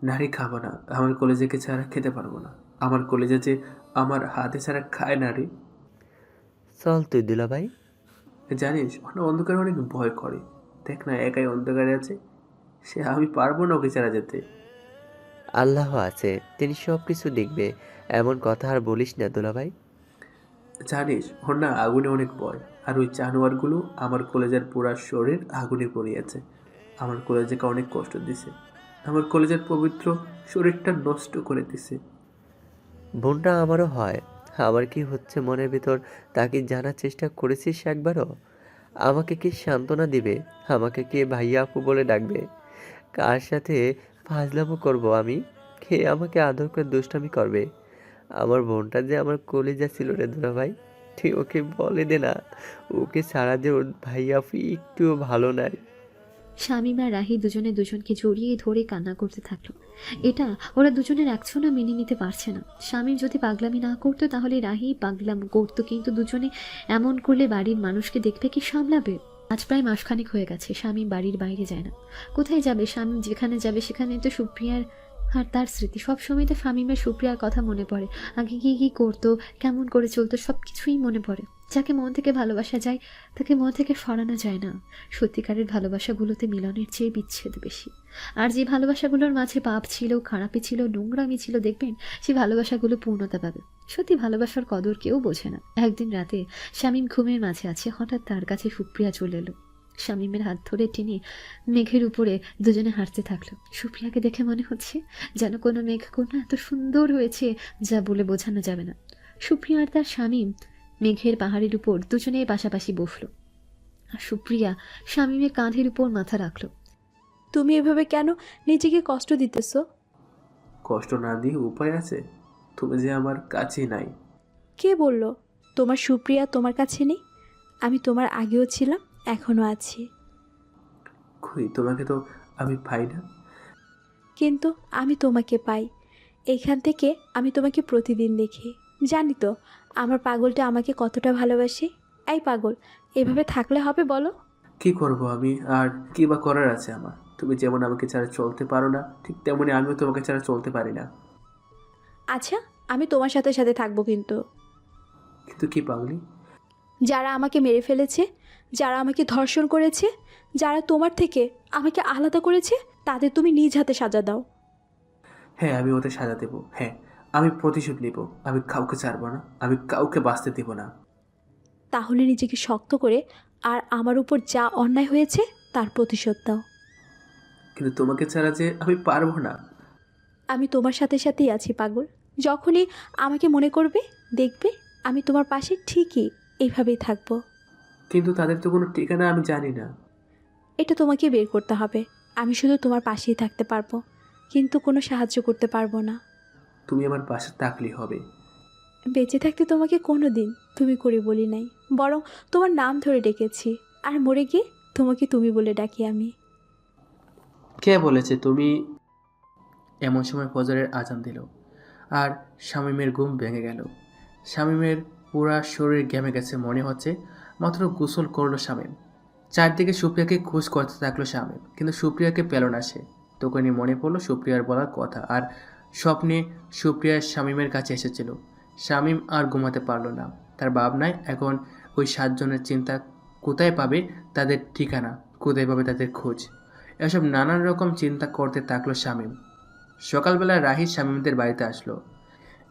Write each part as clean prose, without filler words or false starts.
নারী খাবো না, আমার কলেজাকে ছাড়া খেতে পারবো না। আমার কলেজা যে আমার হাতে ছাড়া খায় না রে। চল তুই দুলাভাই। জানিস ওখানে অন্ধকারে অনেক ভয় করে। দেখ না একাই অন্ধকারে আছে, সে আমি পারবো না ওকে ছাড়া যেতে। আল্লাহ আছে, তিনি সব কিছু দেখবে। এমন কথা আর বলিস না দুলাভাই। জানিস ওর না আগুনে অনেক ভয়। আর ওই জানোয়ারগুলো আমার কলেজের পুরা শরীর আগুনে পড়িয়েছে। আমার কলেজাকে অনেক কষ্ট দিছে। আমার কলেজের পবিত্র শরীরটা নষ্ট করে দিছে। বোনটা আমারও হয়। আমার কি হচ্ছে মনের ভিতর তা কি জানার চেষ্টা করেছিস একবারও? আমাকে কি সান্ত্বনা দিবে? আমাকে কি ভাইয়া আপু বলে ডাকবে? কার সাথে ফাজলামো করব আমি? কে আমাকে আদর করে দুষ্টামি করবে? আমার বোনটা যে আমার কলিজা ছিল রে দুলাভাই। তুই ওকে বলে দে না, ওকে ছাড়া যে ওর ভাইয়া আপু একটুও ভালো নাই। শামীম আর রাহি দুজনে দুজনকে জড়িয়ে ধরে কান্না করতে থাকলো। এটা ওরা দুজনের একজনও মেনে নিতে পারছে না। শামীম যদি পাগলামি না করতো তাহলে রাহি পাগলাম করতো, কিন্তু দুজনে এমন করলে বাড়ির মানুষকে দেখবে কি সামলাবে? আজ প্রায় মাসখানেক হয়ে গেছে শামীম বাড়ির বাইরে যায় না। কোথায় যাবে? শামীম যেখানে যাবে সেখানে তো সুপ্রিয়ার আর তার স্মৃতি। সবসময় তো শামীমের সুপ্রিয়ার কথা মনে পড়ে। আগে কি কি করতো, কেমন করে চলতো, সব কিছুই মনে পড়ে। যাকে মন থেকে ভালোবাসা যায় তাকে মন থেকে সরানো যায় না। সত্যিকারের ভালোবাসাগুলোতে মিলনের চেয়ে বিচ্ছেদ বেশি। আর যে ভালোবাসাগুলোর মাঝে পাপ ছিল, খারাপি ছিল, নোংরামি ছিল, দেখবেন সেই ভালোবাসাগুলো পূর্ণতা পাবে। সত্যি ভালোবাসার কদর কেউ বোঝে না। একদিন রাতে শামীম ঘুমের মাঝে আছে, হঠাৎ তার কাছে সুপ্রিয়া চলে এলো। শামীমের হাত ধরে টেনে মেঘের উপরে দুজনে হাঁটতে থাকলো। সুপ্রিয়াকে দেখে মনে হচ্ছে যেন কোনো মেঘকন্যা এত সুন্দর হয়েছে যা বলে বোঝানো যাবে না। সুপ্রিয়া আর তার শামীম মেঘের পাহাড়ের উপর দুজনে পাশাপাশি বসলো। আর সুপ্রিয়া শামীমের কাঁধের উপর মাথা রাখলো। তুমি এভাবে কেন নিজেকে কষ্ট দিতেছো? কষ্ট না দিয়ে উপায় আছে? তুমি যে আমার কাছে নাই। কে বলল তোমার সুপ্রিয়া তোমার কাছে নেই? আমি তোমার আগেও ছিলাম, এখনো আছি। কই তোমাকে তো আমি পাই না। কিন্তু আমি তোমাকে পাই। এখান থেকে আমি তোমাকে প্রতিদিন দেখি। জানি তো আমার পাগলটা আমাকে কতটা ভালোবাসে। এই পাগল, এভাবে থাকলে হবে বলো? কি করব আমি, আর কি বা করার আছে আমার? তুমি যেমন আমাকে ছাড়া চলতে পারো না, ঠিক তেমনি আমিও তোমাকে ছাড়া চলতে পারি না। আচ্ছা, আমি তোমার সাথে সাথে থাকবো, কিন্তু কিন্তু কি পাগলি? যারা আমাকে মেরে ফেলেছে, যারা আমাকে ধর্ষণ করেছে, যারা তোমার থেকে আমাকে আলাদা করেছে, তাদের তুমি নিজ হাতে সাজা দাও। হ্যাঁ আমি ওদের সাজা দেবো, হ্যাঁ আমি প্রতিশোধ নিব। আমি কাউকে ছাড়বো না, আমি কাউকে বাঁচতে দেব না। তাহলে নিজেকে শক্ত করে আর আমার উপর যা অন্যায় হয়েছে তার প্রতিশোধ দাও। কিন্তু তোমাকে ছাড়া যে আমি পারবো না। আমি তোমার সাথে সাথেই আছি পাগল। যখনই আমাকে মনে করবে, দেখবে আমি তোমার পাশে ঠিকই এইভাবেই থাকবো। কিন্তু তাদের তো কোনো ঠিকানা আমি জানি না। এটা তোমাকে বের করতে হবে। আমি শুধু তোমার পাশেই থাকতে পারবো, কিন্তু কোনো সাহায্য করতে পারবো না। তুমি আমার পাশে থাকলেই হবে। বেঁচে থাকতে তোমাকে কোনো দিন তুমি করে বলি নাই, বরং তোমার নাম ধরে ডেকেছি। আর মরে গিয়ে তোমাকে তুমি বলে ডাকি আমি। কে বলেছে তুমি? এমন সময় ফজরের আজান দিল, আর শামীমের ঘুম ভেঙে গেল। শামীমের পুরা শরীর ঘেমে গেছে, মনে হচ্ছে মাত্র গোসল করলো শামীম। চারদিকে সুপ্রিয়াকে খোঁজ করতে থাকলো শামীম, কিন্তু সুপ্রিয়াকে পেল না সে। তখনই মনে পড়লো সুপ্রিয়ার বলা কথা, আর স্বপ্নে সুপ্রিয়া শামীমের কাছে এসেছিল। শামীম আর ঘুমাতে পারলো না। তার ভাবনায় এখন ওই সাতজনের চিন্তা, কোথায় পাবে তাদের ঠিকানা, কোথায় পাবে তাদের খোঁজ, এসব নানান রকম চিন্তা করতে থাকলো শামীম। সকালবেলা রাহি শামীমদের বাড়িতে আসলো।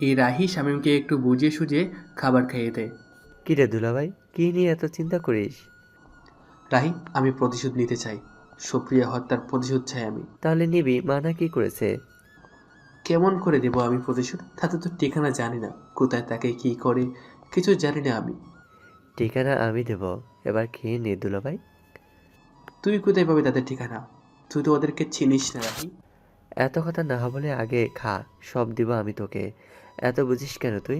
এই রাহি শামীমকে একটু বুঝিয়ে সুঝিয়ে খাবার খাইয়ে দেয়। কি রে দুলাভাই, কি নিয়ে এত চিন্তা করিস? রাহি, আমি প্রতিশোধ নিতে চাই। সুপ্রিয়া হত্যার প্রতিশোধ চাই আমি। তাহলে নিবি, মানা কি করেছে? কেমন করে দেব আমি প্রতিশোধ? তাতে তো ঠিকানা জানি না, কোথায় তাকে কি করে কিছু জানি না আমি। ঠিকানা আমি দেব, এবার খেয়ে নে দুলাভাই। তুই কোথায় পাবি তাদের ঠিকানা? তুই তো ওদেরকে চিনিস না রাহি। এত কথা না বলে আগে খা, সব দিব আমি তোকে। এত বুঝিস কেন তুই?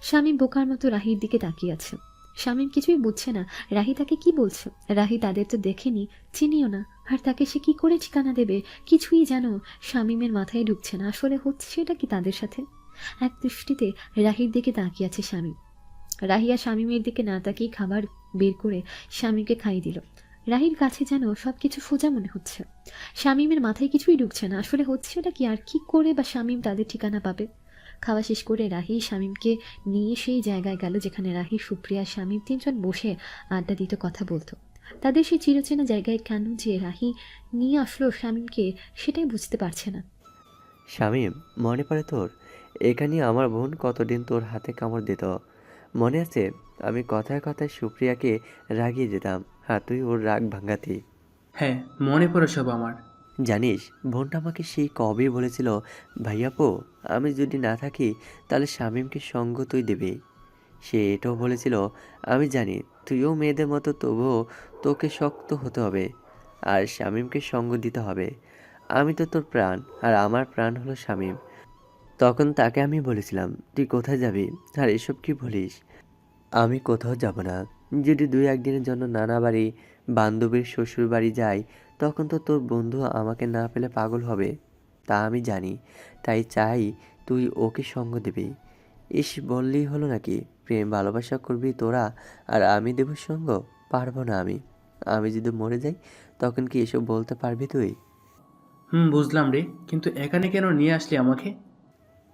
শামীম বোকার মতো রাহির দিকে তাকিয়ে আছে। শামীম কিছুই বুঝছে না রাহি তাকে কি বলছে। রাহি তাদের তো দেখেনি, চিনিও না, আর তাকে সে কি করে ঠিকানা দেবে কিছুই যেন শামীমের মাথায় ঢুকছে না। আসলে হচ্ছে সেটা কি তাদের সাথে? এক দৃষ্টিতে রাহির দিকে তাকিয়ে আছে শামীম। রাহি আর শামীমের দিকে না তাকিয়ে খাবার বের করে স্বামীকে খাইয়ে দিল। রাহির কাছে যেন সবকিছু সোজা মনে হচ্ছে। শামীমের মাথায় কিছুই ঢুকছে না, আসলে হচ্ছেটা কি, আর কি করে বা শামীম তাদের ঠিকানা পাবে। খাওয়া শেষ করে রাহি শামীমকে নিয়ে সেই জায়গায় গেল যেখানে রাহি, সুপ্রিয়া, শামীম তিনজন বসে আড্ডা দিত, কথা বলতো। তাদের সেই চিরচেনা জায়গায় কেন যে রাহি নিয়ে আসলো শামীমকে, সেটাই বুঝতে পারছে না। শামীম, মনে পড়ে তোর? এখানে আমার বোন কতদিন তোর হাতে কামড় দিত, মনে আছে? আমি কথায় কথায় সুপ্রিয়াকে রাগিয়ে দিতাম, আর তুই ওর রাগ ভাঙাতি। হ্যাঁ, মনে পড়ে সব আমার। জানিস, বোনটা আমাকে সেই কবেই বলেছিল, ভাইয়াপো, আমি যদি না থাকি তাহলে শামীমকে সঙ্গ তুই দিবি। সে এটাও বলেছিল, আমি জানি তুইও মেয়েদের মতো, তবুও তোকে শক্ত হতে হবে আর শামীমকে সঙ্গ দিতে হবে। আমি তো তোর প্রাণ, আর আমার প্রাণ হলো শামীম। তখন তাকে আমি বলেছিলাম, তুই কোথায় যাবি? আর এসব কি বলিস? আমি কোথাও যাব না। যদি 2-1 দিনের জন্য নানা বাড়ি, বান্ধবীর শ্বশুর বাড়ি যাই, তখন তো তোর বন্ধু আমাকে না পেলে পাগল হবে। তা আমি জানি, তাই চাই তুই ওকে সঙ্গ দিবি। ইস, বললেই হলো নাকি? প্রেম ভালোবাসা করবি তোরা, আর আমি দেব সঙ্গ? পারবো না আমি। আমি যদি মরে যাই, তখন কি এসব বলতে পারবি তুই? বুঝলাম রে, কিন্তু এখানে কেন নিয়ে আসলি আমাকে?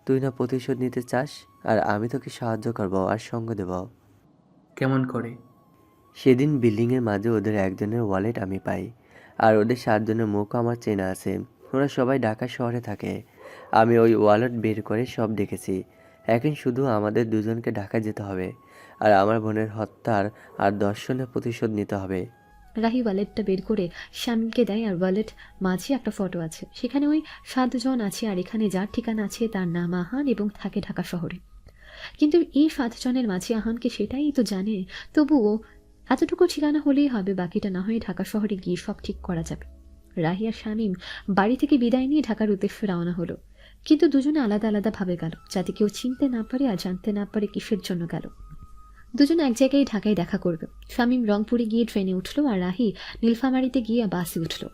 তুই না প্রতিশোধ নিতে চাস, আর আমি তোকে সাহায্য করব আর সঙ্গ দেব। কেমন করে? সেদিন বিল্ডিংয়ের মাঝে ওদের একজনের ওয়ালেট আমি পাই, আর ওদের 7 জনের মুখও আমার চেনা আছে। ওরা সবাই ঢাকা শহরে থাকে। আমি ওই ওয়ালেট বের করে সব দেখেছি। এখন শুধু আমাদের দুজনকে ঢাকা যেতে হবে, আর আমার বোনের হত্যার আর দর্শনের প্রতিশোধ নিতে হবে। রাহি ওয়ালেটটা বের করে শামীমকে দেয়, আর ওয়ালেট মাঝে একটা ফটো আছে, সেখানে ওই 7 জন আছে, আর এখানে যার ঠিকানা আছে তার নাম আহান এবং থাকে ঢাকা শহরে। কিন্তু এই 7 জনের মাঝে আহানকে সেটাই তো জানে, তবুও এতটুকু ঠিকানা হলেই হবে, বাকিটা না হয়ে ঢাকা শহরে গিয়ে সব ঠিক করা যাবে। রাহি আর শামীম বাড়ি থেকে বিদায় নিয়ে ঢাকার উদ্দেশ্যে রওনা হলো, কিন্তু দুজনে আলাদা আলাদা ভাবে গেল, যাতে কেউ চিনতে না পারে আর জানতে না পারে কিসের জন্য গেল। দুজনে এক জায়গায় ঢাকায় দেখা করবে। শামীম রংপুরে গিয়ে ট্রেনে উঠলো, আর রাহি নীলফামারীতে গিয়ে বাসে উঠলো।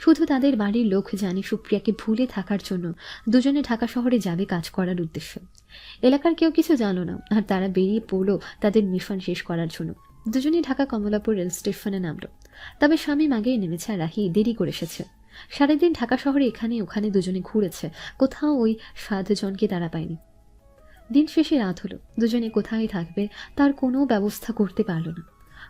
শুধু তাদের বাড়ির লোক জানে সুপ্রিয়াকে ভুলে থাকার জন্য দুজনে ঢাকা শহরে যাবে কাজ করার উদ্দেশ্যে। এলাকার কেউ কিছু জানো না, আর তারা বেরিয়ে পড়লো তাদের মিশন শেষ করার জন্য। দুজনেই ঢাকা কমলাপুর রেল স্টেশনে নামলো। তবে শামীম আগেই নেমেছে আর রাহি দেরি করে এসেছে। সারাদিন ঢাকা শহরে এখানে ওখানে দুজনে ঘুরেছে, কোথাও ওই 7 জনকে তারা পায়নি। দিন শেষে রাত হলো, দুজনে কোথায় থাকবে তার কোনো ব্যবস্থা করতে পারল না।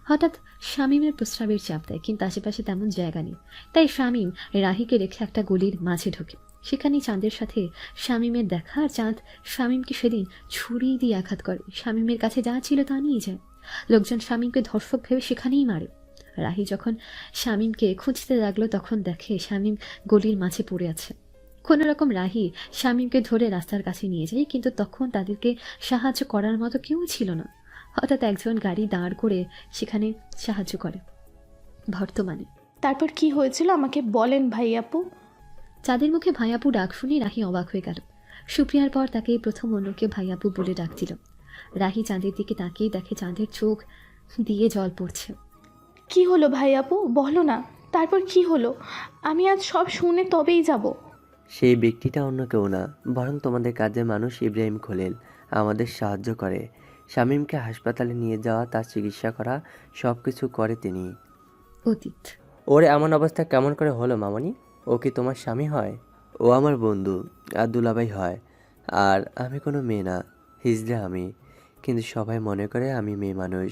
হঠাৎ শামীমের প্রস্রাবের চাপ দেয়, কিন্তু আশেপাশে তেমন জায়গা নেই। তাই শামীম রাহিকে রেখে একটা গলির মাঝে ঢোকে। সেখানেই চাঁদের সাথে শামীমের দেখা, আর চাঁদ শামীমকে সেদিন ছুরি দিয়ে আঘাত করে। শামীমের কাছে যা ছিল তা নিয়ে যায়। লোকজন শামীমকে ধর্ষক ভেবে সেখানেই মারে। রাহি যখন শামীমকে খুঁজতে লাগলো, তখন দেখে শামীম গলির মাঝে পড়ে আছে। কোনো রকম রাহি শামীমকে ধরে রাস্তার কাছে নিয়ে যায়, কিন্তু তখন তাদেরকে সাহায্য করার মতো কেউ ছিল না। হঠাৎ একজন গাড়ি দাঁড় করে সেখানে সাহায্য করে। বর্তমানে তারপর কি হয়েছিল আমাকে বলেন ভাইয়াপু। চাঁদের মুখে ভাইয়াপু ডাক শুনে রাহি অবাক হয়ে গেল। সুপ্রিয়ার পর তাকে প্রথম অন্যকে ভাইয়াপু বলে ডাকছিল। রাহি চাঁদের দিকে তাকিয়ে দেখে চাঁদের চোখ দিয়ে জল পড়ছে। কি হলো ভাইয়াপু, বলো না। তারপর কি হলো? আমি আজ সব শুনে তবেই যাব। সেই ব্যক্তিটা অন্য কেউ না, বরং তোমাদের কাজের মানুষ ইব্রাহিম খলিল। আমাদের সাহায্য করে। শামীমকে হাসপাতালে নিয়ে যাওয়া, তার চিকিৎসা করা, সব কিছু করে তিনি। অতীত। ওর এমন অবস্থা কেমন করে হলো মামনি? ও কি তোমার স্বামী হয়? ও আমার বন্ধু আর দুলাভাই হয়। আর আমি কোনো মেয়ে না, হিজড়া আমি। কিন্তু সবাই মনে করে আমি মেয়ে মানুষ।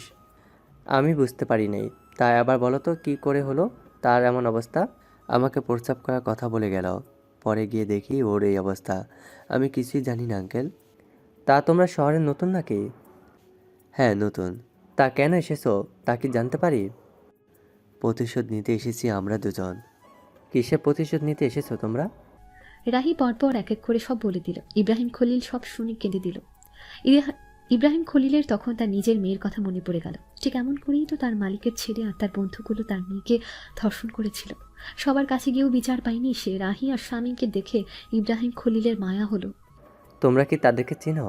আমি বুঝতে পারি নাই। তাই আবার বলো তো, কী করে হলো তার এমন অবস্থা? আমাকে প্রস্রাব করার কথা বলে গেল, পরে গিয়ে দেখি ওর এই অবস্থা। আমি কিছুই জানি না আঙ্কেল। তা তোমরা শহরে নতুন নাকি? হ্যাঁ, নতুন। তা কেন এসেছো তা কি জানতে পারি? প্রতিশোধ নিতে এসেছি আমরা দুজন। কিসের প্রতিশোধ নিতে এসেছো তোমরা? রাহি পরপর এক এক করে সব বলে দিল। ইব্রাহিম খলিল সব শুনে কেঁদে দিল। ইব্রাহিম খলিলের তখন তার নিজের মেয়ের কথা মনে পড়ে গেল। ঠিক এমন করেই তো তার মালিকের ছেলে আর তার বন্ধুগুলো তার মেয়েকে ধর্ষণ করেছিল। সবার কাছে গিয়েও বিচার পায়নি সে। রাহি আর স্বামীকে দেখে ইব্রাহিম খলিলের মায়া হলো। তোমরা কি তাদেরকে চেনো?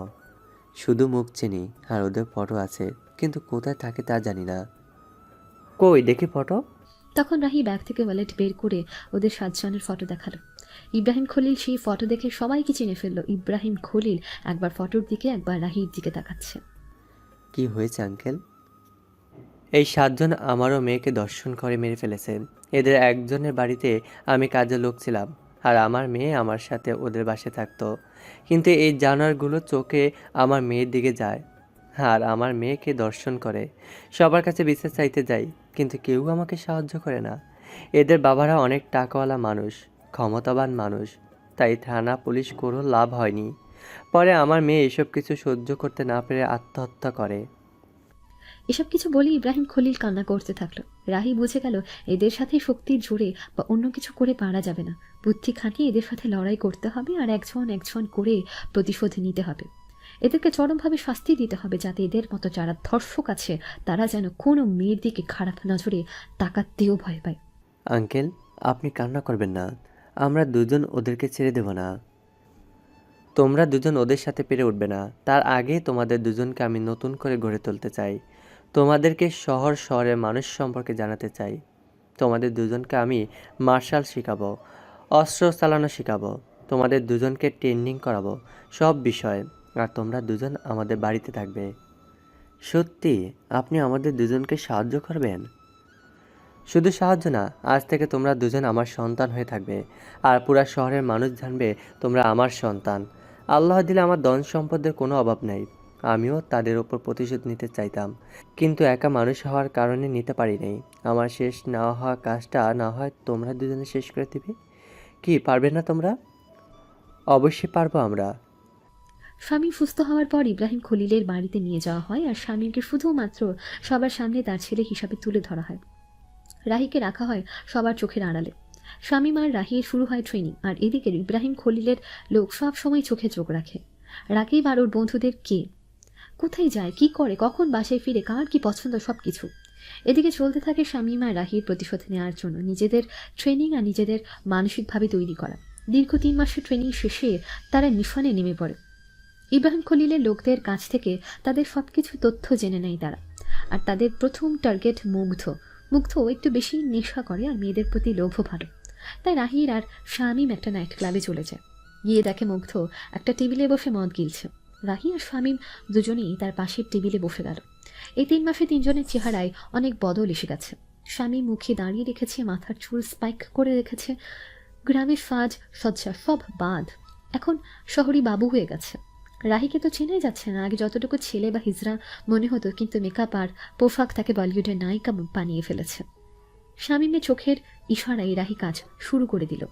শুধু মুখ চিনি, আর ওদের ফটো আছে, কিন্তু কোথায় থাকে তা জানি না। কই দেখি ফটো। তখন রাহি ব্যাগ থেকে ওয়ালেট বের করে ওদের 7 জনের ফটো দেখালো। ইব্রাহিম খলিল সেই ফটো দেখে সবাইকে চিনে ফেললো। ইব্রাহিম খলিল একবার ফটোর দিকে, একবার রাহির দিকে তাকাচ্ছে। কি হয়েছে আঙ্কেল? এই 7 জন আমারও মেয়েকে দর্শন করে মেরে ফেলেছে। এদের একজনের বাড়িতে আমি কাজের লোক ছিলাম, আর আমার মেয়ে আমার সাথে ওদের বাসায় থাকতো। কিন্তু এই জানোয়ারগুলো চোখে আমার মেয়ের দিকে যায় আর আমার মেয়েকে দর্শন করে। সবার কাছে বিচার চাইতে যাই, কিন্তু কেউ আমাকে সাহায্য করে না। এদের বাবারা অনেক টাকাওয়ালা মানুষ, ক্ষমতাবান মানুষ, তাই থানা পুলিশ কোনো লাভ হয়নি। পরে আমার মেয়ে এসব কিছু সহ্য করতে না পেরে আত্মহত্যা করে। এসব কিছু বলে ইব্রাহিম খলিল কান্না করতে থাকলো। রাহি বুঝে গেল এদের সাথে শক্তির জোরে বা অন্য কিছু করে পারা যাবে না। বুদ্ধি খাটিয়ে এদের সাথে লড়াই করতে হবে আর একজন একজন করে প্রতিশোধ নিতে হবে। এদেরকে চরমভাবে শাস্তি দিতে হবে, যাতে এদের মতো যারা ধর্ষক আছে তারা যেন কোনো মেয়ের দিকে খারাপ নজরে তাকাতেও ভয় পায়। আঙ্কেল, আপনি কান্না করবেন না। আমরা দুজন ওদেরকে ছেড়ে দেব না। তোমরা দুজন ওদের সাথে পেরে উঠবে না। তার আগে তোমাদের দুজনকে আমি নতুন করে গড়ে তুলতে চাই। তোমাদেরকে শহরের মানুষ সম্পর্কে জানাতে চাই। তোমাদের দুজনকে আমি মার্শাল শেখাবো, অস্ত্র চালানো শেখাবো, তোমাদের দুজনকে ট্রেনিং করাবো সব বিষয়ে। আর তোমরা দুজন আমাদের বাড়িতে থাকবে। সত্যি আপনি আমাদের দুজনকে সাহায্য করবেন? শুধু সাহায্য না, আজ থেকে তোমরা দুজন আমার সন্তান হয়ে থাকবে, আর পুরা শহরের মানুষ জানবে তোমরা আমার সন্তান। আল্লাহ দিলে আমার ধন সম্পদের কোনো অভাব নেই। আমিও তাদের ওপর প্রতিশোধ নিতে চাইতাম, কিন্তু একা মানুষ হওয়ার কারণে নিতে পারি নাই। আমার শেষ না হওয়া কাজটা না হয় তোমরা দুজনে শেষ করে দিবে। কি পারবে না তোমরা? অবশ্যই পারবো আমরা। স্বামী সুস্থ হওয়ার পর ইব্রাহিম খলিলের বাড়িতে নিয়ে যাওয়া হয় আর স্বামীকে শুধুমাত্র সবার সামনে তার ছেলে হিসাবে তুলে ধরা হয়। রাহিকে রাখা হয় সবার চোখের আড়ালে। শামীম আর রাহির শুরু হয় ট্রেনিং, আর এদিকে ইব্রাহিম খলিলের লোক সব সময় চোখে চোখ রাখে। রাকিব আর ওর বন্ধুদের কে কোথায় যায়, কি করে, কখন বাসায় ফিরে, কার কি পছন্দ, সব কিছু। এদিকে চলতে থাকে শামীম আর রাহির প্রতিশোধ নেওয়ার জন্য নিজেদের ট্রেনিং আর নিজেদের মানসিকভাবে তৈরি করা। দীর্ঘ 3 মাসের ট্রেনিং শেষে তারা মিশনে নেমে পড়ে। ইব্রাহিম খলিলের লোকদের কাছ থেকে তাদের সবকিছু তথ্য জেনে নেয় তারা। আর তাদের প্রথম টার্গেট মুগ্ধ। মুগ্ধ একটু বেশি নেশা করে আর মেয়েদের প্রতি লোভও ভালো। তাই রাহির আর শামীম একটা নাইট ক্লাবে চলে যায়। গিয়ে দেখে মুগ্ধ একটা টেবিলে বসে মদ গিলছে। রাহি আর শামীম দুজনেই তার পাশের টেবিলে বসে গেল। এই 3 মাসে তিনজনের চেহারায় অনেক বদল এসে গেছে। শামীম মুখে দাঁড়িয়ে রেখেছে, মাথার চুল স্পাইক করে রেখেছে। গ্রামের সাজ সজ্জা সব বাদ, এখন শহরি বাবু হয়ে গেছে। রাহিকে তো চেনাই যাচ্ছে না। আগে যতটুকু ছেলে বা হিজড়া মনে হতো, কিন্তু মেকআপ আর পোশাক তাকে বলিউডের নায়িকা বানিয়ে ফেলেছে। শামীমের চোখের ইশারায় রাহি কাজ শুরু করে দিল।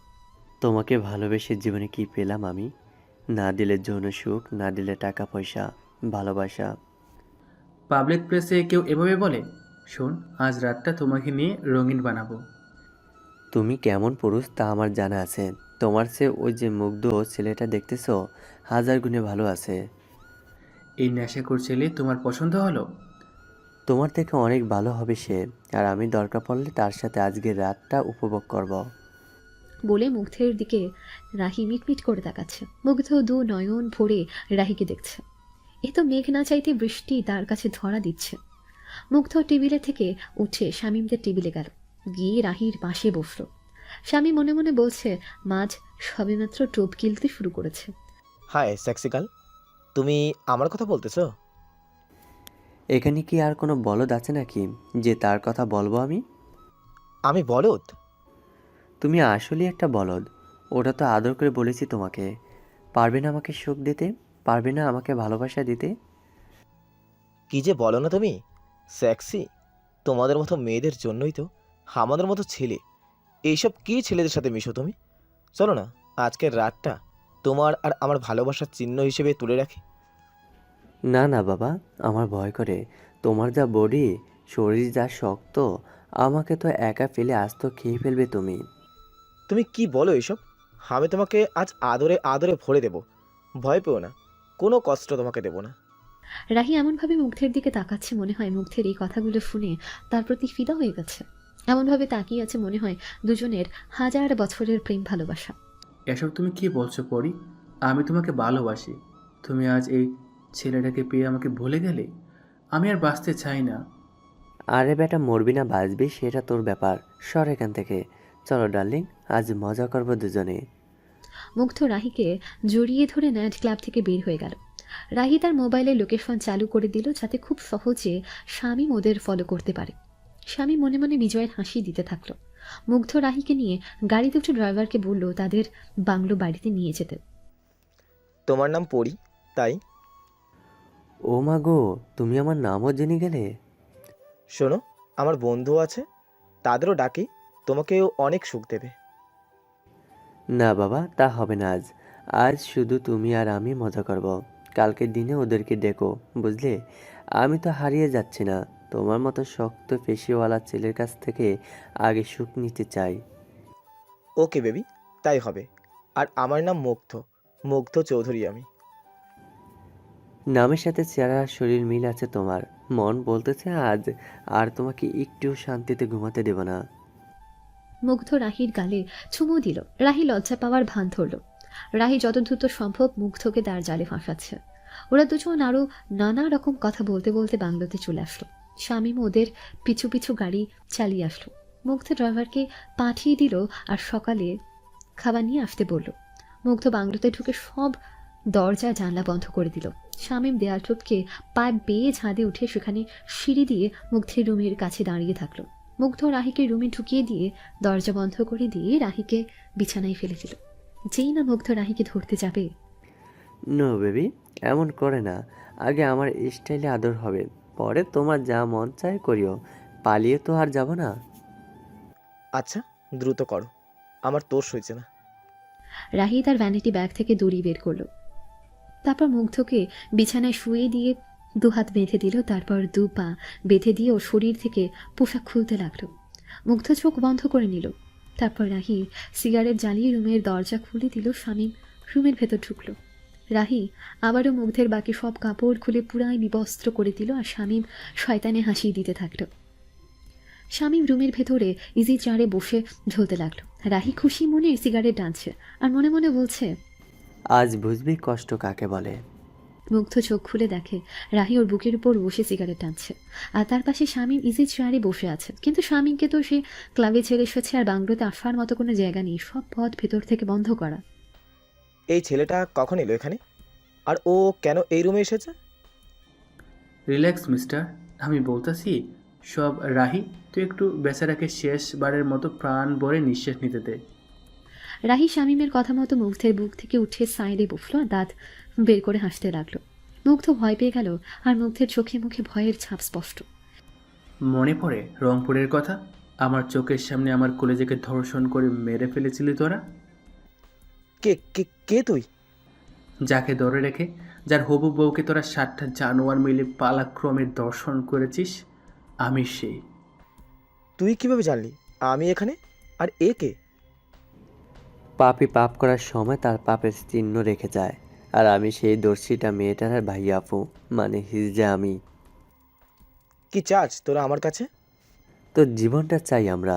তোমাকে ভালোবেসে জীবনে কি পেলাম আমি? না দিলে যৌন সুখ, না দিলে টাকা পয়সা, ভালোবাসা। পাবলিক প্লেসে কেউ এভাবে বলে? শোন, আজ রাতটা তোমাকে নিয়ে রঙিন বানাবো। তুমি কেমন পুরুষ তা আমার জানা আছে। তোমার চেয়ে ওই যে মুগ্ধ ছেলেটা দেখতেছো, 1000 গুণে ভালো আছে। এই নেশাখোর ছেলে তোমার পছন্দ হলো? তোমার থেকে অনেক ভালো হবে সে, আর আমি দরকার পড়লে তার সাথে আজকের রাতটা উপভোগ করব। বলে মুগ্ধের দিকে রাহি মিটমিট করে তাকাচ্ছে। মুগ্ধ দু নয়ন ভরে রাহিকে দেখছে। এ তো মেঘ না চাইতে বৃষ্টি তার কাছে ধরা দিচ্ছে। মুগ্ধ টেবিলে থেকে উঠে শামীমদের টেবিলে গেল, গিয়ে রাহির পাশে বসল। স্বামী মনে মনে বলছে, মাঝ সবেমাত্র টোপ গিলতে শুরু করেছে। হাই সেক্সিকাল, তুমি আমার কথা বলতেছো? এখানে কি আর কোনো বলদ আছে নাকি যে তার কথা বলবো আমি? আমি বলদ? তুমি আসলে একটা বলদ। ওটা তো আদর করে বলেছি তোমাকে। পারবে না আমাকে সুখ দিতে? পারবে না আমাকে ভালোবাসা দিতে? কি যে বলো না তুমি, সেক্সি? তোমাদের মতো মেয়েদের জন্যই তো আমাদের মতো ছেলে এইসব কি ছেলেদের সাথে মিশো তুমি। চলো না আজকের রাতটা তোমার আর আমার ভালোবাসার চিহ্ন হিসেবে তুলে রাখি। না না বাবা, আমার ভয় করে। তোমার যা বডি, শরীর যা শক্ত, আমাকে তো একা ফেলে আস্ত খেয়ে ফেলবে তুমি। তুমি কি বলো এইসব? আমি তোমাকে আজ আদরে আদরে ভরে দেব, ভয় পেও না, কোনো কষ্ট তোমাকে দেব না। রাহি এমনভাবে মুগ্ধের দিকে তাকাচ্ছে, মনে হয় মুগ্ধের এই কথাগুলো শুনে তার প্রতি ফিদা হয়ে গেছে। এমনভাবে তাকিয়ে আছে, মনে হয় দুজনের 1000 বছরের প্রেম ভালোবাসা। এসব তুমি কি বলছো পরি? আমি তোমাকে ভালোবাসি। তুমি আজ এই ছেলেটাকে পেয়ে আমাকে ভুলে গেলে? আমি আর বাঁচতে চাই না। আরে বেটা, মরবি না বাঁচবি সেটা তোর ব্যাপার। সর এখান থেকে। চলো ডার্লিং, আজ মজা করবো দুজনে। মুগ্ধ রাহিকে জড়িয়ে ধরে নাইট ক্লাব থেকে বের হয়ে গেল। রাহি তার মোবাইলে লোকেশন চালু করে দিল যাতে খুব সহজে শামীম ওদের ফলো করতে পারে। শামীম মনে মনে বিজয়ের হাসি দিতে থাকলো। মুগ্ধ রাহিকে নিয়ে গাড়িতে উঠে ড্রাইভারকে বলল তাদের বাংলো বাড়িতে নিয়ে যেতে। তোমার নাম পড়ি, তাই? ও মা গো, তুমি আমার নামও জেনে গেলে? শোনো, আমার বন্ধু আছে, তাদেরও ডাকি, তোমাকেও অনেক সুখ দেবে। না বাবা, তা হবে না। আজ আজ শুধু তুমি আর আমি মজা করব। কালকের দিনে ওদেরকে ডেকো, বুঝলে? আমি তো হারিয়ে যাচ্ছি না। তোমার মতো শক্ত পেশিওয়ালা ছেলের কাছ থেকে আগে সুখ নিতে চাই। ওকে বেবি, তাই হবে। আর আমার নাম মুগ্ধ, মুগ্ধ চৌধুরী আমি। নামের সাথে চেহারা আর শরীর মিল আছে তোমার। মন বলতেছে আজ আর তোমাকে একটু শান্তিতে ঘুমাতে দেব না। মুগ্ধ রাহির গালে চুমু দিল। রাহি লজ্জা পাওয়ার ভান ধরল। রাহি যত দ্রুত সম্ভব মুগ্ধকে তার জালে ফাঁসাচ্ছে। ওরা দুজন আরো নানা রকম কথা বলতে বলতে বাংলোতে চলে আসলো। শামীম ওদের পিছু পিছু গাড়ি চালিয়ে আসলো। মুগ্ধ ড্রাইভারকে পাঠিয়ে দিল আর সকালে খাবার নিয়ে আসতে বলল। মুগ্ধ বাংলোতে ঢুকে সব দরজা জানলা বন্ধ করে দিল। শামীম দেয়াল টপকে পায়ে বেয়ে ঝাঁদে উঠে সেখানে সিঁড়ি দিয়ে মুগ্ধের রুমের কাছে দাঁড়িয়ে থাকলো। মুগ্ধ রাহিকে রুমে ঢুকিয়ে দিয়ে দরজা বন্ধ করে দিয়ে রাহিকে বিছানায় ফেলে দিল। যেই না মুগ্ধ রাহিকে ধরতে যাবে, নো বেবি, এমন করে না। আগে আমার স্টাইলে আদর হবে, পরে তোমার যা মন চায় করিও। পালিয়ে তো আর যাব না। আচ্ছা, দ্রুত করো, আমার তোষ হয়েছে না। রাহি তার ভ্যানিটি ব্যাগ থেকে দড়ি বের করলো। তারপর মুগ্ধকে বিছানায় শুয়ে দিয়ে দুহাত বেঁধে দিল। তারপর দু পা বেঁধে দিয়ে ওর শরীর থেকে পোশাক খুলতে লাগলো। মুগ্ধ চোখ বন্ধ করে নিল। তারপর রাহি সিগারেট জ্বালিয়ে রুমের দরজা খুলে দিল। শামীম রুমের ভেতর ঢুকলো। রাহি আবারও মুগ্ধের বাকি সব কাপড় খুলে পুরাই বিবস্ত্র করে দিল আর শামীম শয়তানে হাসি দিতে থাকলো। শামীম রুমের ভেতরে ইজি চেয়ারে বসে ঝলতে লাগলো। রাহি খুশি মনে সিগারেট টানছে আর মনে মনে বলছে, আজ বুঝবি কষ্ট কাকে বলে। মুগ্ধ চোখ খুলে দেখে রাহি ওর বুকের উপর বসে সিগারেট টানছে আর তার পাশে শামীম ইজি চেয়ারে বসে আছে। কিন্তু শামীমকে তো সে ক্লাবে ছেড়ে এসেছে আর বাংলোতে আসার মতো কোনো জায়গা নেই, সব পথ ভেতর থেকে বন্ধ করা। এই ছেলেটা কখন এলো এখানে? আর ও কেন এই রুমে এসেছে? রিল্যাক্স মিস্টার, আমি বলতেছি সব। রাহি, তুই একটু বেচারাকে শেষবারের মতো প্রাণ ভরে নিঃশ্বাস নিতে দে। রাহি শামীমের কথা মতো মুগ্ধের বুক থেকে উঠে সাইডে বসলো আর দাঁত বের করে হাসতে লাগলো। মুগ্ধ ভয় পেয়ে গেল আর মুগ্ধের চোখে মুখে ভয়ের ছাপ স্পষ্ট। মনে পড়ে রংপুরের কথা? আমার চোখের সামনে আমার কলেজেকে ধর্ষণ করে মেরে ফেলেছিলি তোরা। কে কে কে তুই? যাকে ধরে রেখে যার হবু বউকে তোরা 7টা জানোয়ার মিলে পালাক্রমে দর্শন করেছিস, আমি সেই। তুই কিভাবে জানলি আমি এখানে? আর এ কে? পাপী পাপ করার সময় তার পাপের চিহ্ন রেখে যায়। আর আমি সেই দর্শিটা মেয়েটার আর ভাই আপু, মানে হিজড়া আমি। কি চাস তোরা আমার কাছে? তোর জীবনটা চাই আমরা।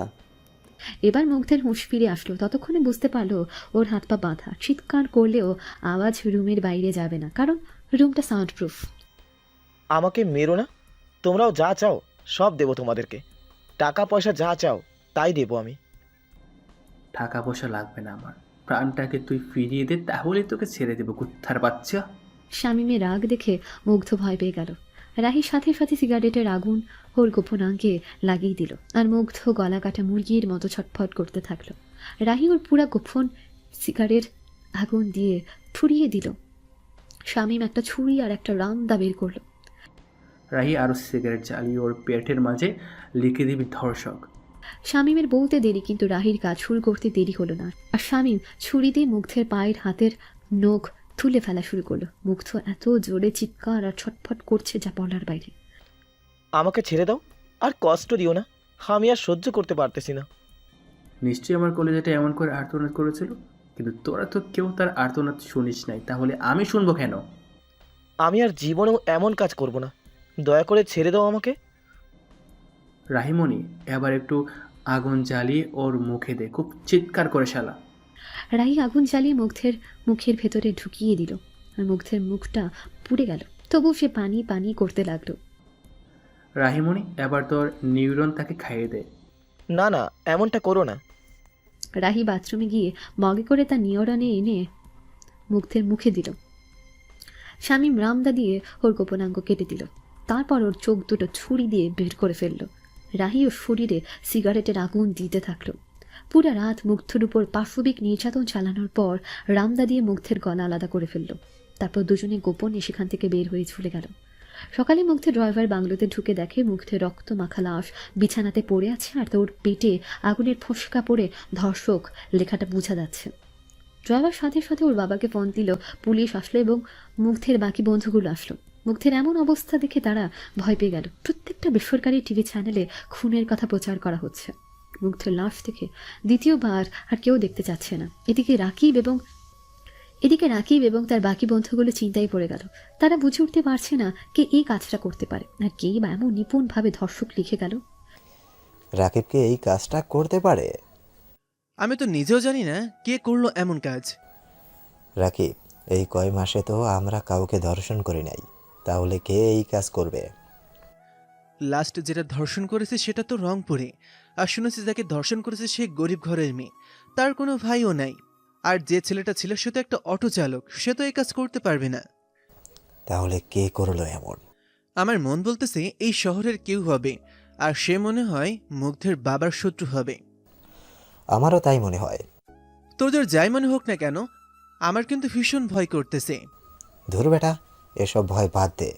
এবার মুগ্ধের হুঁশ ফিরে আসলো। ততক্ষণে বুঝতে পারলো ওর হাত পা বাঁধা। চিৎকার করলেও আওয়াজ রুমের বাইরে যাবে না, কারণ রুমটা সাউন্ড প্রুফ। আমাকে মেরো না, তোমরাও যা চাও সব দেবো তোমাদেরকে। টাকা পয়সা যা চাও তাই দেবো আমি। টাকা পয়সা লাগবে না আমার, প্রাণটাকে তুই ফিরিয়ে দে, তাহলে তোকে ছেড়ে দেবো কুত্থার বাচ্চা। শামীমের রাগ দেখে মুগ্ধ ভয় পেয়ে গেল। রাহির সাথে সাথে সিগারেটের আগুন ওর গোপনাঙ্গে লাগিয়ে দিল আর মুগ্ধ গলা কাটা মুরগির মতো ছটফট করতে থাকলো। রাহি ওর পুরা গোপন সিগারেট আগুন দিয়ে ফুরিয়ে দিল। শামীম একটা ছুরি আর একটা রামদা বের করলো। রাহি আরও সিগারেট জ্বালিয়ে ওর পেটের মাঝে লিখে দিবি ধর্ষক। শামীমের বলতে দেরি, কিন্তু রাহির কাজ শুরু করতে দেরি হলো না আর শামীম ছুরি দিয়ে মুগ্ধের পায়ের হাতের নখ তুলে ফেলা শুরু করলো। মুগ্ধ এত জোরে চিৎকার আর ছটফট করছে যা বলার বাইরে। আমাকে ছেড়ে দাও, আর কষ্ট দিও না, আমি আর সহ্য করতে পারতেছি না। নিশ্চয়ই আমার কলেজেটা এমন করে আর্তনাদ করেছিল, কিন্তু তোরা তো কেউ তার আর্তনাদ শুনিস নাই, তাহলে আমি শুনবো কেন? আমি আর জীবনেও এমন কাজ করব না, দয়া করে ছেড়ে দাও আমাকে। রাহিমণি, এবার একটু আগুন জ্বালিয়ে ওর মুখে দে, খুব চিৎকার করে শালা। রাহি আগুন জ্বালিয়ে মুগ্ধের মুখের ভেতরে ঢুকিয়ে দিল আর মুগ্ধের মুখটা পুড়ে গেল। তবু সে পানি পানি করতে লাগলো। রাহিমণি, এবার তোর নিউরন তাকে খাইয়ে দে। না না, এমনটা করো না। রাহি বাথরুমে গিয়ে মগে করে তার নিয়রনে এনে মুগ্ধের মুখে দিল। শামীম রামদা দিয়ে ওর গোপনাঙ্গ কেটে দিল। তারপর ওর চোখ দুটো ছুরি দিয়ে বের করে ফেলল। রাহি ওর শরীরে সিগারেটের আগুন দিতে থাকলো। পুরা রাত মুগ্ধের উপর পাশবিক নির্যাতন চালানোর পর রামদা দিয়ে মুগ্ধের গলা আলাদা করে ফেলল। তারপর দুজনে গোপনে সেখান থেকে বের হয়ে চলে গেল। সকালে মুগ্ধের ড্রাইভার বাংলোতে ঢুকে দেখে মুগ্ধের রক্ত মাখা লাশ বিছানাতে পড়ে আছে, আর তোর পেটে আগুনের ফোসকা পড়ে ধর্ষক লেখাটা বোঝা যাচ্ছে। ড্রাইভার সাথে সাথে ওর বাবাকে ফোন দিল। পুলিশ আসলো এবং মুগ্ধের বাকি বন্ধুগুলো আসলো। মুগ্ধের এমন অবস্থা দেখে তারা ভয় পেয়ে গেল। প্রত্যেকটা বেসরকারি টিভি চ্যানেলে খুনের কথা প্রচার করা হচ্ছে। মুগ্ধের লাশ দেখে দ্বিতীয়বার আর কেউ দেখতে চাচ্ছে না। এদিকে রাকিব এবং তার বাকি বন্ধুগুলো চিন্তায় পড়ে গেল। তারা বুঝে উঠতে পারছে না কে এই কাজটা করতে পারে, আর কে বা এমন নিপুণভাবে ধর্ষক লিখে গেল। রাকিবকে এই কাজটা করতে পারে? আমি তো নিজেও জানি না কে করলো এমন কাজ। রাকিব, এই কয় মাসে তো আমরা কাউকে ধর্ষণ করি নাই, তাহলে কে এই কাজ করবে? লাস্ট যেটা ধর্ষণ করেছে সেটা তো রংপুরে, আর শুনেছি যাকে ধর্ষণ করেছে সে গরিব ঘরের মেয়ে, তার কোনো ভাইও নাই। আর যে ছেলেটা ছিল সে তো একটা অটো চালক, সে তো এই কাজ করতে পারবে না। তাহলে কে করলো এমন? আমার মন বলতেছে এই শহরের কেউ হবে, আর সে মনে হয় মুগ্ধের বাবার শত্রু হবে। আমারও তাই মনে হয়। তোদের যাই মনে হোক না কেন, আমার কিন্তু ভীষণ ভয় করতেছে। ধুর বেটা, এসব ভয় বাদ দে।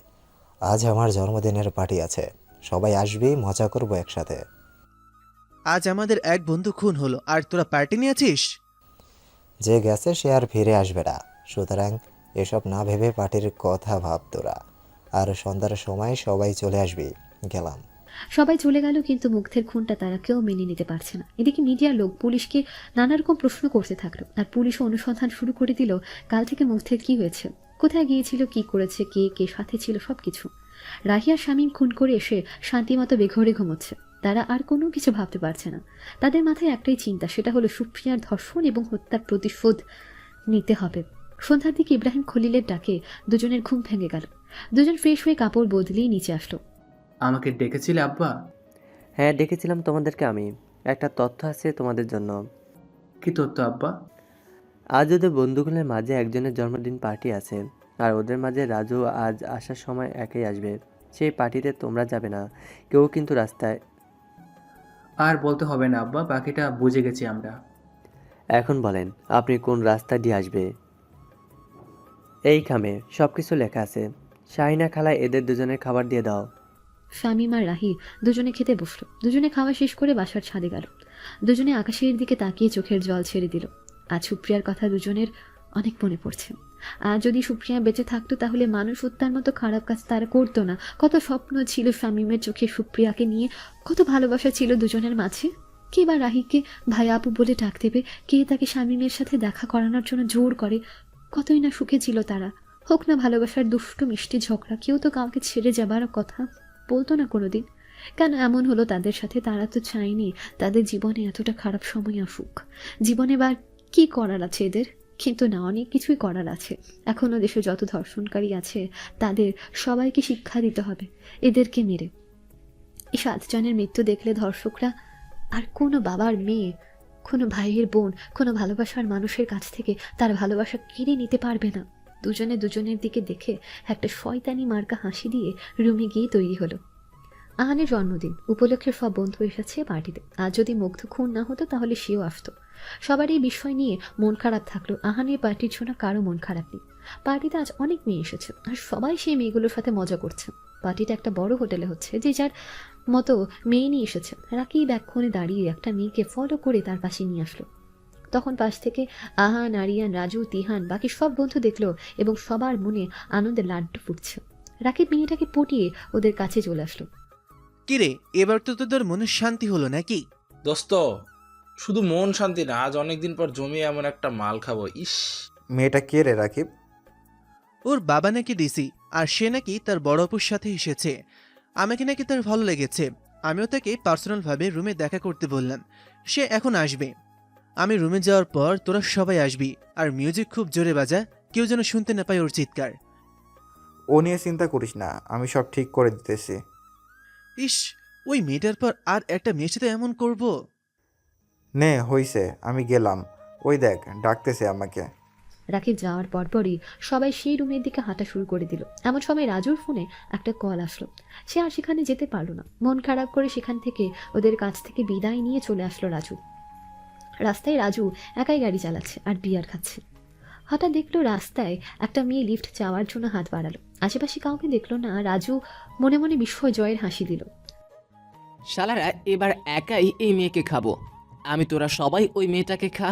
আজ আমার জন্মদিনের পার্টি আছে, সবাই আসবি, মজা করবো একসাথে। আজ আমাদের এক বন্ধু খুন হলো, আর তোরা পার্টি নিয়েছিস? যে গেছে সে আর ফিরে আসবে না, সুতরাং এসব না ভেবে পার্টির কথা ভাব তোরা। আর সন্ধ্যার সময় সবাই চলে আসবি। গেলাম। সবাই চলে গেল, কিন্তু মুগ্ধের খুনটা তারা কেউ মেনে নিতে পারছে না। এদিকে মিডিয়ার লোক পুলিশকে নানা রকম প্রশ্ন করতে থাকলো, আর পুলিশও অনুসন্ধান শুরু করে দিল কাল থেকে মুগ্ধের কি হয়েছে, কোথায় গিয়েছিল, কি করেছে, কে কে সাথে ছিল, সবকিছু। রাহিয়া শামীম খুন করে এসে শান্তিমতো বেঘরে ঘুমোচ্ছে। তারা আর কোনো কিছু ভাবতে পারছে না। তাদের মাথায় একটাই চিন্তা, সেটা হলো সুপ্রিয়ার ধর্ষণ এবং হত্যার প্রতিশোধ নিতে হবে। সন্ধ্যার দিকে ইব্রাহিম খলিলের ডাকে দুজনের ঘুম ভেঙে গেল। দুজন ফ্রেশ হয়ে কাপড় বদলিয়ে নিচে আসলো। আমাকে ডেকেছিলে আব্বা? হ্যাঁ, ডেকেছিলাম তোমাদেরকে আমি। একটা তথ্য আছে তোমাদের জন্য। কি তথ্য আব্বা? আজ ওদের বন্ধুগুলোর মাঝে একজনের জন্মদিন পার্টি আছে, আর ওদের মাঝে রাজু আজ আসার সময় একাই আসবে। সেই পার্টিতে তোমরা যাবে না কেউ, কিন্তু রাস্তায়। আর বলতে হবে না আব্বা, বাকিটা বুঝে গেছি আমরা। এখন বলেন আপনি কোন রাস্তা দিয়ে আসবে? এই খামে সব কিছু লেখা আছে। শাহিনা খালা, এদের দুজনের খাবার দিয়ে দাও। শামীম আর রাহি দুজনে খেতে বসলো। দুজনে খাওয়া শেষ করে বাসার ছাদে গেল। দুজনে আকাশের দিকে তাকিয়ে চোখের জল ছেড়ে দিল। আজ সুপ্রিয়ার কথা দুজনের অনেক মনে পড়ছে। আর যদি সুপ্রিয়া বেঁচে থাকতো তাহলে মানুষ হত্যার মতো খারাপ কাজ তারা করতো না। কত স্বপ্ন ছিল শামীমের চোখে সুপ্রিয়াকে নিয়ে, কত ভালোবাসা ছিল দুজনের মাঝে। কে বা রাহিকে ভাই আপু বলে ডাক দেবে, কে তাকে শামীমের সাথে দেখা করানোর জন্য জোর করে। কতই না সুখে ছিল তারা। হোক না ভালোবাসার দুষ্টু মিষ্টি ঝগড়া, কেউ তো কাউকে ছেড়ে যাবার কথা বলতো না কোনোদিন। কেন এমন হলো তাদের সাথে? তারা তো চায়নি তাদের জীবনে এতটা খারাপ সময় আসুক। জীবনে বা কি করার আছে এদের? কিন্তু না, অনেক কিছুই করার আছে। এখনও দেশে যত ধর্ষণকারী আছে তাদের সবাইকে শিক্ষা দিতে হবে, এদেরকে মেরে। এই 7 জনের মৃত্যু দেখলে ধর্ষকরা আর কোনো বাবার মেয়ে, কোনো ভাইয়ের বোন, কোনো ভালোবাসার মানুষের কাছ থেকে তার ভালোবাসা কেড়ে নিতে পারবে না। দুজনে দুজনের দিকে দেখে একটা শয়তানি মার্কা হাসি দিয়ে রুমে গিয়ে তৈরি হলো। আহানের জন্মদিন উপলক্ষে সব বন্ধু এসেছে পার্টিতে। আজ যদি মুগ্ধ খুন না হতো তাহলে সেও আসতো। সবার এই বিষয় নিয়ে মন খারাপ থাকলো। আহানের পার্টির জন্য কারো মন খারাপ নেই। পার্টিতে আজ অনেক মেয়ে এসেছে, আর সবাই সেই মেয়েগুলোর সাথে মজা করছে। পার্টিটা একটা বড় হোটেলে হচ্ছে, যে যার মতো মেয়ে নিয়ে এসেছে। রাকিব এক্ষণে দাঁড়িয়ে একটা মেয়েকে ফলো করে তার পাশে নিয়ে আসলো। তখন পাশ থেকে আহান, আরিয়ান, রাজু, তিহান, বাকি সব বন্ধু দেখলো এবং সবার মনে আনন্দের লাড্ডু ফুটছে। রাকিব মেয়েটাকে পটিয়ে ওদের কাছে চলে আসলো। কিরে, এবার তো তোদের মনে শান্তি হলো নাকি? দোস্ত, শুধু মন শান্তি না, আজ অনেকদিন পর জমিয়ে এমন একটা মাল খাবো। ইস, মেয়েটা কে রে রাকিব? ওর বাবা নাকি ডিসি, আর সে নাকি তার বড় অপুর সাথে এসেছে। আমাকে নাকি তার ভালো লেগেছে। আমিও তাকে পার্সোনালভাবে রুমে দেখা করতে বললাম। সে এখন আসবে। আমি রুমে যাওয়ার পর তোরা সবাই আসবি, আর মিউজিক খুব জোরে বাজা, কেউ যেন শুনতে না পায় ওর চিৎকার। ও নিয়ে চিন্তা করিস না, আমি সব ঠিক করে দিতেছি। ইস, ওই মেয়েটার পর আর একটা মেয়ের সাথে এমন করবো? নে হইছে, আমি গেলাম। ওই দেখ ডাকতেছে আমাকে। রাকিব যাওয়ার পরপরই সবাই সেই রুমের দিকে হাঁটা শুরু করে দিল। এমন সময় রাজুর ফোনে একটা কল আসলো। সে আর সেখানে যেতে পারলো না। মন খারাপ করে সেখান থেকে ওদের কাছ থেকে বিদায় নিয়ে চলে আসলো রাজু। রাস্তায় রাজু একাই গাড়ি চালাচ্ছে আর বিয়ার খাচ্ছে। হঠাৎ দেখলো রাস্তায় একটা মেয়ে লিফট চাওয়ার জন্য হাত বাড়ালো। আশেপাশে কাউকে দেখলো না। রাজু মনে মনে বিস্ময় জয়ের হাসি দিল। শালারা এবার একাই এই মেয়েকে খাবো আমি, তোরা সবাই ওই মেয়েটাকে খা।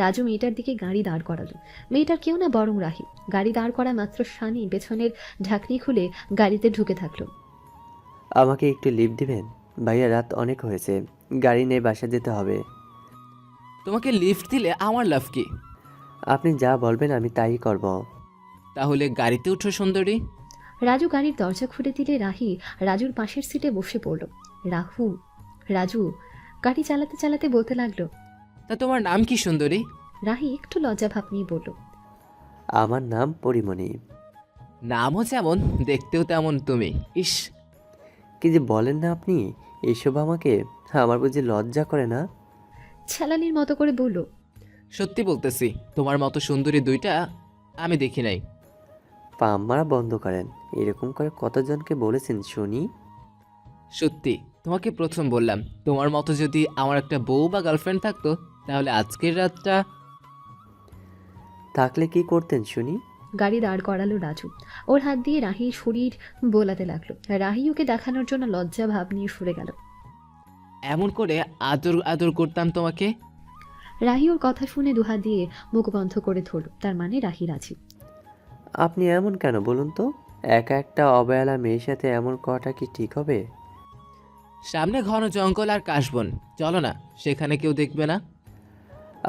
রাজু মেয়েটার দিকে গাড়ি দাঁড় করালো। মেয়েটার কেউ না বরং রাহি। গাড়ি দাঁড় করা মাত্র শানি পেছনের ঢাকনি খুলে গাড়িতে ঢুকে থাকলো। আমাকে একটু লিফট দিবেন? ভাইয়া, রাত অনেক হয়েছে, গাড়ি নিয়ে বাসা যেতে হবে। তোমাকে লিফট দিলে আমার লাভ কি? আপনি যা বলবেন আমি তাই করব। তাহলে গাড়িতে উঠো সুন্দরী। রাজু গাড়ির দরজা খুলে দিলে রাহি রাজুর পাশের সিটে বসে পড়ল। রাজু গাড়ি চালাতে চালাতে বলতে লাগলো, তা তোমার নাম কি সুন্দরী? রাহি একটু লজ্জা ভাব নিয়ে বলল, আমার নাম পরিমণি। নামও যেমন দেখতেও তেমন তুমি। ইস, কি যে বলেন না আপনি এইসব, আমাকে আমার বুঝি লজ্জা করে না? ছালানির মতো করে বলল, সত্যি বলতেছি তোমার মতো সুন্দরী দুইটা আমি দেখি নাই। পাম মারা বন্ধ করেন, এরকম করে কতজনকে বলেছেন শুনি? সত্যি তোমাকে প্রথম বললাম, তোমার মতো যদি আমার একটা বউ বা গার্লফ্রেন্ড থাকতো তাহলে আজকের রাতটা। থাকলে কি করতেন শুনি? গাড়ি দাঁড় করালো রাজু। ওর হাত দিয়ে রাহির শরীর বোলাতে লাগলো। রাহি ওকে দেখানোর জন্য লজ্জা ভাব নিয়ে সরে গেল। এমন করে আদর আদর করতাম তোমাকে। রাহি ওর কথা শুনে দুহাত দিয়ে মুখ বন্ধ করে ধরল। তার মানে রাহি রাজি। আপনি এমন কেন বলুন তো? একা একটা অবহেলা মেয়ের সাথে এমন করাটা কি ঠিক হবে? সামনে ঘন জঙ্গল আর কাশবন, চলো না, সেখানে কেউ দেখবে না।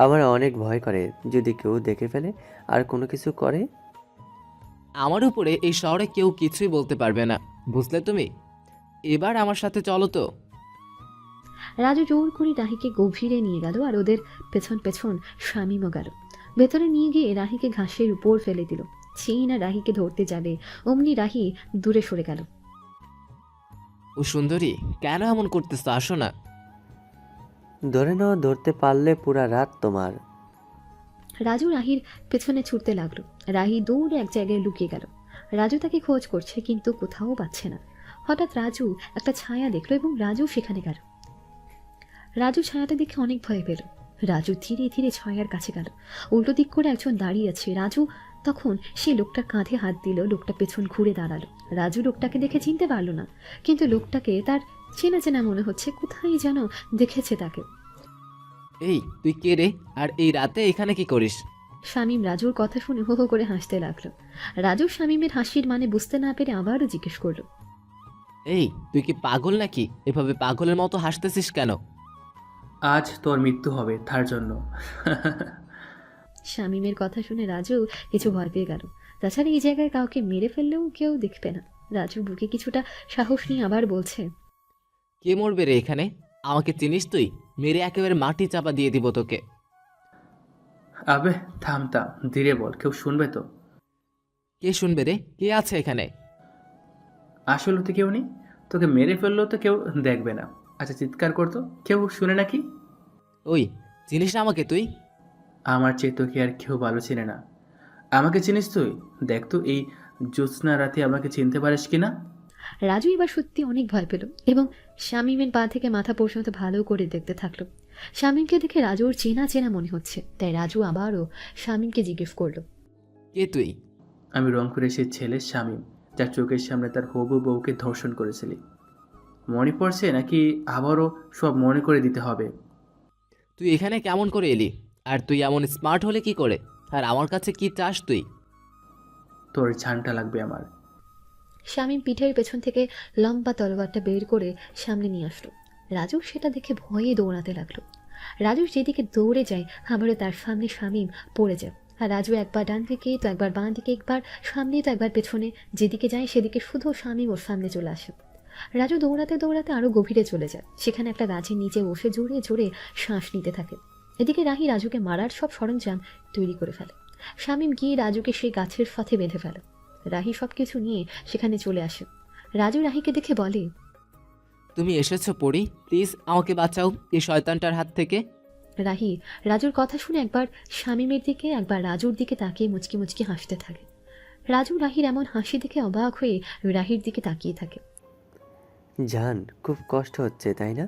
আমার অনেক ভয় করে, যদি কেউ দেখে ফেলে আর কোনো কিছু করে। আমার উপরে এই শহরে কেউ কিছুই বলতে পারবে না, বুঝলে তুমি? এবার আমার সাথে চলো তো। রাজু জোর করে রাহিকে গভীরে নিয়ে গেল আর ওদের পেছন পেছন শামিমও গেল। ভেতরে নিয়ে গিয়ে রাহিকে ঘাসের উপর ফেলে দিল। সেই না রাহিকে ধরতে যাবে অমনি রাহি দূরে সরে গেল। ও সুন্দরী, কেন এমন করতেছো? আসো না। ধরে নাও, ধরতে পারলে পুরা রাত তোমার। রাজু রাহির পেছনে ছুটতে লাগলো। রাহি দৌড়ে এক জায়গায় লুকিয়ে গেল। রাজু তাকে খোঁজ করছে কিন্তু কোথাও পাচ্ছে না। হঠাৎ রাজু একটা ছায়া দেখলো এবং রাজু সেখানে গেল। রাজু ছায়াটা দেখে অনেক ভয় পেল। রাজু ধীরে ধীরে ছায়ার কাছে গেল। উল্টো দিক করে একজন দাঁড়িয়ে আছে। রাজু তখন সেই লোকটার কাঁধে হাত দিল। লোকটা পেছন ঘুরে দাঁড়ালো। রাজু লোকটাকে দেখে চিনতে পারলো না, কিন্তু লোকটাকে তার চেনা চেনা মনে হচ্ছে, কোথায় যেন দেখেছে তাকে। এই তুই কে রে, আর এই রাতে এখানে কি করিস? শামীম রাজুর কথা শুনে হো হো করে হাসতে লাগলো। রাজু শামীমের হাসির মানে বুঝতে না পেরে আবারও জিজ্ঞেস করলো, এই তুই কি পাগল নাকি? এভাবে পাগলের মতো হাসতেছিস কেন? আজ তোর মৃত্যু হবে তার জন্য। শামীমের কথা শুনে রাজু কিছু ভয় পেয়ে গেল। তাছাড়া এই জায়গায় কাউকে মেরে ফেললেও কেউ দেখবে না। রাজু বুকে কিছুটা সাহস নিয়ে আবার বলছে, কে মরবে রে এখানে? আমাকে চিনিস তুই? মেরে একেবারে মাটি চাপা দিয়ে দিব তোকে। আবে থাম, ধীরে বল, কেউ শুনবে তো। কে শুনবে রে? কে আছে এখানে? আসলে তো কেউ নেই, তোকে মেরে ফেললেও তো কেউ দেখবে না। আচ্ছা চিৎকার করতো, কেউ শুনে নাকি? ওই, চিনিস না আমাকে তুই? আমার চেয়ে তোকে আর কেউ ভালো চিনে না। আমাকে চিনিস তুই? দেখ তো এই জ্যোৎস্না রাতে আমাকে চিনতে পারিস কিনা। রাজু এবার সত্যি অনেক ভয় পেল এবং শামীমের পা থেকে মাথা পর্যন্ত ভালো করে দেখতে থাকলো। শামীমকে দেখে রাজুর চেনা চেনা মনে হচ্ছে, তাই রাজু আবারও শামীমকে জিজ্ঞেস করলো, কে তুই? আমি রংপুরের সেই ছেলে শামীম, যার চোখের সামনে তার হবু বউকে ধর্ষণ করেছিলি। মনে পড়ছে নাকি আবারও সব মনে করে দিতে হবে? তুই এখানে কেমন করে এলি? আর তুই এমন স্মার্ট হলে কি করে? আর আমার কাছে কি চাস তুই? তোর ঝান্টা লাগবে আমার। শামীম পিঠের পেছন থেকে লম্বা তলোয়ারটা বের করে সামনে নিয়ে আসলো। রাজু সেটা দেখে ভয়ে দৌড়াতে লাগলো। রাজু যেদিকে দৌড়ে যায় আবারও তার সামনে শামীম পড়ে যায়। আর রাজু একবার ডান দিকে তো একবার বাঁ দিকে, একবার সামনে তো একবার পেছনে, যেদিকে যায় সেদিকে শুধু শামীম ওর সামনে চলে আসে। রাজু দৌড়াতে দৌড়াতে আরও গভীরে চলে যায়। সেখানে একটা গাছের নিচে বসে জোরে জোরে শ্বাস নিতে থাকে। এদিকে রাহি রাজুকে মারার সব সরঞ্জাম তৈরি করে ফেলে। শামীম গিয়ে রাজুকে সেই গাছের সাথে বেঁধে ফেলে। রাহি সব কিছু নিয়ে সেখানে চলে আসে। রাজু রাহিকে দেখে বলে, তুমি এসেছো পড়ি, প্লিজ আমাকে বাঁচাও এই শয়তানটার হাত থেকে। রাহি রাজুর কথা শুনে একবার শামীমের দিকে একবার রাজুর দিকে তাকিয়ে মুচকি মুচকি হাসতে থাকে। রাজু রাহির এমন হাসি দেখে অবাক হয়ে রাহির দিকে তাকিয়ে থাকে। জান, খুব কষ্ট হচ্ছে তাই না?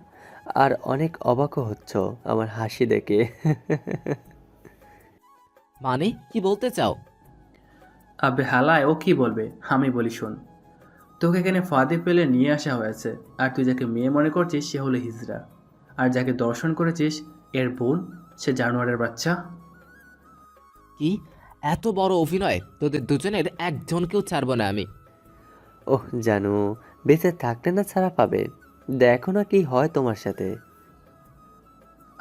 আর অনেক অবাকও হচ্ছ আমার হাসি দেখে। মানে কি বলতে চাও? আবে হালায়, ও কি বলবে? আমি বলি শোন, তোকে এখানে ফাঁদে ফেলে নিয়ে আসা হয়েছে, আর তুই যাকে মেয়ে মনে করছিস সে হলো হিজড়া, আর যাকে দর্শন করেছিস এর বোন সে জানোয়ারের বাচ্চা। কি এত বড় অভিনয়! তোদের দুজনের একজনকেও ছাড়বো না আমি। ওহ জানু, বেঁচে থাকলে না ছাড়া পাবে। দেখো না কি হয় তোমার সাথে।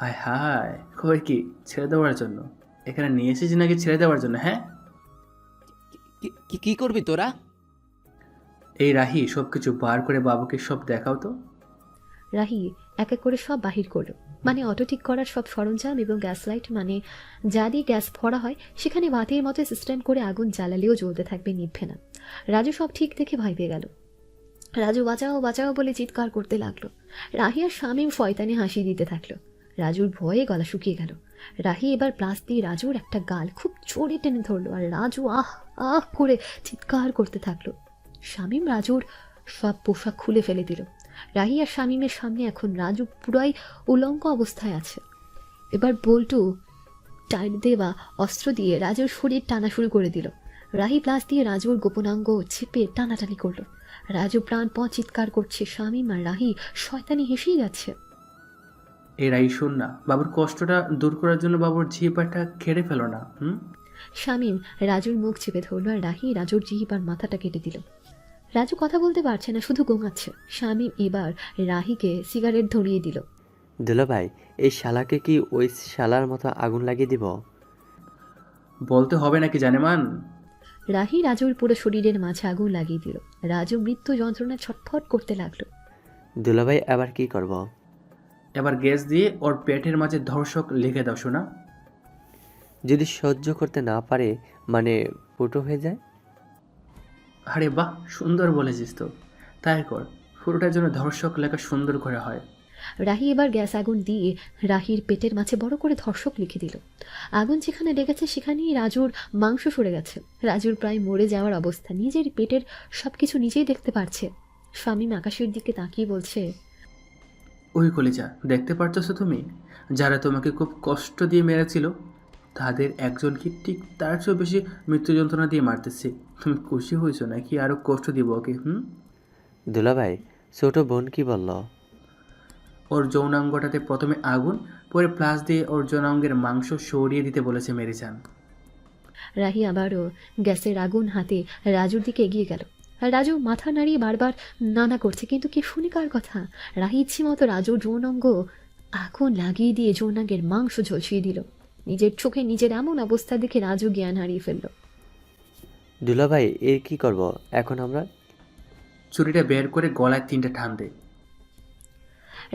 আয় হায়, কই কি ছেড়ে দেওয়ার জন্য? এখানে নিয়ে এসেছিস নাকি ছেড়ে দেওয়ার জন্য? হ্যাঁ, কি করবি তোরা? এই রাহি সব কিছু বার করে বাবুকে সব দেখাও তো। রাহি এক এক করে সব বাহির করলো, মানে অটো ঠিক করার সব সরঞ্জাম এবং গ্যাস লাইট, মানে যা দিয়ে গ্যাস ভরা হয় সেখানে বাতির মতো সিস্টেম করে আগুন জ্বালালেও জ্বলতে থাকবে, নিভবে না। রাজু সব ঠিক দেখে ভয় পেয়ে গেল। রাজু বাঁচাও বাঁচাও বলে চিৎকার করতে লাগলো। রাহি আর শামীম শয়তানি হাসি দিতে থাকলো। রাজুর ভয়ে গলা শুকিয়ে গেল। রাহি এবার প্লাস দিয়ে রাজুর একটা গাল খুব জোরে টেনে ধরলো, আর রাজু আহ আহ করে চিৎকার করতে থাকলো। শামীম রাজুর সব পোশাক খুলে ফেলে দিল। রাহি আর শামীমের সামনে এখন রাজু পুরাই উলঙ্গ অবস্থায় আছে। এবার বল্টু টাইট দেওয়া অস্ত্র দিয়ে রাজুর শরীর টানা শুরু করে দিল। রাহি প্লাস দিয়ে রাজুর গোপনাঙ্গ চেপে টানাটানি করলো। রাজু প্রাণপণ চিৎকার করছে, শামীম আর রাহি শয়তানি হেসেই যাচ্ছে। এই রাহি শোন না, বাবুর কষ্টটা দূর করার জন্য বাবুর জিহ্বাটা কেড়ে ফেলো না। শামীম রাজুর মুখ চেপে ধরলো, আর রাহি রাজুর জিহ্বার মাথাটা কেটে দিল। রাজু কথা বলতে পারছে না, শুধু গোঙাচ্ছে। শামীম এবার রাহিকে সিগারেট ধরিয়ে দিল। দুলাভাই, এই শালাকে কি ওই শালার মতো আগুন লাগিয়ে দিব? বলতে হবে নাকি জানেমান? রাহি রাজুর পুরো শরীরের মাঝে আগুন লাগিয়ে দিল। রাজু মৃত্যু যন্ত্রণায় ছটফট করতে লাগলো। দুলাভাই, আবার কি করব? এবার গ্যাস দিয়ে ওর পেটের মাঝে ধর্ষক লিখে দাও শোনা। যদি সহ্য করতে না পারে, মানে ফুটো হয়ে যায়? আরে বাহ, সুন্দর বলেছিস তো, তাই কর। পুরোটার জন্য ধর্ষক লেখা সুন্দর করে হয়। রাহি এবার গ্যাস আগুন দিয়ে রাহির পেটের মাঝে বড় করে ধর্ষক লিখে দিল। আগুন যেখানে লেগেছে সেখানেই রাজুর মাংস সরে গেছে। রাজুর প্রায় মরে যাওয়ার অবস্থা, নিজের পেটের সবকিছু নিজেই দেখতে পারছে। শামীম আকাশের দিকে তাকিয়ে বলছে, ওই কলিজা, দেখতে পারছো তুমি? যারা তোমাকে খুব কষ্ট দিয়ে মেরেছিল তাদের একজনকে ঠিক তার চেয়েও বেশি মৃত্যু যন্ত্রণা দিয়ে মারতেছে। তুমি খুশি হয়েছো নাকি আরো কষ্ট দিব ওকে? দুলাভাই, ছোট বোন কি বলল? ওর যৌনাঙ্গটাতে প্রথমে আগুন, পরে প্লাস দিয়ে ওর যৌনাঙ্গের মাংস সরিয়ে দিতে বলেছে মেরে যান। রাহি আবারও গ্যাসের আগুন হাতে রাজুর দিকে এগিয়ে গেল। আর রাজু মাথা নাড়িয়ে বারবার নানা করছে, কিন্তু কে শুনে কার কথা? রাহি ইচ্ছে মতো রাজুর যৌনাঙ্গ আগুন লাগিয়ে দিয়ে যৌনাঙ্গের মাংস ঝলসিয়ে দিল। নিজের চোখে নিজের এমন অবস্থা দেখে রাজু জ্ঞান হারিয়ে ফেলল। দুলাভাই, এর কি করব এখন আমরা? ছুরিটা বের করে গলায় 3টা টান দে।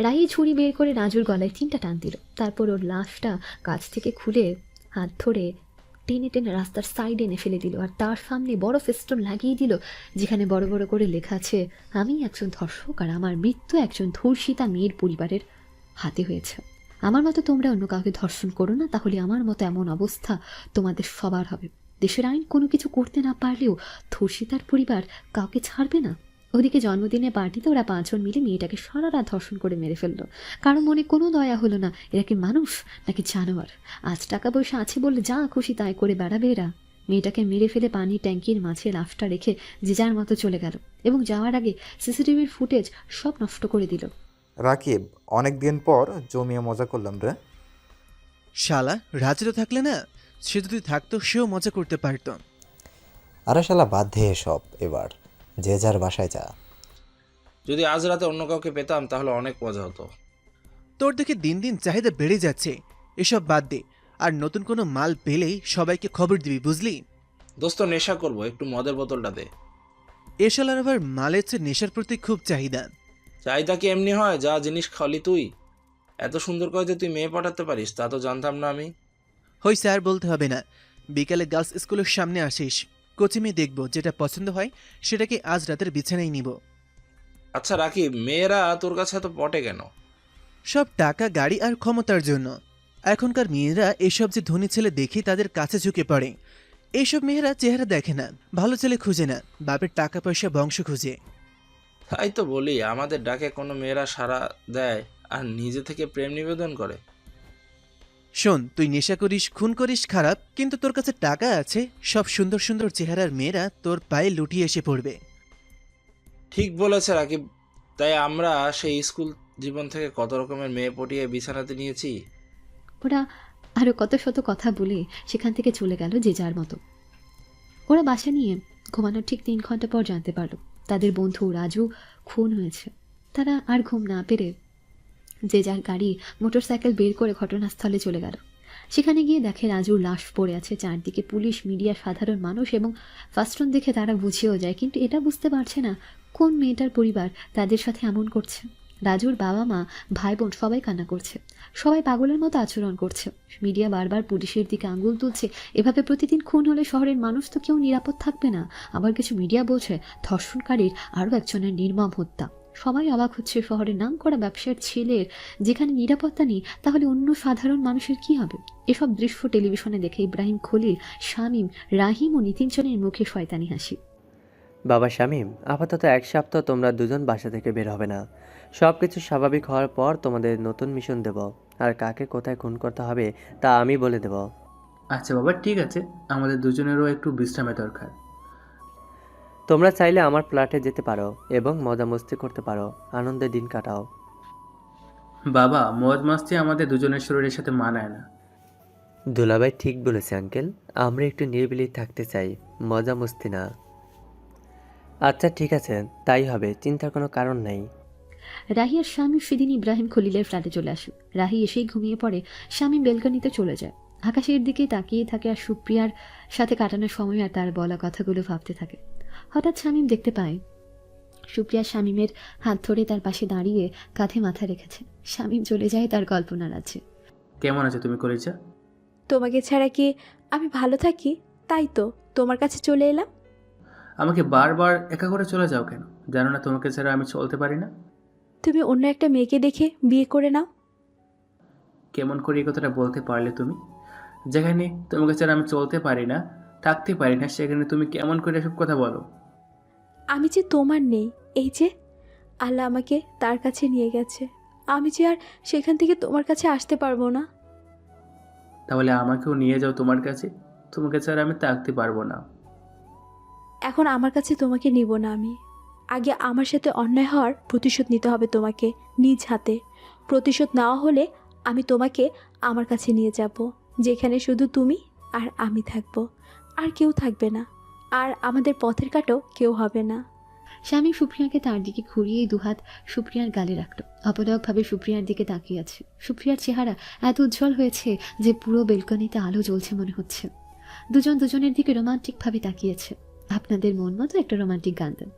রাহি ছুরি বের করে রাজুর গলায় 3টা টান দিল। তারপর ওর লাশটা কাছ থেকে খুলে হাত ধরে টেনে টেনে রাস্তার সাইডে এনে ফেলে দিল, আর তার সামনে বড় ফেস্টুন লাগিয়ে দিল যেখানে বড় বড় করে লেখা আছে, আমি একজন ধর্ষক আর আমার মৃত্যু একজন ধর্ষিতা মেয়ের পরিবারের হাতে হয়েছে। আমার মতো তোমরা অন্য কাউকে ধর্ষণ করো না, তাহলে আমার মতো এমন অবস্থা তোমাদের সবার হবে। দেশের আইন কোনো কিছু করতে না পারলেও ধর্ষিতার পরিবার কাউকে ছাড়বে না। ওদিকে জন্মদিনে পার্টিতে ওরা 5 জন মিলে মেয়েটাকে সারা রাত ধর্ষণ করে মেরে ফেললো। কারো মনে কোনো দয়া হলো না, এরা কি মানুষ নাকি জানোয়ার? আজ টাকা পয়সা আছে বলে যা খুশি তাই করে বেড়াবে এরা। মেয়েটাকে মেরে ফেলে পানির ট্যাঙ্কির মাঝে লাশটা রেখে যে যার মতো চলে গেল, এবং যাওয়ার আগে সিসিটিভির ফুটেজ সব নষ্ট করে দিল। রাকিব, অনেক দিন পর জমিয়ে মজা করলাম রে। শালা রাজেরও থাকলে না, সে যদি থাকতো সেও মজা করতে পারত। আরে শালা বাদ দিয়ে এসব, এবার যে যার বাসায় যা। যদি আজ রাতে অন্য কাউকে পেতাম তাহলে অনেক মজা হতো। তোর দেখে দিন দিন চাহিদা বেড়ে যাচ্ছে, এসব বাদ দে। আর নতুন কোনো মাল পেলেই সবাইকে খবর দিবি, বুঝলি? দোস্ত, নেশা করবো, একটু মদের বোতলটা দে। এ শালার আবার মালের চেয়ে নেশার প্রতি খুব চাহিদা। চাহিদা কি এমনি হয় যা জিনিস খালি তুই? এত সুন্দর করে যে তুই মেয়ে পাঠাতে পারিস তা তো জানতাম না আমি। হই স্যার বলতে হবে না, বিকালে গার্লস স্কুলের সামনে আসিস, কোচি মেয়ে দেখবো, যেটা পছন্দ হয় সেটাকে আজ রাতের বিছানায় নিব। আচ্ছা রাকিব, মেয়েরা তোর কাছে এত পটে কেন? সব টাকা, গাড়ি আর ক্ষমতার জন্য। এখনকার মেয়েরা এসব যে ধনী ছেলে দেখে তাদের কাছে ঝুঁকে পড়ে। এইসব মেয়েরা চেহারা দেখে না, ভালো ছেলে খুঁজে না, বাপের টাকা পয়সা বংশ খুঁজে। তাই তো বলি, আমাদের ডাকে কোনো মেয়েরা সাড়া দেয় আর নিজে থেকে প্রেম নিবেদন করে। শোন, তুই নেশা করিস, খুন করিস, খারাপ, কিন্তু তোর কাছে টাকা আছে, সব সুন্দর সুন্দর চেহারার মেয়েরা তোর পায়ে লুটিয়ে এসে পড়বে। ঠিক বলেছে রাকিব। তাই আমরা সেই স্কুল জীবন থেকে কত রকমের মেয়ে পটিয়ে বিছানাতে নিয়েছি। ওরা আরও কত শত কথা বলে সেখান থেকে চলে গেল যে যার মতো। ওরা বাসা নিয়ে ঘুমানোর ঠিক 3 ঘন্টা পর জানতে পারল তাদের বন্ধু রাজু খুন হয়েছে। তারা আর ঘুম না পেরে যে যার গাড়ি মোটরসাইকেল বের করে ঘটনাস্থলে চলে গেল। সেখানে গিয়ে দেখে রাজুর লাশ পড়ে আছে, চারদিকে পুলিশ, মিডিয়া, সাধারণ মানুষ এবং ফাস্টন দেখে তারা বুঝেও যায়, কিন্তু এটা বুঝতে পারছে না কোন মেয়েটার পরিবার তাদের সাথে এমন করছে। রাজুর বাবা মা, ভাই বোন সবাই কান্না করছে, সবাই পাগলের মতো আচরণ করছে। মিডিয়া বারবার পুলিশের দিকে আঙুল তুলছে। এভাবে প্রতিদিন খুন হলে শহরের মানুষ তো কেউ নিরাপদ থাকবে না। আবার কিছু মিডিয়া বলছে ধর্ষণকারীর আরও একজনের নির্মম হত্যা। সবাই অবাক হচ্ছে, শহরের নাম করা ব্যবসার ছেলের যেখানে নিরাপত্তা নেই, তাহলে অন্য সাধারণ মানুষের কি হবে? এসব দৃশ্য টেলিভিশনে দেখে ইব্রাহিম খলিল, শামীম, রাহিম ও নিতিনজনের মুখে শয়তানি হাসি। বাবা শামীম, আপাতত 1 সপ্তাহ তোমরা দুজন বাসা থেকে বের হবে না। সব কিছু স্বাভাবিক হওয়ার পর তোমাদের নতুন মিশন দেব, আর কাকে কোথায় খুন করতে হবে তা আমি বলে দেব। আচ্ছা বাবা, ঠিক আছে, আমাদের দুজনেরও একটু বিশ্রামের দরকার। তোমরা চাইলে আমার ফ্ল্যাটে যেতে পারো এবং মজা মস্তি করতে পারো, আনন্দে দিন কাটাও। বাবা, মজ মাস্তি আমাদের দুজনের শরীরের সাথে মানায় না। দুলাভাই ঠিক বলেছে আঙ্কেল, আমরা একটু নিরিবিলি থাকতে চাই, মজা মস্তি না। আচ্ছা ঠিক আছে, তাই হবে, চিন্তার কোনো কারণ নেই। রাহি আর শামীম সেদিন ইব্রাহিম খলিলের ফ্ল্যাটে চলে আসে। রাহি এসেই ঘুমিয়ে পড়ে, শামীম বেলকনিতে চলে যায়। আকাশের দিকে তাকিয়ে থাকে আর সুপ্রিয়ার সাথে কাটানোর সময় আর তার বলা কথাগুলো ভাবতে থাকে। হঠাৎ শামীম দেখতে পায় সুপ্রিয়া শামীমের হাত ধরে তার পাশে দাঁড়িয়ে কাঁধে মাথা রেখেছে। শামীম চলে যায় তার কল্পনা রাজ্যে। কেমন আছো তুমি কলিজা? তোমাকে ছাড়া কি আমি ভালো থাকি? তাই তো তোমার কাছে চলে এলাম। আমাকে বারবার একা করে চলে যাও কেন? জানো না তোমাকে ছাড়া আমি চলতে পারি না? তুমি অন্য একটা মেয়েকে দেখে বিয়ে করে নাও। কেমন করে এই কথাটা বলতে পারলে তুমি? যেখানে তোমাকে ছাড়া আমি চলতে পারি না, থাকতে পারি না, সেখানে তুমি কেমন করে এসব কথা বলো? আমি যে তোমার নেই, এই যে আল্লাহ আমাকে তার কাছে নিয়ে গেছে, আমি যে আর সেখান থেকে তোমার কাছে আসতে পারবো না। তাহলে আমাকেও নিয়ে যাও তোমার কাছে, তোমাকে ছাড়া আমি থাকতে পারবো না। এখন আমার কাছে তোমাকে নিব না আমি। আগে আমার সাথে অন্যায় হওয়ার প্রতিশোধ নিতে হবে তোমাকে নিজ হাতে। প্রতিশোধ নেওয়া হলে আমি তোমাকে আমার কাছে নিয়ে যাব, যেখানে শুধু তুমি আর আমি থাকব, আর কেউ থাকবে না, আর আমাদের পথের কাটাও কেউ হবে না। শামীম সুপ্রিয়াকে তার দিকে ঘুরিয়ে দুহাত সুপ্রিয়ার গালে রাখল। অপলকভাবে সুপ্রিয়ার দিকে তাকিয়ে আছে। সুপ্রিয়ার চেহারা এত উজ্জ্বল হয়েছে যে পুরো বেলকনিতে আলো জ্বলছে মনে হচ্ছে। দুজন দুজনের দিকে রোমান্টিকভাবে তাকিয়েছে। আপনাদের মন মতো একটা রোমান্টিক গান দেন।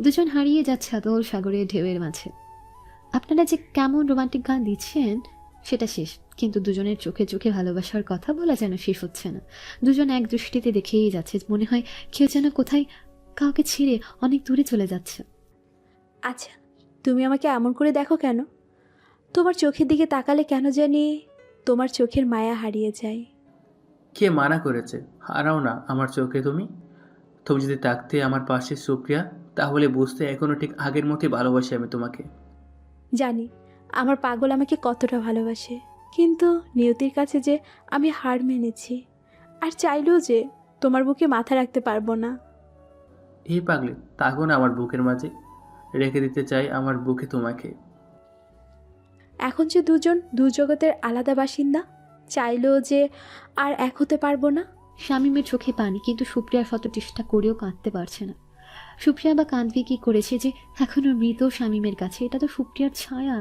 দুজন হারিয়ে যাচ্ছে আতল সাগরের ঢেউয়ের মাঝে। আপনারা যে কেমন রোমান্টিক গান দিচ্ছেন সেটা শেষ, কিন্তু দুজনের চোখে চোখে ভালোবাসার কথা বলা যেন শেষ হচ্ছে না। দুজন এক দৃষ্টিতে দেখেই যাচ্ছে, মনে হয় কেউ যেন কোথায় কাউকে ছেড়ে অনেক দূরে চলে যাচ্ছে। আচ্ছা, তুমি আমাকে এমন করে দেখো কেন? তোমার চোখের দিকে তাকালে কেন জানি তোমার চোখের মায়া হারিয়ে যায়। কে মানা করেছে? হারাও না আমার চোখে তুমি। তুমি যদি থাকতে আমার পাশে সুপ্রিয়া, তাহলে বুঝতে এখনো ঠিক আগের মতোই ভালোবাসি আমি তোমাকে। জানি আমার পাগল আমাকে কতটা ভালোবাসে, কিন্তু নিয়তির কাছে যে আমি হার মেনেছি, আর চাইলেও যে তোমার বুকে মাথা রাখতে পারবো না। এই পাগলি, থাকো না আমার বুকের মাঝে, রেখে দিতে চাই আমার বুকে তোমাকে। এখন যে দুজন দু জগতের আলাদা বাসিন্দা, চাইলেও যে আর এক হতে পারবো না। শামীমের চোখে পানি, কিন্তু সুপ্রিয়া শত চেষ্টা করেও কাঁদতে পারছে না। সুপ্রিয়া বা কাঁদবে কি করেছে যে এখনো মৃত শামীমের কাছে? এটা তো সুপ্রিয়ার ছায়া।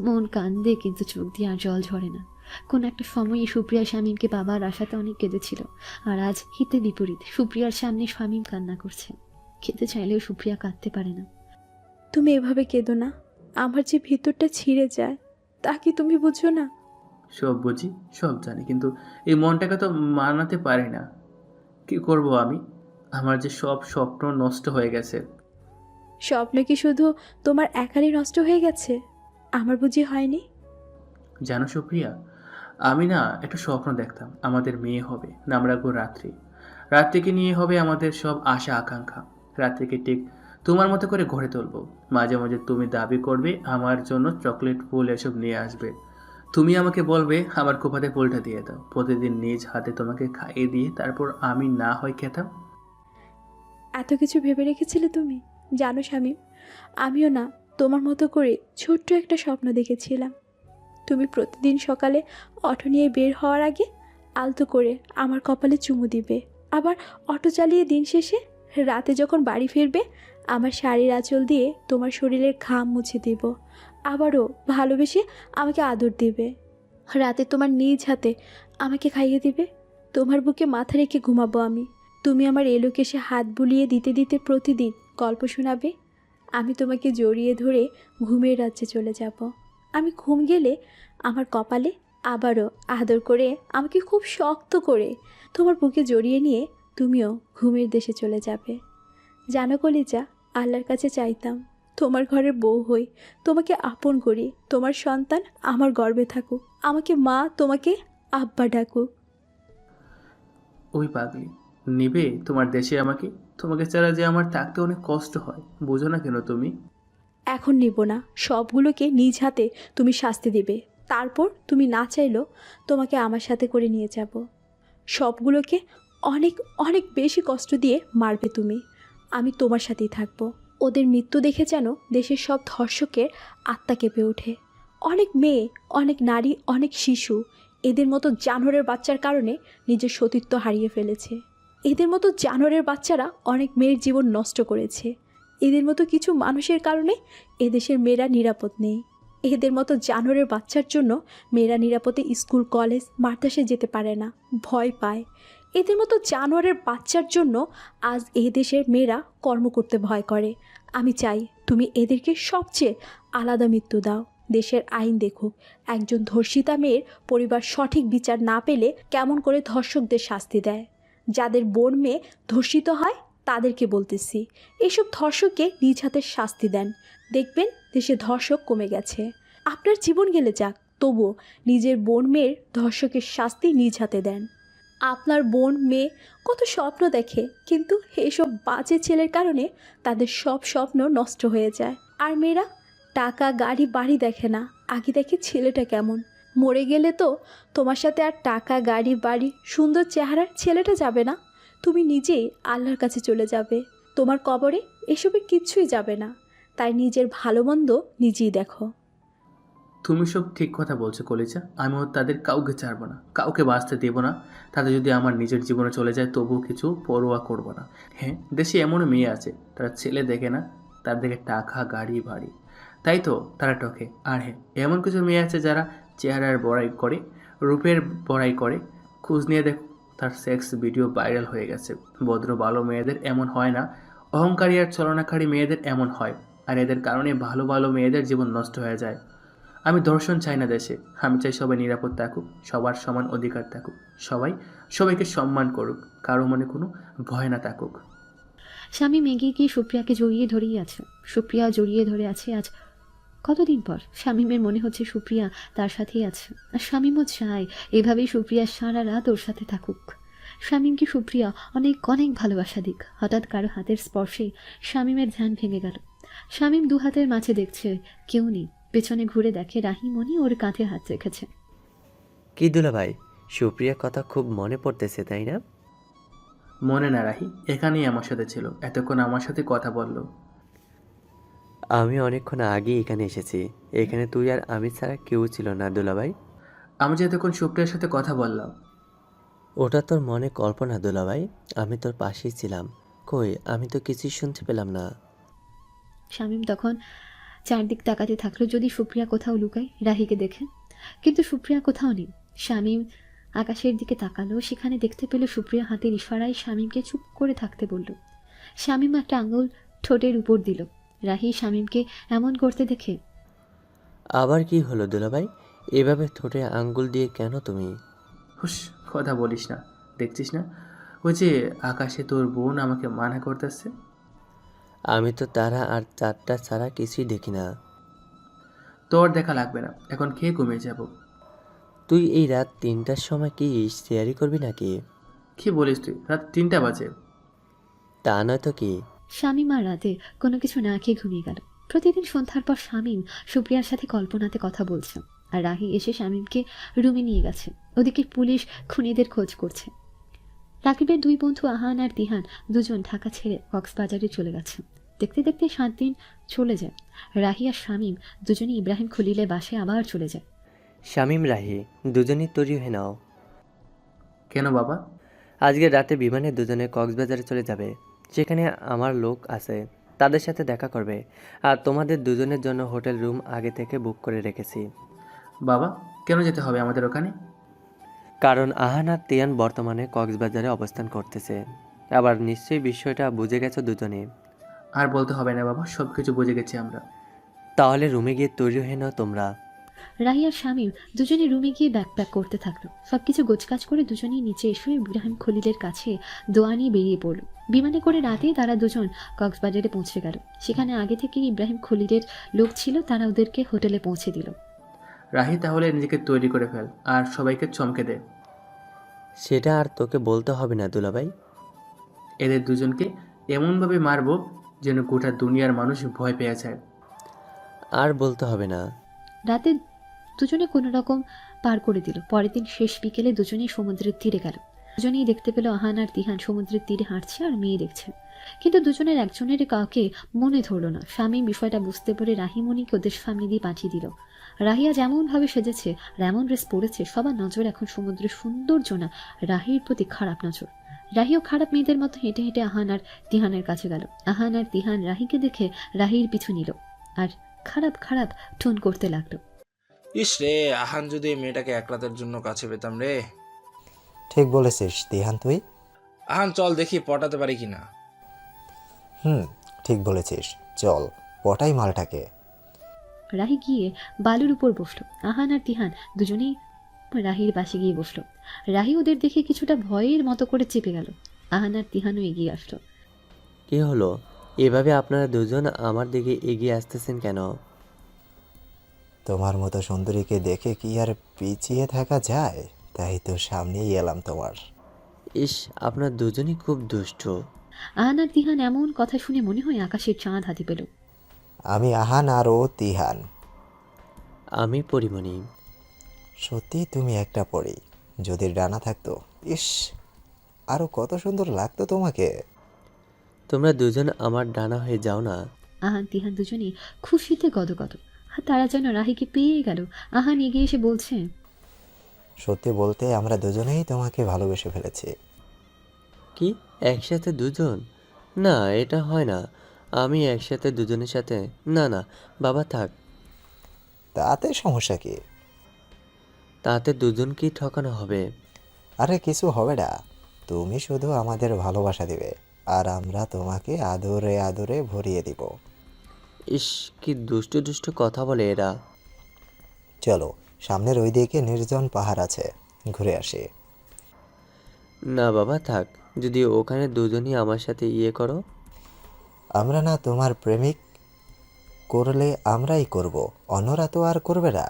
মন কান্দে কিন্তু চোখ দিয়ে আর জল ঝরে না। কোন একটা সময়ে সুপ্রিয়া শামীমকে বাবার আশাতে অনেক কেঁদেছিল, আর আজ হিতে বিপরীত, সুপ্রিয়ার সামনে শামীম কান্না করছে। খেতে চাইলেও সুপ্রিয়া কাঁদতে পারে না। তুমি এভাবে কেঁদো না, আমার যে ভিতরটা ছিঁড়ে যায় তা কি তুমি বুঝো না? সব বুঝি, সব জানি, কিন্তু এই মনটাকে তো মানাতে পারি না। কি করব আমি? আমার যে সব স্বপ্ন নষ্ট হয়ে গেছে। স্বপ্ন কি শুধু তোমার একারই নষ্ট হয়ে গেছে? আমার বুঝি হয়নি? জানো সুপ্রিয়া, আমি না একটা স্বপ্ন দেখতাম, আমাদের মেয়ে হবে, নাম রাখবো রাত্রি। রাত্রিকে নিয়ে হবে আমাদের সব আশা আকাঙ্ক্ষা। রাত্রিকে ঠিক তোমার মতো করে গড়ে তুলবো। মাঝে মাঝে তুমি দাবি করবে আমার জন্য চকলেট, ফুল এসব নিয়ে আসবে। তুমি আমাকে বলবে আমার কোপাতে ফুলটা দিয়ে দাও। প্রতিদিন নিজ হাতে তোমাকে খাইয়ে দিয়ে তারপর আমি না হয় খেতাম। এত কিছু ভেবে রেখেছিলে তুমি? জানো শামীম, আমিও না তোমার মতো করে ছোট্ট একটা স্বপ্ন দেখেছিলাম। তুমি প্রতিদিন সকালে অটো নিয়ে বের হওয়ার আগে আলতো করে আমার কপালে চুমু দিবে, আবার অটো চালিয়ে দিন শেষে রাতে যখন বাড়ি ফিরবে আমার শাড়ির আঁচল দিয়ে তোমার শরীরের ঘাম মুছে দেব, আবারও ভালোবেসে আমাকে আদর দেবে। রাতে তোমার নিজ হাতে আমাকে খাইয়ে দিবে, তোমার বুকে মাথা রেখে ঘুমাবো আমি। তুমি আমার এলোকেশে হাত বুলিয়ে দিতে দিতে প্রতিদিন গল্প শোনাবে। আমি তোমাকে জড়িয়ে ধরে ঘুমের রাজ্যে চলে যাব। আমি ঘুম গেলে আমার কপালে আবারও আদর করে আমাকে খুব শক্ত করে তোমার বুকে জড়িয়ে নিয়ে তুমিও ঘুমের দেশে চলে যাবে। জানো কলিজা, আল্লাহর কাছে চাইতাম তোমার ঘরের বউ হই, তোমাকে আপন করি, তোমার সন্তান আমার গর্ভে থাকুক, আমাকে মা, তোমাকে আব্বা ডাকুক। ওই পাগলি, নিবে তোমার দেশে আমাকে? তোমাকে ছাড়া যে আমার থাকতে অনেক কষ্ট হয়, বুঝো না কেন তুমি? এখন নিব না, সবগুলোকে নিজ হাতে তুমি শাস্তি দেবে। তারপর তুমি না চাইলেও তোমাকে আমার সাথে করে নিয়ে যাব। সবগুলোকে অনেক অনেক বেশি কষ্ট দিয়ে মারবে তুমি। আমি তোমার সাথেই থাকবো। ওদের মৃত্যু দেখে যেন দেশের সব ধর্ষকের আত্মা কেঁপে ওঠে। অনেক মেয়ে, অনেক নারী, অনেক শিশু এদের মতো জানোয়ারের বাচ্চার কারণে নিজের সতীত্ব হারিয়ে ফেলেছে। এদের মতো জানোয়ারের বাচ্চারা অনেক মেয়ের জীবন নষ্ট করেছে। এদের মতো কিছু মানুষের কারণে এদেশের মেয়েরা নিরাপদ নেই। এদের মতো জানোয়ারের বাচ্চার জন্য মেয়েরা নিরাপদে স্কুল, কলেজ, মাদ্রাসায় যেতে পারে না, ভয় পায়। এদের মতো জানোয়ারের বাচ্চার জন্য আজ এই দেশের মেয়েরা কর্ম করতে ভয় করে। আমি চাই তুমি এদেরকে সবচেয়ে আলাদা মৃত্যু দাও। দেশের আইন দেখুক, একজন ধর্ষিতা মেয়ের পরিবার সঠিক বিচার না পেলে কেমন করে ধর্ষকদের শাস্তি দেয়। যাদের বোন মেয়ে ধর্ষিত হয় তাদেরকে বলতেছি, এইসব ধর্ষককে নিজ হাতে শাস্তি দেন। দেখবেন দেশে ধর্ষক কমে গেছে। আপনার জীবন গেলে যাক, তবুও নিজের বোন মেয়ের ধর্ষকের শাস্তি নিজ হাতে দেন। আপনার বোন মেয়ে কত স্বপ্ন দেখে, কিন্তু এইসব বাজে ছেলের কারণে তাদের সব স্বপ্ন নষ্ট হয়ে যায়। আর মেয়েরা টাকা, গাড়ি, বাড়ি দেখে না, আগে দেখে ছেলেটা কেমন। মরে গেলে তো তোমার সাথে আর টাকা, গাড়ি, বাড়ি, সুন্দর চেহারার ছেলেটা যাবে না। তুমি নিজেই আল্লাহর কাছে চলে যাবে। তোমার কবরে এসবের কিচ্ছুই যাবে না। তাই নিজের ভালো মন্দ নিজেই দেখো। তুমি সব ঠিক কথা বলছো কলিজা। আমিও তাদের কাউকে ছাড়বো না, কাউকে বাঁচতে দেবো না। তাদের যদি আমার নিজের জীবনে চলে যায় তবুও কিছু পরোয়া করবো না। হ্যাঁ, দেশে এমনও মেয়ে আছে তারা ছেলে দেখে না, তার দেখে টাকা, গাড়ি, বাড়ি, তাই তো তারা ঠকে। আর হ্যাঁ, এমন কিছু মেয়ে আছে যারা চেহারার বড়াই করে, রূপের বড়াই করে। খোঁজ নিয়ে দেখো, তার সেক্স ভিডিও ভাইরাল হয়ে গেছে। ভদ্র ভালো মেয়েদের এমন হয় না, অহংকারী আর ছলনাকারী মেয়েদের এমন হয়। আর এদের কারণে ভালো ভালো মেয়েদের জীবন নষ্ট হয়ে যায়। আমি দর্শন চাই না দেশে। আমি চাই সবাই নিরাপদ থাকুক, সবার সমান অধিকার থাকুক, সবাই সবাইকে সম্মান করুক, কারো মনে কোনো ভয় না থাকুক। শামীম এগিয়ে গিয়ে সুপ্রিয়াকে জড়িয়ে ধরেই আছে। সুপ্রিয়া জড়িয়ে ধরে আছে আজ কতদিন পর। শামীমের মনে হচ্ছে সুপ্রিয়া তার সাথেই আছে, আর শামীমও চায় এভাবেই সুপ্রিয়া সারা রাত ওর সাথে থাকুক। শামীমকে সুপ্রিয়া অনেক অনেক ভালোবাসা দিক। হঠাৎ কারো হাতের স্পর্শে শামীমের ধ্যান ভেঙে গেল। শামীম দু হাতের মাঝে দেখছে কেউ নেই। পেছনে ঘুরে দেখে রাহিমণি ওর কাঁধে হাত রেখেছে। কি দুলা ভাই, সুপ্রিয়ার কথা খুব মনে পড়তেছে তাই না? মনে না রাহি, এখানেই আমার সাথে ছিল, এতক্ষণ আমার সাথে কথা বললো। আমি অনেকক্ষণ আগেই এখানে এসেছি। এখানে তুই আর আমি ছাড়া কেউ ছিল না দুলা ভাই। আমি যে এতক্ষণ সুপ্রিয়ার সাথে কথা বললাম। ওটা তোর মনে কল্পনা দুলা ভাই, আমি তোর পাশেই ছিলাম। কই, আমি তো কিছুই শুনতে পেলাম না। শামীম তখন চারদিক তাকাতে থাকলো যদি সুপ্রিয়া কোথাও লুকায় রাহিকে দেখে, কিন্তু সুপ্রিয়া কোথাও নেই। শামীম আকাশের দিকে তাকালো, সেখানে দেখতে পেল সুপ্রিয়া হাতের ইশারায় শামীমকে চুপ করে থাকতে বলল। শামীম একটা আঙুল ঠোঁটের উপর দিল। রাহি শামীমকে এমন করতে দেখে, আবার কি হলো দুলা ভাই? এভাবে ঠোঁটে আঙ্গুল দিয়ে কেন তুমি? হুস, কথা বলিস না, দেখছিস না ওই যে আকাশে তোর বোন আমাকে মানা করতেছে। আমি তো তারা আর চারটা ছাড়া কিছুই দেখি না। তোর দেখা লাগবে না, এখন খেয়ে ঘুমিয়ে যাব। তুই এই রাত 3টার সময় কি শেয়ারই করবি নাকি? কি বলিস তুই? রাত 3টা বাজে। তা নয় তো কি। শামীম আর রাতে কোনো কিছু না খেয়ে ঘুমিয়ে গেল। প্রতিদিন সন্ধ্যার পর শামীম সুপ্রিয়ার সাথে কল্পনাতে কথা বলছে, আর রাহি এসে শামীমকে রুমে নিয়ে গেছে। ওদিকে পুলিশ খুনিদের খোঁজ করছে। রাকিবের দুই বন্ধু আহান আর তিহান দুজন ঢাকা ছেড়ে কক্সবাজারে চলে গেছে। দেখতে দেখতে 7 দিন চলে যায়। রাহি আর শামীম দুজনে ইব্রাহিম খলিলের বাসায় আবার চলে যায়। শামীম রাহি দুজনেই তৈরি হয়ে নাও। কেন বাবা? আজকে রাতে বিমানে দুজনে কক্সবাজারে চলে যাবে। সেখানে আমার লোক আছে, তাদের সাথে দেখা করবে। আর তোমাদের দুজনের জন্য হোটেল রুম আগে থেকে বুক করে রেখেছি। বাবা, কেন যেতে হবে আমাদের ওখানে? কারণ আহান আর তিয়ান বর্তমানে কক্সবাজারে অবস্থান করতেছে। আবার নিশ্চয়ই বিষয়টা বুঝে গেছো দুজনে। আর বলতে হবে না বাবা, সব কিছু বুঝে গেছি আমরা। তাহলে রুমে গিয়ে তৈরি হয়ে নাও তোমরা। রাহি আর শামীম দুজনে রুমে গিয়ে ব্যাকপ্যাক করতে থাকলো। সবকিছু গোছকাজ করে দুজনেই নিচে এসে ইব্রাহিম খলিলের কাছে দোয়া নিয়ে বেরিয়ে পড়ল। বিমানে করে রাতেই তারা দুজন কক্সবাজারে পৌঁছে গেল। সেখানে আগে থেকে ইব্রাহিম খলিলের লোক ছিল, তারা ওদেরকে হোটেলে পৌঁছে দিল। রাহি, তাহলে নিজেকে তৈরি করে ফেল আর সবাইকে চমকে দে। সেটা আর তোকে বলতে হবে না দুলাভাই। এদের দুজনকে এমনভাবে মারবো যেন গোটা দুনিয়ার মানুষ ভয় পেয়ে যায়। আর বলতে হবে না। রাতে দুজনে কোনো রকম পার করে দিল। পরের দিন শেষ বিকেলে দুজনেই সমুদ্রের তীরে গেল। দুজনেই দেখতে পেল আহান আর তিহান সমুদ্রের তীরে হাঁটছে আর মেয়ে দেখছে। কিন্তু দুজনের একজনের কাউকে মনে ধরল না। স্বামী বিষয়টা বুঝতে পেরে রাহিমণিকে ওদের সামনে দিয়ে পাঠিয়ে দিল। রাহিয়া যেমনভাবে সেজেছে আর এমন ড্রেস পরেছে, সবার নজর এখন সমুদ্রের সৌন্দর্য না, রাহির প্রতি খারাপ নজর। রাহিও খারাপ মেয়েদের মতো হেঁটে হেঁটে আহান আর তিহানের কাছে গেল। আহান আর তিহান রাহিকে দেখে রাহির পিছু নিল আর খারাপ খারাপ টোন করতে লাগলো। ইস রে, আহান যদি এই মেয়েটাকে এক রাতের জন্য কাছে পেতাম রে। ঠিক বলেছিস তিহান তুই। আহান চল দেখি পটাতে পারি কিনা। ঠিক বলেছিস, চল পটাই মালটাকে। রাহি গিয়ে বালুর উপর বসলো। আহান আর তিহান দুজনেই রাহির পাশে গিয়ে বসলো। রাহি ওদের দেখে কিছুটা ভয়ের মতো করে চেপে গেল। আহান আর তিহানও এগিয়ে আসলো। কি হলো? এভাবে আপনারা দুজন আমার দিকে এগিয়ে আসতেছেন কেন? তোমার মতো সুন্দরীকে দেখে কি আর পিছিয়ে থাকা যায়? তাই তো সামনেই এলাম তোমার। ইস, আপনার দুজনই খুব দুষ্ট। আহান আর তিহান এমন কথা শুনে মনে হয় আকাশের চাঁদ হাতে পেল। আমি আহান আর ও তিহান। আমি পরিমণি। সত্যি তুমি একটা পরী। যদি ডানা থাকতো, ইস আরো কত সুন্দর লাগতো তোমাকে। তোমরা দুজন আমার ডানা হয়ে যাও না। আহান তিহান দুজনেই খুশিতে গদগদ। আর তারা যেন রাহিকে পেয়ে গেল। আহান এগিয়ে এসে বলছে, সত্যি বলতে আমরা দুজনেই তোমাকে ভালোবেসে ফেলেছি। কি একসাথে দুজন? না, এটা হয় না। আমি একসাথে দুজনের সাথে না না বাবা থাক। তাতে সমস্যা কি? তাতে দুজনকেই ঠকানো হবে। আরে কিছু হবে না, তুমি শুধু আমাদের ভালোবাসা দিবে আর আমরা তোমাকে আদরে আদরে ভরিয়ে দিব। ইস, কি দুষ্টু দুষ্টু কথা বলে এরা। চলো সামনের ওই দিকে নির্জন পাহাড় আছে, ঘুরে আসি। না বাবা থাক, যদি ওখানে দুজনই আমার সাথে ইয়ে করো। আমরা না তোমার প্রেমিক, করলে আমরাই করব, অন্যরা তো আর করবে না।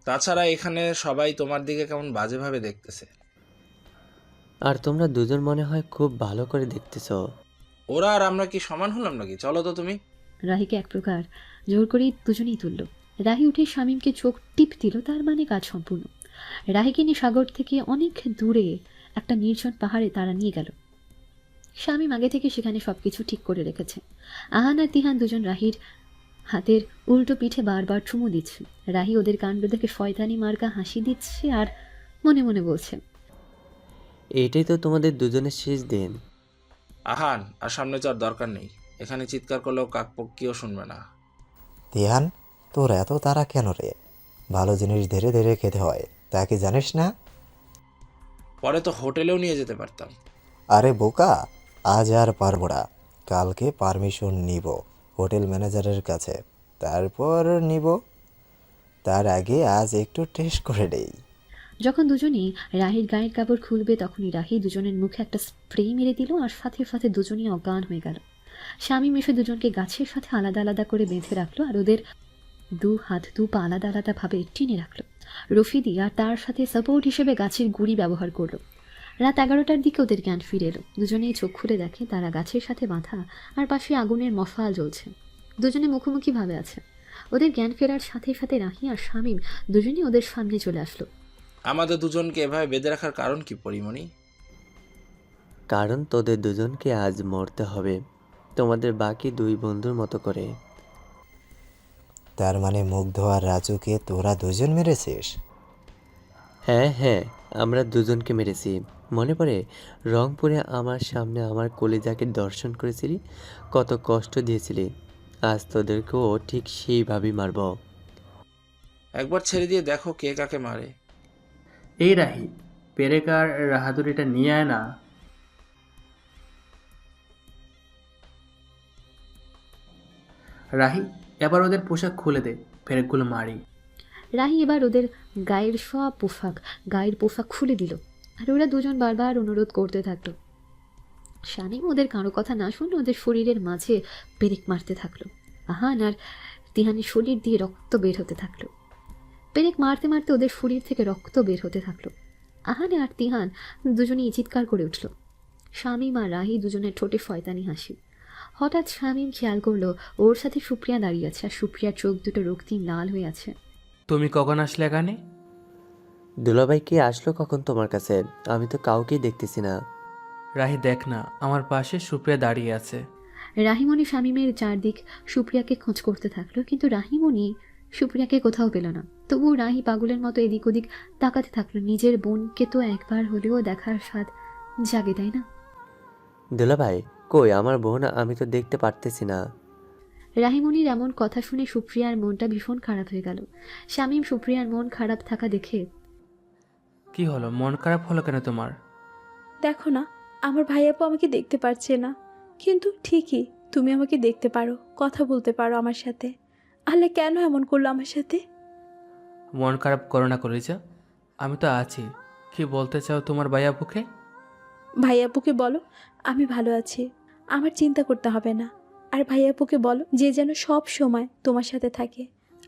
তাছাড়া এখানে সবাই তোমার দিকে কেমন বাজেভাবে দেখতেছে। আর তোমরা দুজন মনে হয় খুব ভালো করে দেখতেছো। ওরা আর আমরা কি সমান হলাম নাকি? চলো তো তুমি। রাহিকে এক প্রকার জোর করেই দুজনেই তুলল। রাহি উঠে শামীমকে চোখ টিপ দিল, তার মানে কাজ সম্পূর্ণ। রাহিকে নিয়ে সাগর থেকে অনেক দূরে একটা নির্জন পাহাড়ে তারা নিয়ে গেল। শামীম আগে থেকে সেখানে সবকিছু ঠিক করে রেখেছে। আহান আর তিহান দুজন রাহির হাতের উল্টো পিঠে বারবার চুমু দিচ্ছে। রাহি ওদের কাণ্ড দেখে শয়তানি মার্কা হাসি দিচ্ছে আর মনে মনে বলছে, এইটাই তো তোমাদের দুজনের শেষ দিন। আহান আর সামনে যাওয়ার দরকার নেই। এখানে চিৎকার করলেও কাকপক্ষীও শুনবে না। তিহান, তোর এত তারা কেন রে? ভালো জিনিস ধীরে ধীরে খেতে হয়, তা কি জানিস না? পরে তো হোটেলেও নিয়ে যেতে পারতাম। আরে বোকা, আজ আর পারবো না। কালকে পারমিশন নিব হোটেল ম্যানেজারের কাছে, তারপর নিব। তার আগে আজ একটু টেস্ট করে নেই। যখন দুজনেই রাহির গায়ের কাপড় খুলবে তখনই রাহি দুজনের মুখে একটা স্প্রে মেরে দিল আর সাথে সাথে দুজনেই অজ্ঞান হয়ে গেল। স্বামী এসে দুজনকে গাছের সাথে আলাদা আলাদা করে বেঁধে রাখলো আর ওদের দু হাত দু পা আলাদা আলাদাভাবে টেনে রাখলো। রফিদি আর তার সাথে সাপোর্ট হিসেবে গাছের গুঁড়ি ব্যবহার করলো। রাত 11টার দিকে ওদের জ্ঞান ফিরে এলো। দুজনেই চোখ খুলে দেখে তারা গাছের সাথে বাঁধা আর পাশে আগুনের মশাল জ্বলছে। দুজনে মুখোমুখি ভাবে আছে। ওদের জ্ঞান ফেরার সাথে সাথে রাহি আর শামীম দুজনেই ওদের সামনে চলে আসলো। আমাদের দুজনকে এভাবে বেঁধে রাখার কারণ কি পরিমণি? কারণ তোদের দুজনকে আজ মরতে হবে, তোমাদের বাকি দুই বন্ধুর মতো করে। তার মানে মুগ্ধ আর রাজুকে তোরা দুজন মেরেছিস? হ্যাঁ হ্যাঁ, আমরা দুজনকে মেরেছি। মনে পড়ে রংপুরে আমার সামনে আমার কলিজাকে দর্শন করেছিলি, কত কষ্ট দিয়েছিলি। আজ তোদেরকেও ঠিক সেইভাবেই মারব। একবার ছেড়ে দিয়ে দেখো কে কাকে মারে। এই রাহি, পেরেকার রাহাদুরিটা নিয়ে আয় না। রাহি, এবার ওদের পোশাক খুলে দে, পেরেকগুলো মারি। রাহি এবার ওদের গায়ের পোশাক খুলে দিল, আর ওরা দুজন বারবার অনুরোধ করতে থাকলো। শামীম ওদের কারো কথা না শুনে ওদের শরীরের মাঝে পেরেক মারতে থাকলো। আহান আর তিহানের শরীর দিয়ে রক্ত বের হতে থাকলো। পেরেক মারতে মারতে ওদের শরীর থেকে রক্ত বের হতে থাকলো। আহানে আর তিহান দুজনেই চিৎকার করে উঠল। শামীম আর রাহি দুজনের ঠোঁটে শয়তানি হাসি। হঠাৎ শামীম খেয়াল করলো ওর সাথে সুপ্রিয়া দাঁড়িয়ে আছে, আর সুপ্রিয়ার চোখ দুটো রক্তিম লাল হয়ে আছে। তুমি কখন আসলে এখানে? দুলাভাই কি আসলো কখন তোমার কাছে? আমি তো কাউকেই দেখতেছি না। রাহি দেখ না, আমার পাশে সুপ্রিয়া দাঁড়িয়ে আছে। রাহিমণি শামীমের চারদিক সুপ্রিয়াকে খোঁজ করতে থাকলো, কিন্তু রাহিমণি সুপ্রিয়াকে কোথাও পেল না। তবুও রাহি পাগলের মতো এদিক ওদিক তাকাতে থাকলো। নিজের বোনকে তো একবার হলেও দেখার স্বাদ জাগে, তাই না? দুলাভাই কই আমার বোন? আমি তো দেখতে পারতেছি না। রাহিমণির এমন কথা শুনে সুপ্রিয়ার মনটা ভীষণ খারাপ হয়ে গেল। শামীম সুপ্রিয়ার মন খারাপ থাকা দেখে, কি হলো, মন খারাপ হলো কেন তোমার? দেখো না, আমার ভাইয়াপু আমাকে দেখতে পারছে না, কিন্তু ঠিকই তুমি আমাকে দেখতে পারো, কথা বলতে পারো আমার সাথে। আল্লাহ কেন এমন করলো আমার সাথে? মন খারাপ করো না কলিজা, আমি তো আছি। কি বলতে চাও তোমার ভাইয়াপুকে? ভাইয়াপুকে বলো আমি ভালো আছি, আমার চিন্তা করতে হবে না। আর ভাইয়াপুকে বলো যে যেন সব সময় তোমার সাথে থাকে।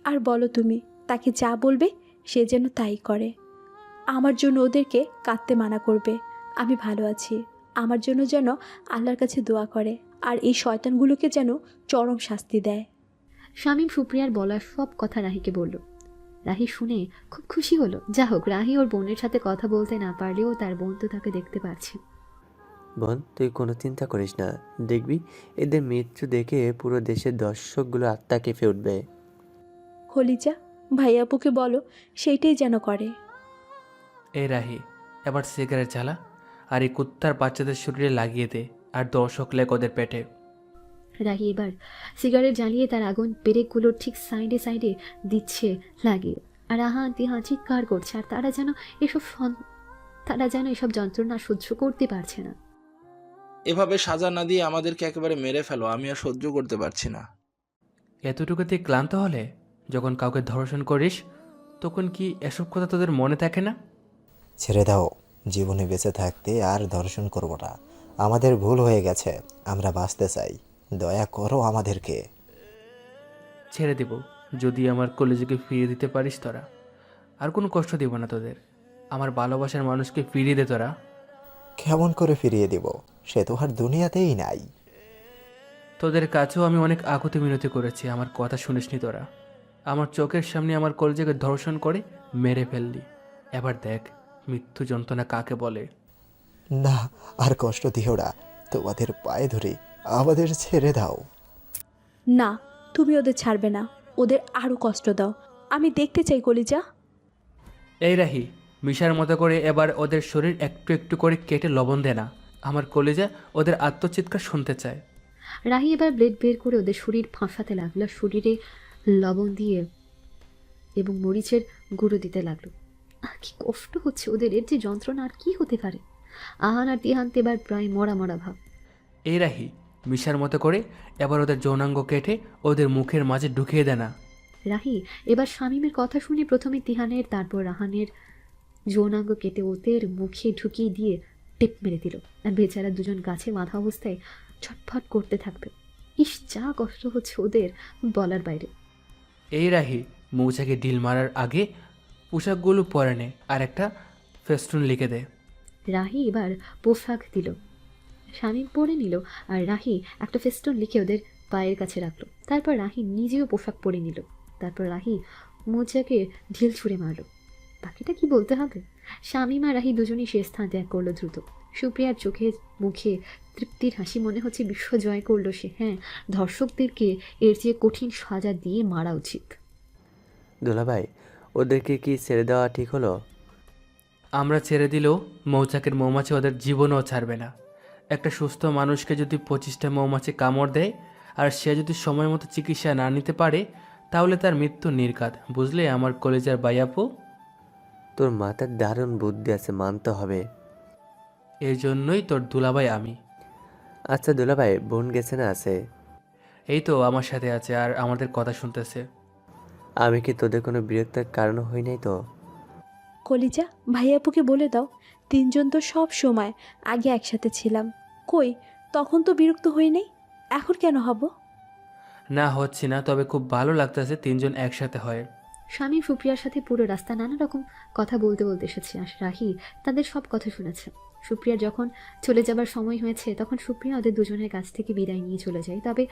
আর বলো তুমি তাকে যা বলবে সে যেন তাই করে। আমার জন্য ওদেরকে কাঁদতে মানা করবে। আমি ভালো আছি, আমার জন্য যেন আল্লাহর কাছে দোয়া করে, আর এই শয়তানগুলোকে যেন চরম শাস্তি দেয়। শামীম সুপ্রিয়ার বলার সব কথা রাহিকে বলল। রাহি শুনে খুব খুশি হলো। যা হোক, রাহি ওর বোনের সাথে কথা বলতে না পারলেও তার বোন তো তাকে দেখতে পারছে। বোন তুই কোনো চিন্তা করিস না, দেখবি এদের মৃত্যু দেখে পুরো দেশের দর্শকগুলো আত্মা কেঁপে উঠবে। খলিজা, ভাইয়াপুকে বলো সেইটাই যেন করে। এই রাহি, এবার সিগারেট জ্বালা আর এই কুত্তার বাচ্চাদের শরীরে লাগিয়ে দে, আর দর্শক লেগ ওদের পেটে। রাহি এবার সিগারেট জ্বালিয়ে তার আগুন পেরেকগুলোর ঠিক সাইডে সাইডে দিচ্ছে লাগিয়ে। আর আহান তিহান চিৎকার করছে, আর তারা যেন এসব যন্ত্রণা সহ্য করতে পারছে না। এভাবে সাজা না দিয়ে আমাদেরকে একেবারে মেরে ফেলো, আমি আর সহ্য করতে পারছি না। এতটুকুতে ক্লান্ত হলে যখন কাউকে ধর্ষণ করিস তখন কি এসব কথা তোদের মনে থাকে না? ছেড়ে দাও, জীবনে বেঁচে থাকতে আর দর্শন করব না। আমাদের ভুল হয়ে গেছে, আমরা বাঁচতে চাই, দয়া করো আমাদেরকে। ছেড়ে দেব যদি আমার কলেজকে ফিরিয়ে দিতে পারিস তোরা। আর কোনো কষ্ট দিব না তোদের। আমার ভালোবাসার মানুষকে ফিরিয়ে দে তোরা। কেমন করে ফিরিয়ে দিব? সে তো আর দুনিয়াতেই নাই। তোদের কাছেও আমি অনেক আকুতি মিনতি করেছি, আমার কথা শুনিসনি তোরা। আমার চোখের সামনে আমার কলেজকে ধর্ষণ করে মেরে ফেললি। এবার দেখ মৃত্যু যন্ত্রণা কাকে বলে। না, আর কষ্ট দিও না, তোমাদের পায়ে ধরে আমাদের ছেড়ে দাও। না, তুমি ওদের ছাড়বে না, ওদের আরও কষ্ট দাও। আমি দেখতে চাই কলিজা। এই রাহি, মিশার মতো করে এবার ওদের শরীর একটু একটু করে কেটে লবণ দে না। আমার কলেজে ওদের আত্মচিৎকার শুনতে চায়। রাহি এবার ব্লেড বের করে ওদের শরীর ফাঁসাতে লাগলো, শরীরে লবণ দিয়ে এবং মরিচের গুঁড়ো দিতে লাগলো। কি কষ্ট হচ্ছে ওদের, এর যে যন্ত্রণা আর কি হতে পারে। আহান আর তিহান তো এবার প্রায় মরা মরা ভাব। এই রাহি, মিশার মতো করে এবার ওদের যৌনাঙ্গ কেটে ওদের মুখের মাঝে ঢুকিয়ে দে না। রাহি এবার শামীমের কথা শুনে প্রথমে তিহানের তারপর রাহানের যৌনাঙ্গ কেটে ওদের মুখে ঢুকিয়ে দিয়ে টেপ মেরে দিল। আর বেচারা দুজন গাছে বাঁধা অবস্থায় ছটফট করতে থাকবে। ইস, যা কষ্ট হচ্ছে ওদের বলার বাইরে। এই রাহি, মৌচাকে ঢিল মারার আগে পোশাকগুলো পরে নে আর একটা ফেস্টুন লিখে দে। রাহি এবার পোশাক দিল, শামীম পরে নিল, আর রাহি একটা ফেস্টুন লিখে ওদের পায়ের কাছে রাখলো। তারপর রাহি নিজেও পোশাক পরে নিল। তারপর রাহি মোজাকে ঢিল ছুঁড়ে মারল। বাকিটা কি বলতে হবে? শামীম আর রাহি দুজনেই সে স্থান ত্যাগ করলো দ্রুত। সুপ্রিয়ার চোখে মুখে তৃপ্তির হাসি, মনে হচ্ছে বিশ্ব জয় করলো সে। হ্যাঁ, ধর্ষকদেরকে এর চেয়ে কঠিন সাজা দিয়ে মারা উচিত। দুলাভাই, ওদেরকে কি ছেড়ে দেওয়া ঠিক হলো? আমরা ছেড়ে দিলেও মৌচাকের মৌমাছি ওদের জীবনও ছাড়বে না। একটা সুস্থ মানুষকে যদি 25টা মৌমাছি কামড় দেয় আর সে যদি সময় মতো চিকিৎসা না নিতে পারে, তাহলে তার মৃত্যু নির্ঘাত। বুঝলে আমার কলেজের বাইয়াপু? তোর মাথার দারুণ বুদ্ধি আছে, মানতে হবে। এই জন্যই তোর দুলাভাই আমি। আচ্ছা দুলাভাই, বোন গেছে না আছে? এই তো আমার সাথে আছে আর আমাদের কথা শুনতেছে। আমি কি তোদের কোনো বিরক্তির কারণ হই নাই তো? কলিজা, ভাইয়াপুকে বলে দাও, তিনজন তো সব সময় আগে একসাথে ছিলাম। কই, তখন তো বিরক্ত হই নাই, এখন কেন হব? না হচ্ছি না, তবে খুব ভালো লাগতেছে তিনজন একসাথে হয়। স্বামী সুপ্রিয়ার সাথে পুরো রাস্তা নানা রকম কথা বলতে বলতে এসেছে, আর রাহি তাদের সব কথা শুনেছে। সুপ্রিয়ার যখন চলে যাবার সময় হয়েছে তখন সুপ্রিয়া ওদের দুজনের কাছ থেকে বিদায় নিয়ে চলে যায়। তবে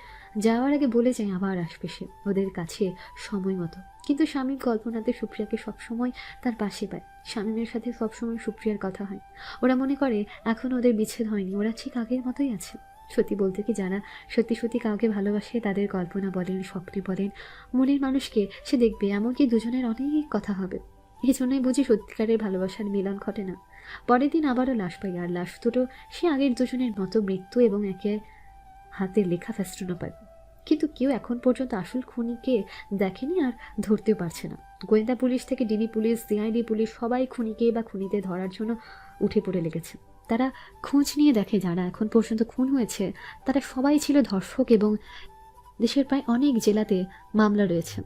যাওয়ার আগে বলে যায় আবার আসবে সে ওদের কাছে সময় মতো। কিন্তু স্বামীর কল্পনাতে সুপ্রিয়াকে সবসময় তার পাশে পায়। স্বামীমের সাথে সবসময় সুপ্রিয়ার কথা হয়। ওরা মনে করে এখন ওদের বিচ্ছেদ হয়নি, ওরা ঠিক আগের মতোই আছে। সত্যি বলতে কি, যারা সত্যি সত্যি কাউকে ভালোবাসে তাদের কল্পনা বলেন, স্বপ্নে বলেন, মনের মানুষকে সে দেখবে, এমনকি দুজনের অনেক কথা হবে। এই জন্যই বুঝি সত্যিকারের ভালোবাসার মিলন ঘটে না। পরের দিন আবারও লাশ পাই, আর লাশ দুটো সে আগের দুজনের মতো মৃত্যু এবং একে হাতে লেখা ফেস্টুনও পায়। কিন্তু কেউ এখন পর্যন্ত আসল খুনিকে দেখেনি আর ধরতেও পারছে না। গোয়েন্দা পুলিশ থেকে ডিবি পুলিশ, সিআইডি পুলিশ সবাই খুনিকে বা খুনিদের ধরার জন্য উঠে পড়ে লেগেছে। তারা খোঁজ নিয়ে দেখে যারা এখন পর্যন্ত খুন হয়েছে তারা সবাই ছিল ধর্ষক, এবং দেশের প্রায় অনেক জেলাতে মামলা রয়েছে,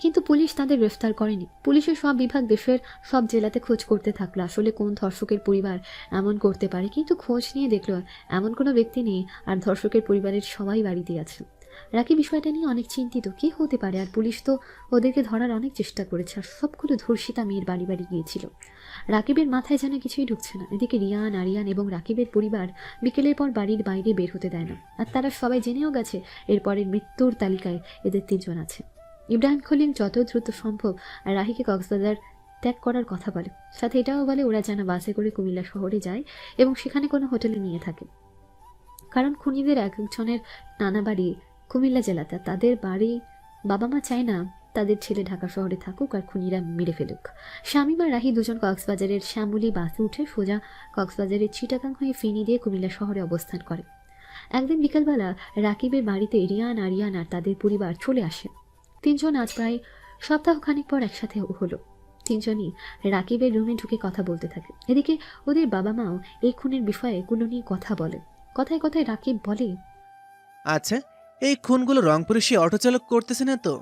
কিন্তু পুলিশ তাদের গ্রেফতার করেনি। পুলিশের সব বিভাগ দেশের সব জেলাতে খোঁজ করতে থাকলো আসলে কোন ধর্ষকের পরিবার এমন করতে পারে, কিন্তু খোঁজ নিয়ে দেখলো এমন কোনো ব্যক্তি নেই, আর ধর্ষকের পরিবারের সবাই বাড়িতে আছে। রাকি বিষয়টা নিয়ে অনেক চিন্তিত, কি হতে পারে। আর পুলিশ তো ওদেরকে ধরার অনেক চেষ্টা করেছে, আর সবগুলো ধর্ষিতা মেয়ের বাড়ি বাড়ি গিয়েছিল। রাকিবের মাথায় যেন কিছুই ঢুকছে না। এদিকে রিয়ান, আরিয়ান এবং রাকিবের পরিবার বিকেলের পর বাড়ির বাইরে বের হতে দেয় না, আর তারা সবাই জেনেও গেছে এরপরের মৃত্যুর তালিকায় এদের তিনজন আছে। ইব্রাহিম খলিল যত দ্রুত সম্ভব রাহিকে কক্সবাজার ত্যাগ করার কথা বলে, সাথে এটাও বলে ওরা যেন বাসে করে কুমিল্লা শহরে যায় এবং সেখানে কোনো হোটেলে নিয়ে থাকে, কারণ খুনিদের এক একজনের নানা বাড়ি কুমিল্লা জেলাতে। তাদের বাড়ি বাবা মা চায় না তাদের ছেলে ঢাকা শহরে থাকুক আর খুনিরা মেরে ফেলুক। শামীম আর রাহি দুজন কক্সবাজারের শ্যামলী বাসে উঠে সোজা কক্সবাজারের চিটাগাং হয়ে ফেনী দিয়ে কুমিল্লা শহরে অবস্থান করে। একদিন বিকালবেলা রাকিবের বাড়িতে রিয়ান, আরিয়ান আর তাদের পরিবার চলে আসে। তিনজন আজ প্রায় সপ্তাহখানিক পর একসাথে হলো। তিনজনই রাকিবের রুমে ঢুকে কথা বলতে থাকে। এদিকে ওদের বাবা মাও এই খুনের বিষয়ে এগুলো নিয়ে কথা বলে। কথায় কথায় রাকিব বলে, আচ্ছা, এই খুনগুলো রংপুরে সে অটো চালক করতেছে না তো?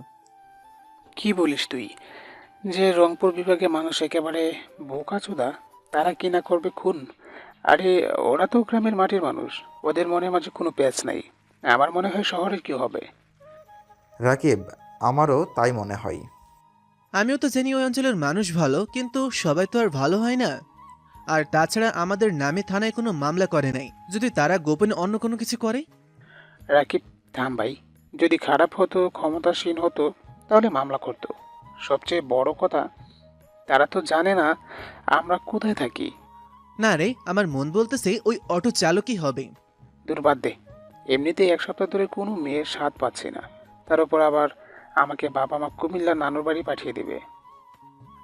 কি বলিস তুই? যে রংপুর বিভাগে মানুষ একেবারে বোকাচোদা, তারা কি না করবে খুন? আরে ওরা তো গ্রামের মাটির মানুষ, ওদের মনের মাঝে কোনো প্যাচ নাই। আমার মনে হয় শহরে কি হবে। রাকিব, আমারও তাই মনে হয়। আমিও তো জানি ওই অঞ্চলের মানুষ ভালো, কিন্তু সবাই তো আর ভালো হয় না। আর তাছাড়া আমাদের নামে থানায় কোনো মামলা করে নাই, যদি তারা গোপনে অন্য কোনো কিছু করে। রাকিব থাম ভাই, যদি খারাপ হতো, ক্ষমতাসীন হতো, তাহলে মামলা করতো। সবচেয়ে বড় কথা, তারা তো জানে না আমরা কোথায় থাকি। না রে, আমার মন বলতেছে ওই অটো চালকই হবে। দুর্বাদ দে, এমনিতেই এক সপ্তাহ ধরে কোনো মেয়ের স্বাদ পাচ্ছি না, তার উপর আবার আমাকে বাবা মা কুমিল্লার নানুর বাড়ি পাঠিয়ে দেবে।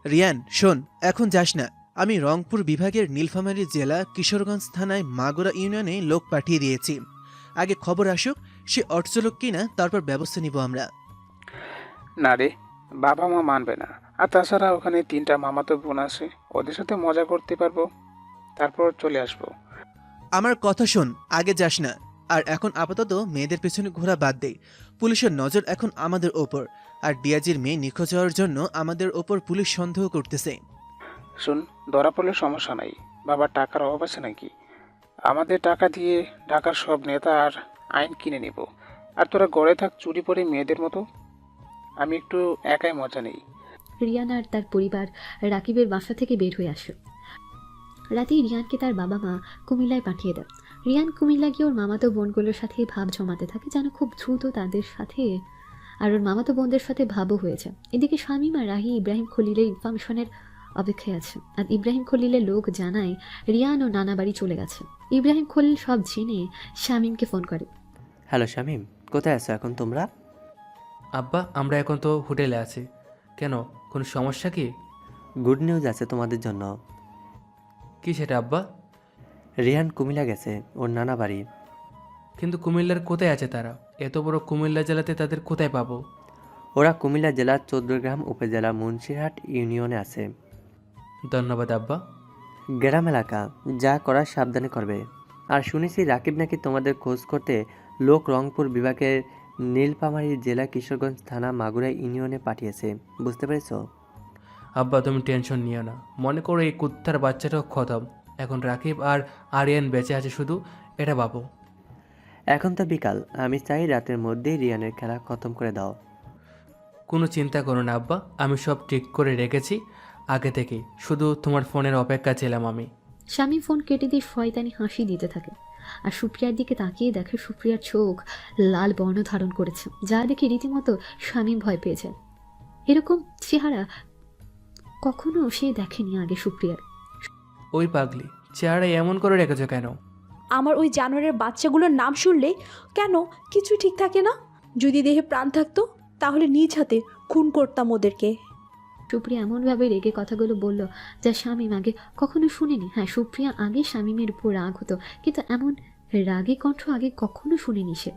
রিয়ান শোন, এখন যাস না। আমি রংপুর বিভাগের নীলফামারী জেলা কিশোরগঞ্জ থানায় মাগুরা ইউনিয়নে লোক পাঠিয়ে দিয়েছি। আগে খবর আসুক সে অটো চালক কিনা, তারপর ব্যবস্থা নিব আমরা। না রে, বাবা মা মানবে না। আর তাছাড়া ওখানে 3টা মামাতো বোন আছে, ওদের সাথে মজা করতে পারবো, তারপর চলে আসবো। আমার কথা শোন, আগে যাস না। আর এখন আপাতত মেয়েদের পেছনে ঘোরা বাদ দেই। পুলিশের নজর এখন আমাদের ওপর, আর ডিয়াজির মেয়ে নিখোঁজ হওয়ার জন্য আমাদের ওপর পুলিশ সন্দেহ করতেছে। শুন, ধরা পড়লে সমস্যা নাই, বাবার টাকার অভাব আছে নাকি? আমাদের টাকা দিয়ে ঢাকার সব নেতা আর আইন কিনে নেব, আর তোরা গড়ে থাক চুরি পরে মেয়েদের মতো। আমি একটু একাই মজা নেই। রিয়ান আর তার পরিবার রাকিবের বাসা থেকে বের হয়ে আসে। রাতেই রিয়ানকে তার বাবা মা কুমিল্লায় পাঠিয়ে দেয়। রিয়ান কুমিল্লা গিয়ে ওর মামাতো বোনগুলোর সাথে ভাব জমাতে থাকে, যেন খুব দ্রুত তাদের সাথে আর ওর মামাতো বোনদের সাথে ভাবও হয়েছে। এদিকে শামীম আর রাহি ইব্রাহিম খলিলের ইনফরমেশনের অপেক্ষায় আছে। আর ইব্রাহিম খলিলের লোক জানায় রিয়ান ও নানা বাড়ি চলে গেছে। ইব্রাহিম খলিল সব জেনে শামীমকে ফোন করে। হ্যালো শামীম, কোথায় আছো এখন তোমরা? আব্বা, আমরা এখন তো হোটেলে আছি। কেন, কোনো সমস্যা কি? গুড নিউজ আছে তোমাদের জন্য। কি সেটা আব্বা? রিহান কুমিল্লা গেছে, ওর নানা বাড়ি। কিন্তু কুমিল্লার কোথায় আছে তারা? এত বড় কুমিল্লা জেলাতে তাদের কোথায় পাবো? ওরা কুমিল্লা জেলার চৌদ্দগ্রাম উপজেলা মুন্সিরহাট ইউনিয়নে আছে। ধন্যবাদ আব্বা। গ্রাম এলাকা, যা করার সাবধানে করবে। আর শুনেছি রাকিব নাকি তোমাদের খোঁজ করতে লোক রংপুর বিভাগের নীলফামারী জেলা কিশোরগঞ্জ থানা মাগুরা ইউনিয়নে পাঠিয়েছে, বুঝতে পেরেছো? আব্বা তুমি টেনশন নিও না, মনে করো এই কুত্তার বাচ্চাটাও খতম। এখন রাকিব আর আরিয়ান বেঁচে আছে শুধু, এটা ভাবো। এখন তো বিকাল, আমি চাই রাতের মধ্যেই রিয়ানের খেলা খতম করে দাও। কোনো চিন্তা করো না আব্বা, আমি সব ঠিক করে রেখেছি আগে থেকেই, শুধু তোমার ফোনের অপেক্ষা ছিলাম আমি। শামীম ফোন কেটে দিয়ে শয়তানি হাসি দিতে থাকে আর সুপ্রিয়ার দিকে তাকিয়ে দেখে সুপ্রিয়ার চোখ লাল বর্ণ ধারণ করেছে, যা দেখে রীতিমতো শামীম ভয় পেয়ে যায়। এরকম চেহারা কখনো সে দেখেনি আগে সুপ্রিয়ার। ওই পাগলি, চেহারা এমন করে রেখেছো কেন? আমার ওই জানোয়ারের বাচ্চাগুলোর নাম শুনলে কেন কিছু ঠিক থাকে না? যদি দেহে প্রাণ থাকতো তাহলে নিজ হাতে খুন করতাম ওদেরকে। সুপ্রিয়া এমনভাবে রেগে কথাগুলো বলল যা শামীম আগে কখনো শুনেনি। হ্যাঁ, সুপ্রিয়া আগে শামীমের উপর রাগ হতো, কিন্তু এমন রাগে কণ্ঠ আগে কখনো শুনেনি সে।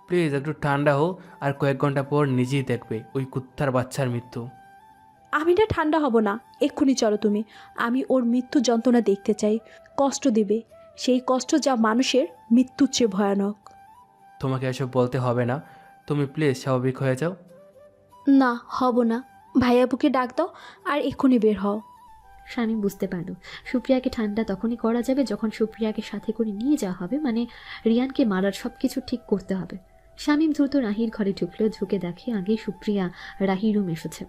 প্লিজ একটু ঠান্ডা হও, আর কয়েক ঘন্টা পর নিজেই দেখবে ওই কুত্তার বাচ্চার মৃত্যু। আমি না ঠান্ডা হব না, এক্ষুনি চলো তুমি। আমি ওর মৃত্যু যন্ত্রণা দেখতে চাই। কষ্ট দেবে, সেই কষ্ট যা মানুষের মৃত্যুর চেয়ে ভয়ানক। তোমাকে এসব বলতে হবে না, তুমি প্লিজ স্বাভাবিক হয়ে যাও। না, হব না। ভাইয়াবুকে ডাক দাও আর এক্ষুনি বের হও। শামীম বুঝতে পারল সুপ্রিয়াকে ঠান্ডা তখনই করা যাবে যখন সুপ্রিয়াকে সাথে করে নিয়ে যাওয়া হবে, মানে রিয়ানকে মারার সব কিছু ঠিক করতে হবে। শামীম দ্রুত রাহির ঘরে ঢুকলো, ঢুকে দেখে আগে সুপ্রিয়া রাহি রুম এসেছে।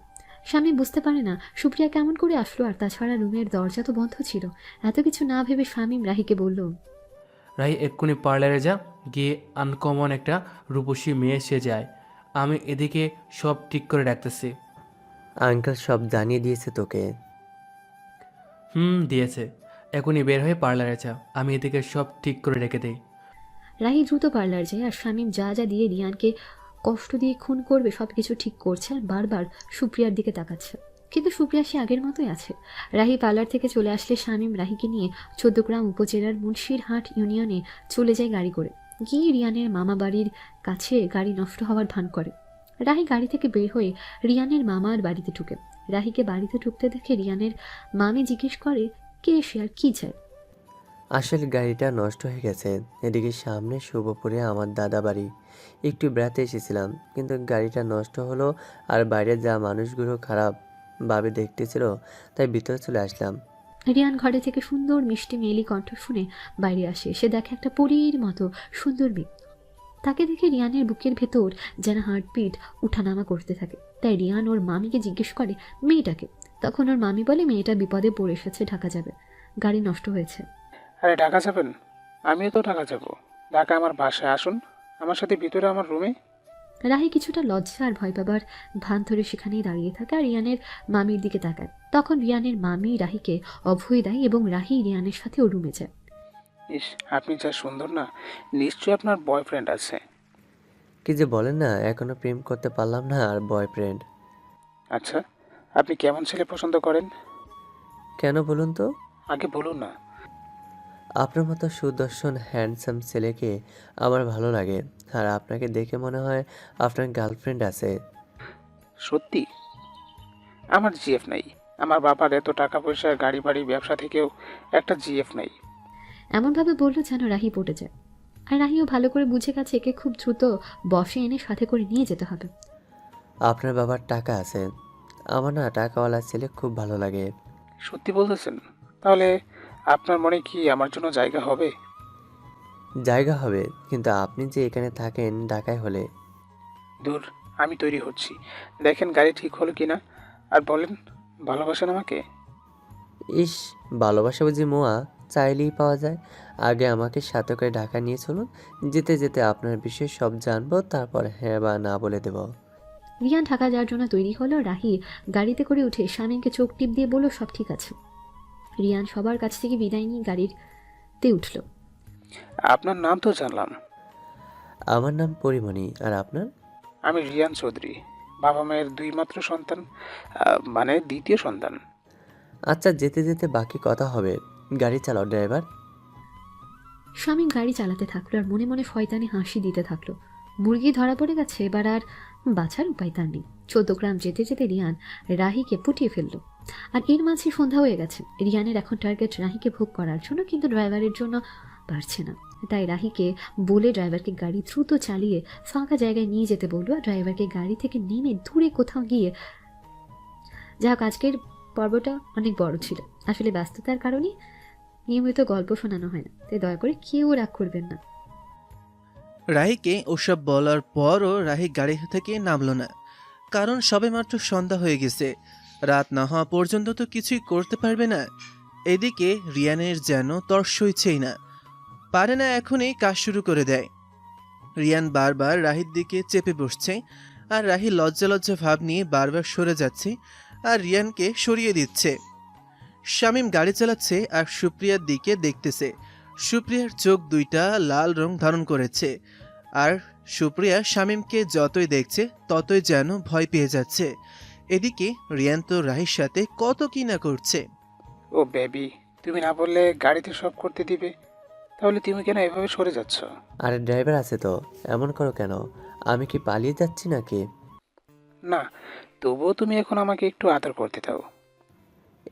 শামীম বুঝতে পারে না সুপ্রিয়া কেমন করে আসলো, আর তাছাড়া রুমের দরজা তো বন্ধ ছিল। এত কিছু না ভেবে শামীম রাহিকে বলল, রাহি এক্ষুনি পার্লারে যা, গিয়ে আনকমন একটা রূপসী মেয়ে সে যায়। আমি এদিকে সব ঠিক করে রাখতেছি। আঙ্কেল সব জানিয়ে দিয়েছে তোকে? দিয়েছে। এখনই বের হয়ে পার্লারে যা, আমি এদিকে সব ঠিক করে রেখে দেই। রাহি দ্রুত পার্লার যায় আর শামীম যা যা দিয়ে রিয়ানকে কষ্ট দিয়ে খুন করবে সব কিছু ঠিক করছে আর বারবার সুপ্রিয়ার দিকে তাকাচ্ছে। কিন্তু সুপ্রিয়া সে আগের মতোই আছে। রাহি পার্লার থেকে চলে আসলে শামীম রাহিকে নিয়ে চৌদ্দগ্রাম উপজেলার মুন্সিরহাট ইউনিয়নে চলে যায় গাড়ি করে। গিয়ে রিয়ানের মামা বাড়ির কাছে গাড়ি নষ্ট হওয়ার ভান করে। রাহি গাড়ি থেকে বের হয়ে রিয়ানের মামার বাড়িতে ঢুকে। রাহিকে বাড়িতে ঢুকতে দেখে রিয়ানের মামি জিজ্ঞেস করে কে সে আর কী চায়। আসলে গাড়িটা নষ্ট হয়ে গেছে, এদিকে সামনে শুভপুরে আমার দাদা বাড়ি, একটু বেড়াতে এসেছিলাম, কিন্তু গাড়িটা নষ্ট হলো আর বাইরে যা মানুষগুলো খারাপ ভাবে দেখতেছিল, তাই ভিতরে চলে আসলাম। রিয়ান ঘরে থেকে সুন্দর মিষ্টি মেয়েলি কণ্ঠ শুনে বাইরে আসে। সে দেখে একটা পরীর মতো সুন্দর মেয়ে। তাকে দেখে রিয়ানের বুকের ভেতর যেন হার্টবিট উঠানামা করতে থাকে। তাই রিয়ান ওর মামিকে জিজ্ঞেস করে মেয়েটাকে। তখন ওর মামি বলে মেয়েটা বিপদে পড়ে এসেছে, ঢাকা যাবে, গাড়ি নষ্ট হয়েছে। আরে ঢাকা যাবেন? আমিও তো ঢাকা যাব। ঢাকা আমার বাসায় আসুন, আমার সাথে ভিতরে আমার রুমে। রাহি কিছুটা লজ্জা আর ভয় পাবার ভান ধরে সেখানেই দাঁড়িয়ে থাকে আর রিয়ানের মামির দিকে তাকায়। তখন রিয়ানের মামি রাহিকে অভয় দেয় এবং রাহি রিয়ানের সাথে ও রুমে যায়। ইস, আপনি যা সুন্দর না, নিশ্চয়ই আপনার বয়ফ্রেন্ড আছে। কি যে বলেন না, এখনো প্রেম করতে পারলাম না আর বয়ফ্রেন্ড। আচ্ছা, আপনি কেমন ছেলে পছন্দ করেন? কেন বলুন তো? আগে বলুন না। আপনার মতো সুদর্শন হ্যান্ডসাম ছেলেকে আমার ভালো লাগে, আর আপনাকে দেখে মনে হয় আপনার গার্লফ্রেন্ড আছে। সত্যি? আমার জিএফ নাই। আমার বাবার এত টাকা পয়সা, গাড়ি বাড়ি, ব্যবসা থেকেও একটা জিএফ নাই। এমনভাবে বললো যেন রাহি পড়ে যায়। আর রাহিও ভালো করে বুঝে গেছে একে খুব দ্রুত বসে এনে সাথে করে নিয়ে যেতে হবে। আপনার বাবার টাকা আছে, আমার না টাকাওয়ালা ছেলে খুব ভালো লাগে। সত্যি বলতেছেন? তাহলে আপনার মনে কি আমার জন্য জায়গা হবে? জায়গা হবে, কিন্তু আপনি যে এখানে থাকেন ঢাকায় হলে। দূর, আমি তৈরি হচ্ছি। দেখেন গাড়ি ঠিক হলো কিনা। আর বলেন, ভালোবাসেন আমাকে? ইস, ভালোবাসা বুঝি মোয়া চাইলেই পাওয়া যায়? আগে আমাকে সাথে করে ঢাকা নিয়ে চলুন, যেতে যেতে আপনার বিষয়ে সব জানবো, তারপর হ্যাঁ বা না বলে দেব। রিয়ান ঢাকা যাওয়ার জন্য তৈরি হলো। রাহি গাড়িতে করে উঠে শামীমকে চোখ টিপ দিয়ে বলল সব ঠিক আছে। রিয়ান সবার কাছ থেকে বিদায় নিয়ে গাড়িতে উঠল। আপনার নাম তো জানলাম। আমার নাম পরিমণি। আর আপনার? আমি রিয়ান চৌধুরী, বাবা মায়ের দুই মাত্র সন্তান, মানে দ্বিতীয় সন্তান। আচ্ছা, যেতে যেতে বাকি কথা হবে। গাড়ি চালাও ড্রাইভার। শামীম গাড়ি চালাতে থাকলো আর মনে মনে শয়তানি হাসি দিতে থাকলো। মুরগি ধরা পড়ে গেছে, এবার আর বাঁচার উপায় তার নেই। 14 গ্রাম যেতে যেতে রিয়ান রাহিকে পুটিয়ে ফেললো। আর এর মাঝে সন্ধ্যা হয়ে গেছে। রিয়ানের এখন টার্গেট রাহিকে ভোগ করার জন্য, কিন্তু ড্রাইভারের জন্য পারছে না। তাই রাহিকে বলে ড্রাইভারকে গাড়ি দ্রুত চালিয়ে ফাঁকা জায়গায় নিয়ে যেতে বললো। আর ড্রাইভারকে গাড়ি থেকে নেমে দূরে কোথাও গিয়ে, যা হোক আজকের পর্বটা অনেক বড় ছিল। আসলে ব্যস্ততার কারণে নিয়মিত গল্প শোনানো হয় না, তাই দয়া করে কেউ রাগ করবেন না। রাহিকে ওসব বলার পরও রাহি গাড়ি থেকে নামলো না, কারণ সবেমাত্র সন্ধ্যা হয়ে গেছে। রাত না হওয়া পর্যন্ত তো কিছুই করতে পারবে না। এদিকে রিয়ানের যেন তর সইছেই না, পারে না এখনই কাজ শুরু করে দেয়। রিয়ান বারবার রাহির দিকে চেপে বসছে, আর রাহি লজ্জা লজ্জা ভাব নিয়ে বারবার সরে যাচ্ছে আর রিয়ানকে সরিয়ে দিচ্ছে। শামীম গাড়ি চালাচ্ছে আর সুপ্রিয়ার দিকে দেখতেছে। সুপ্রিয়ার চোখ দুইটা লাল রং ধারণ করেছে, আর সুপ্রিয়া শামীমকে যতই দেখছে ততই যেন ভয় পেয়ে যাচ্ছে। এদিকে রিয়ান তো রাহির সাথে কত কি না করছে। ও বেবি, তুমি না বললে গাড়িতে সব করতে দিবে, তাহলে তুমি কেন এভাবে সরে যাচ্ছ? আরে ড্রাইভার আছে তো, এমন করো কেন? আমি কি পালিয়ে যাচ্ছি নাকি? না, তবুও তুমি এখন আমাকে একটু আদর করতে দাও।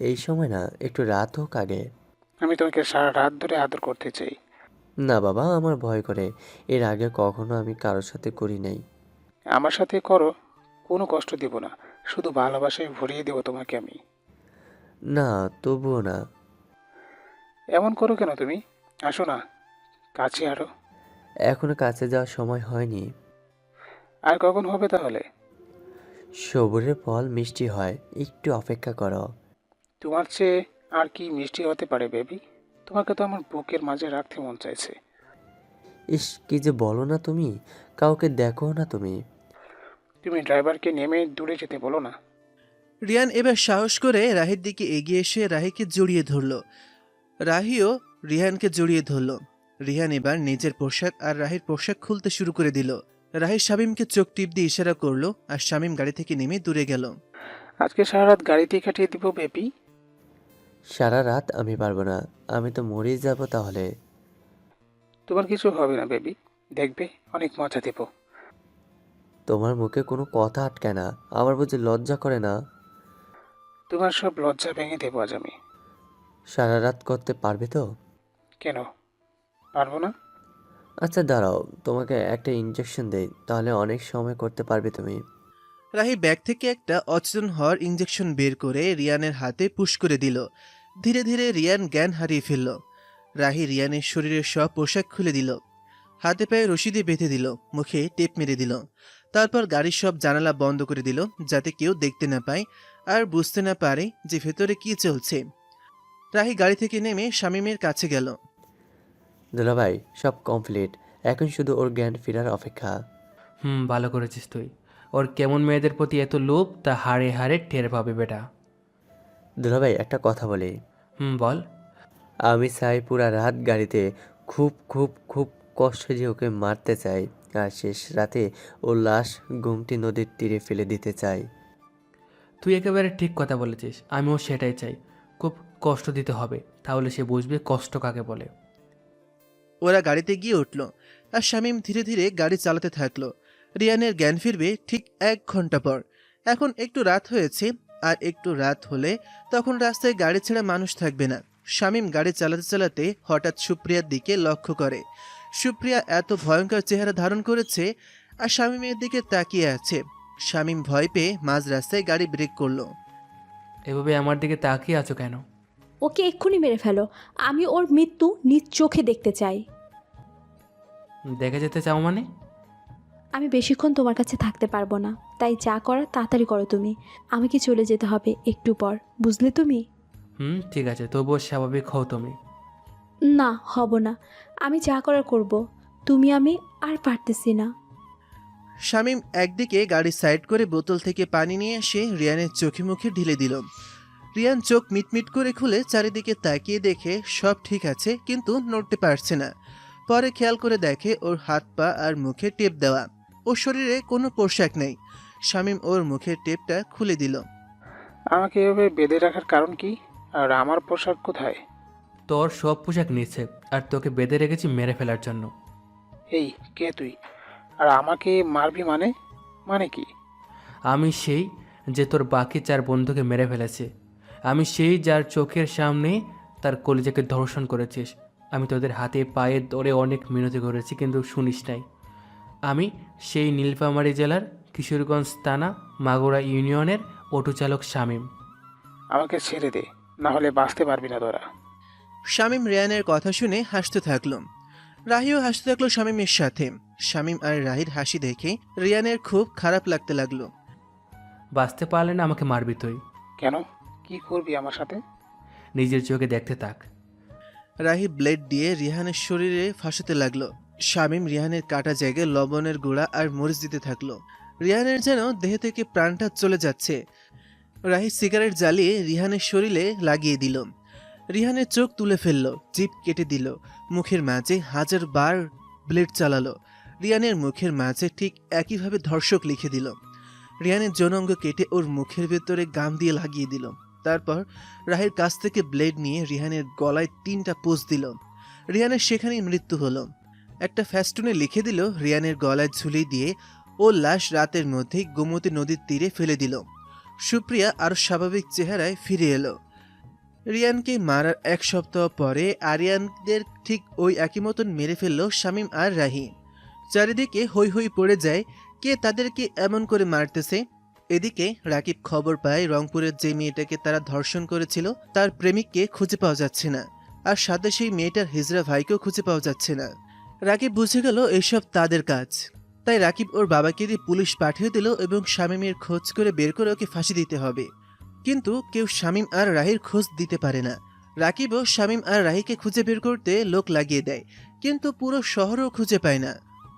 এই সময় না, একটু রাত হোক আগে। আমি তোমাকে সারা রাত ধরে আদর করতে চাই। না বাবা, আমার ভয় করে। এর আগে কখনো আমি কারোর সাথে করি নাই। আমার সাথে করো, কোনো কষ্ট দিব না, শুধু ভালোবাসায় ভরিয়ে দেবো তোমাকে আমি। না, তবুও না। এমন করো কেন তুমি? আসো না কাছে আরো। এখনো কাছে যাওয়ার সময় হয়নি। আর কখন হবে তাহলে? সবুরের ফল মিষ্টি হয়, একটু অপেক্ষা করো। তোমার চেয়ে আর কি মিষ্টি হতে পারে বেবি? তোমাকে তো আমার বুকের মাঝে রাখতে মন চাইছে। ইস, কি যে বলো না তুমি, কাউকে দেখো না তুমি। তুমি ড্রাইভারকে নেমে দূরে যেতে বলো না। রিয়ান এবার সাহস করে রাহির দিকে এগিয়ে এসে রাহিকে জড়িয়ে ধরল। রাহিও রিহানকে জড়িয়ে ধরল। রিহান এবার নিজের পোশাক আর রাহির পোশাক খুলতে শুরু করে দিল। রাহি শামীমকে চোখ টিপ দিয়ে ইশারা করলো, আর শামীম গাড়ি থেকে নেমে দূরে গেল। আজকে সারা রাত গাড়িতেই কাটিয়ে দিব বেবি। সারা রাত আমি পারবো না, আমি তো মরেই যাব তাহলে। তোমার কিছু হবে না বেবি, দেখবে অনেক মজা দেব। তোমার মুখে কোনো কথা আটকায় না, আমার বুঝি লজ্জা করে না? তোমার সব লজ্জা ভেঙে দেবো আজ আমি। সারা রাত করতে পারবে তো? কেন পারবো না? আচ্ছা দাঁড়াও, তোমাকে একটা ইনজেকশন দেই, তাহলে অনেক সময় করতে পারবে তুমি। রাহি ব্যাগ থেকে একটা অচেতন হওয়ার ইঞ্জেকশন বের করে রিয়ানের হাতে পুশ করে দিল। ধীরে ধীরে রিয়ান জ্ঞান হারিয়ে ফেলল। রাহি রিয়ানের শরীরের সব পোশাক খুলে দিল, হাতে পায়ে রশি দিয়ে বেঁধে দিল, মুখে টেপ মেরে দিল। তারপর গাড়ির সব জানালা বন্ধ করে দিল, যাতে কেউ দেখতে না পায় আর বুঝতে না পারে যে ভেতরে কি চলছে। রাহি গাড়ি থেকে নেমে শামীমের কাছে গেল। দুলাভাই, সব কমপ্লিট, এখন শুধু ওর জ্ঞান ফেরার অপেক্ষা। ভালো করেছিস তুই। ওর কেমন মেয়েদের প্রতি এত লোভ তা হাড়ে হাড়ে টের পাবে বেটা। দুলাভাই, একটা কথা বলি। বল। আমি চাই পুরা রাত গাড়িতে খুব খুব খুব কষ্টে যে ওকে মারতে চাই, আর শেষ রাতে ওর লাশ গুমটি নদীর তীরে ফেলে দিতে চাই। তুই একেবারে ঠিক কথা বলেছিস, আমিও সেটাই চাই। খুব কষ্ট দিতে হবে, তাহলে সে বুঝবে কষ্ট কাকে বলে। ওরা গাড়িতে গিয়ে উঠল, আর শামীম ধীরে ধীরে গাড়ি চালাতে থাকলো। রিয়ানের জ্ঞান ফিরবে ঠিক 1 ঘন্টা পর। এখন একটু রাত হয়েছে, আর একটু রাত হলে তখন রাস্তায় গাড়ি ছাড়া মানুষ থাকবে না। শামীম গাড়ি চালাতে চালাতে হঠাৎ সুপ্রিয়ার দিকে লক্ষ্য করে। সুপ্রিয়া এত ভয়ঙ্কর চেহারা ধারণ করেছে আর শামীমের দিকে তাকিয়ে আছে। শামীম ভয় পেয়ে মাঝ রাস্তায় গাড়ি ব্রেক করলো। এভাবে আমার দিকে তাকিয়ে আছো কেন? ওকে এক্ষুনি মেরে ফেলো, আমি ওর মৃত্যু নিজ চোখে দেখতে চাই। দেখে যেতে চাও মানে? আমি বেশিক্ষণ তোমার কাছে থাকতে পারবো না, তাই যা করার তাড়াতাড়ি করো তুমি। আমাকে চলে যেতে হবে একটু পর, বুঝলে তুমি? ঠিক আছে, তবুও স্বাভাবিক হও তুমি। না, হব না। আমি যা করার করব। তুমি আমি আর পারতেছি না। শামীম একদিকে গাড়ি সাইড করে বোতল থেকে পানি নিয়ে এসে রিয়ানের চোখে মুখে ঢেলে দিল। রিয়ান চোখ মিটমিট করে খুলে চারিদিকে তাকিয়ে দেখে সব ঠিক আছে, কিন্তু নড়তে পারছে না। পরে খেয়াল করে দেখে ওর হাত পা আর মুখে টেপ দেওয়া। ওর শরীরে কোনো পোশাক নেই। শামীম ওর মুখের টেপটা খুলে দিল। আমাকে এভাবে বেঁধে রাখার কারণ কি? আর আমার পোশাক কোথায়? তোর সব পোশাক নিচ্ছে, আর তোকে বেঁধে রেখেছি মেরে ফেলার জন্য। এই, কে তুই? আর আমাকে মারবি মানে? মানে কি? আমি সেই যে তোর বাকি 4 বন্ধুকে মেরে ফেলেছে। আমি সেই যার চোখের সামনে তার কলিজাকে ধর্ষণ করেছিস। আমি তোদের হাতে পায়ে ধরে অনেক মিনতি করেছি, কিন্তু শুনিস নাই। আমি সেই নীলফামারী জেলার কিশোরগঞ্জ থানা মাগুরা ইউনিয়নের অটো চালক শামীম। আমাকে ছেড়ে দে, না হলে বাঁচতে পারবি না তোরা। শামীম রিয়ানের কথা শুনে হাসতে থাকলো। রাহিও হাসতে থাকলো শামীমের সাথে। শামীম আর রাহির হাসি দেখে রিয়ানের খুব খারাপ লাগতে লাগলো। বাঁচতে পারলে না আমাকে মারবি তুই। কেন? কি করবি আমার সাথে? নিজের চোখে দেখতে থাক। রাহি ব্লেড দিয়ে রিহানের শরীরে ফাঁসাতে লাগলো। শামীম রিহানের কাটা জায়গায় লবণের গুঁড়া আর মরিচ দিতে থাকলো। রিহানের যেন দেহ থেকে প্রাণটা চলে যাচ্ছে। রাহি সিগারেট জ্বালিয়ে রিহানের শরীরে লাগিয়ে দিল। রিহানের চোখ তুলে ফেললো, জিভ কেটে দিল, মুখের মাঝে 1000 বার ব্লেড চালালো। রিয়ানের মুখের মাঝে ঠিক একইভাবে ধর্ষক লিখে দিল। রিয়ানের যৌনাঙ্গ কেটে ওর মুখের ভেতরে গাম দিয়ে লাগিয়ে দিল। তারপর রাহির কাছ থেকে ব্লেড নিয়ে রিহানের গলায় 3টা পোঁচ দিল। রিয়ানের সেখানেই মৃত্যু হলো। একটা ফেস্টুনে লিখে দিল রিয়ানের গলায় ঝুলিয়ে দিয়ে ও লাশ রাতের মধ্যেই গোমতী নদীর তীরে ফেলে দিল। সুপ্রিয়া আরও স্বাভাবিক চেহারায় ফিরে এলো। রিয়ানকে মারার 1 সপ্তাহ পরে আরিয়ানদের ঠিক ওই একই মতন মেরে ফেলল শামীম আর রাহি। চারিদিকে হৈ হৈ পড়ে যায়, কে তাদেরকে এমন করে মারতেছে। এদিকে রাকিব খবর পায় রংপুরের যে মেয়েটাকে তারা ধর্ষণ করেছিল তার প্রেমিককে খুঁজে পাওয়া যাচ্ছে না, আর সাথে সেই মেয়েটার হিজড়া ভাইকেও খুঁজে পাওয়া যাচ্ছে না। রাকিব বুঝে গেল এসব তাদের কাজ, তাই রাকিব ওর বাবাকে দিয়ে পুলিশ পাঠিয়ে দিল এবং শামীমের খোঁজ করে বের করে ওকে ফাঁসি দিতে হবে। কিন্তু কেউ শামীম আর রাহির খোঁজ দিতে পারে না। রাকিবও শামীম আর রাহিকে খুঁজে বের করতে লোক লাগিয়ে দেয়, কিন্তু পুরো শহরও খুঁজে পায় না।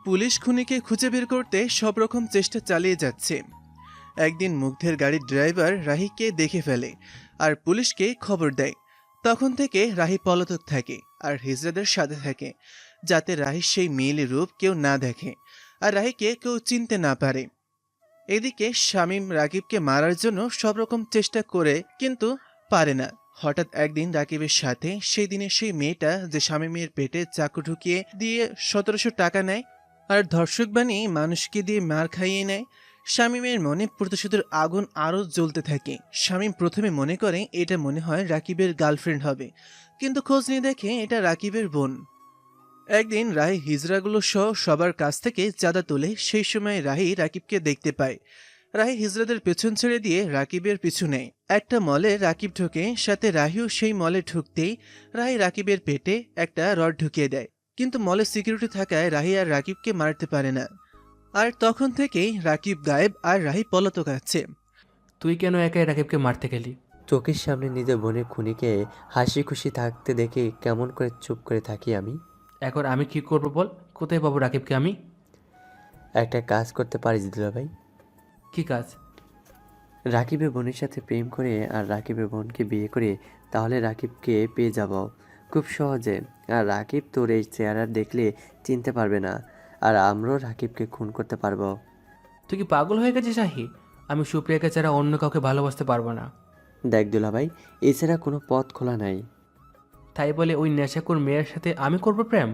পুলিশ খুনিকে খুঁজে বের করতে সব রকম চেষ্টা চালিয়ে যাচ্ছে। একদিন মুগ্ধের গাড়ির ড্রাইভার রাহিকে দেখে ফেলে আর পুলিশকে খবর দেয়। তখন থেকে রাহি পলাতক থাকে আর হিজড়াদের সাথে থাকে, যাতে রাহির সেই মেয়েলি রূপ কেউ না দেখে আর রাহিকে কেউ চিনতে না পারে। এদিকে শামীম রাকিবকে মারার জন্য সব রকম চেষ্টা করে, কিন্তু পারে না। হঠাৎ একদিন রাকিবের সাথে সেই দিনের সেই মেয়েটা যে শামীমের পেটে চাকু ঢুকিয়ে দিয়ে 1700 টাকা নেয় আর ধর্ষক বানিয়ে মানুষকে দিয়ে মার খাইয়ে নেয়, শামীমের মনে প্রতিশোধের আগুন আরও জ্বলতে থাকে। শামীম প্রথমে মনে করে এটা মনে হয় রাকিবের গার্লফ্রেন্ড হবে, কিন্তু খোঁজ নিয়ে দেখে এটা রাকিবের বোন। একদিন রাহি হিজড়াগুলো সহ সবার কাছ থেকে চাঁদা তোলে। সেই সময় রাহি রাকিবকে দেখতে পায়। রাহি হিজড়াদের পেছন ছেড়ে দিয়ে রাকিবের পিছু নেয়। একটা মলে রাকিব ঢোকে, সাথে রাহিও সেই মলে ঢুকতেই রাহি রাকিবের পেটে একটা রড ঢুকিয়ে দেয়, কিন্তু মলে সিকিউরিটি থাকায় রাহি আর রাকিবকে মারতে পারে না। আর তখন থেকেই রাকিব গায়েব আর রাহি পলাতক আছে। তুই কেন একাই রাকিবকে মারতে গেলি? চোখের সামনে নিজের বোনের খুনিকে হাসি খুশি থাকতে দেখে কেমন করে চুপ করে থাকি আমি। এখন আমি কি করবো বল? কোথায় পাবো রাকিবকে আমি? একটা কাজ করতে পারিস দুলাভাই। কি কাজ? রাকিবের বোনের সাথে প্রেম করে আর রাকিবের বোনকে বিয়ে করে, তাহলে রাকিবকে পেয়ে যাব খুব সহজে। আর রাকিব তোর এই চেহারা দেখলে চিনতে পারবে না, আর আমরাও রাকিবকে খুন করতে পারবো। তুই কি পাগল হয়ে গেছিস শাহি? আমি সুপ্রিয়াকে ছাড়া অন্য কাউকে ভালোবাসতে পারবো না। দেখ দুলাভাই, এছাড়া কোনো পথ খোলা নাই। তাই বলে ওই নেশাখোর মেয়ের সাথে আমি করবো প্রেম?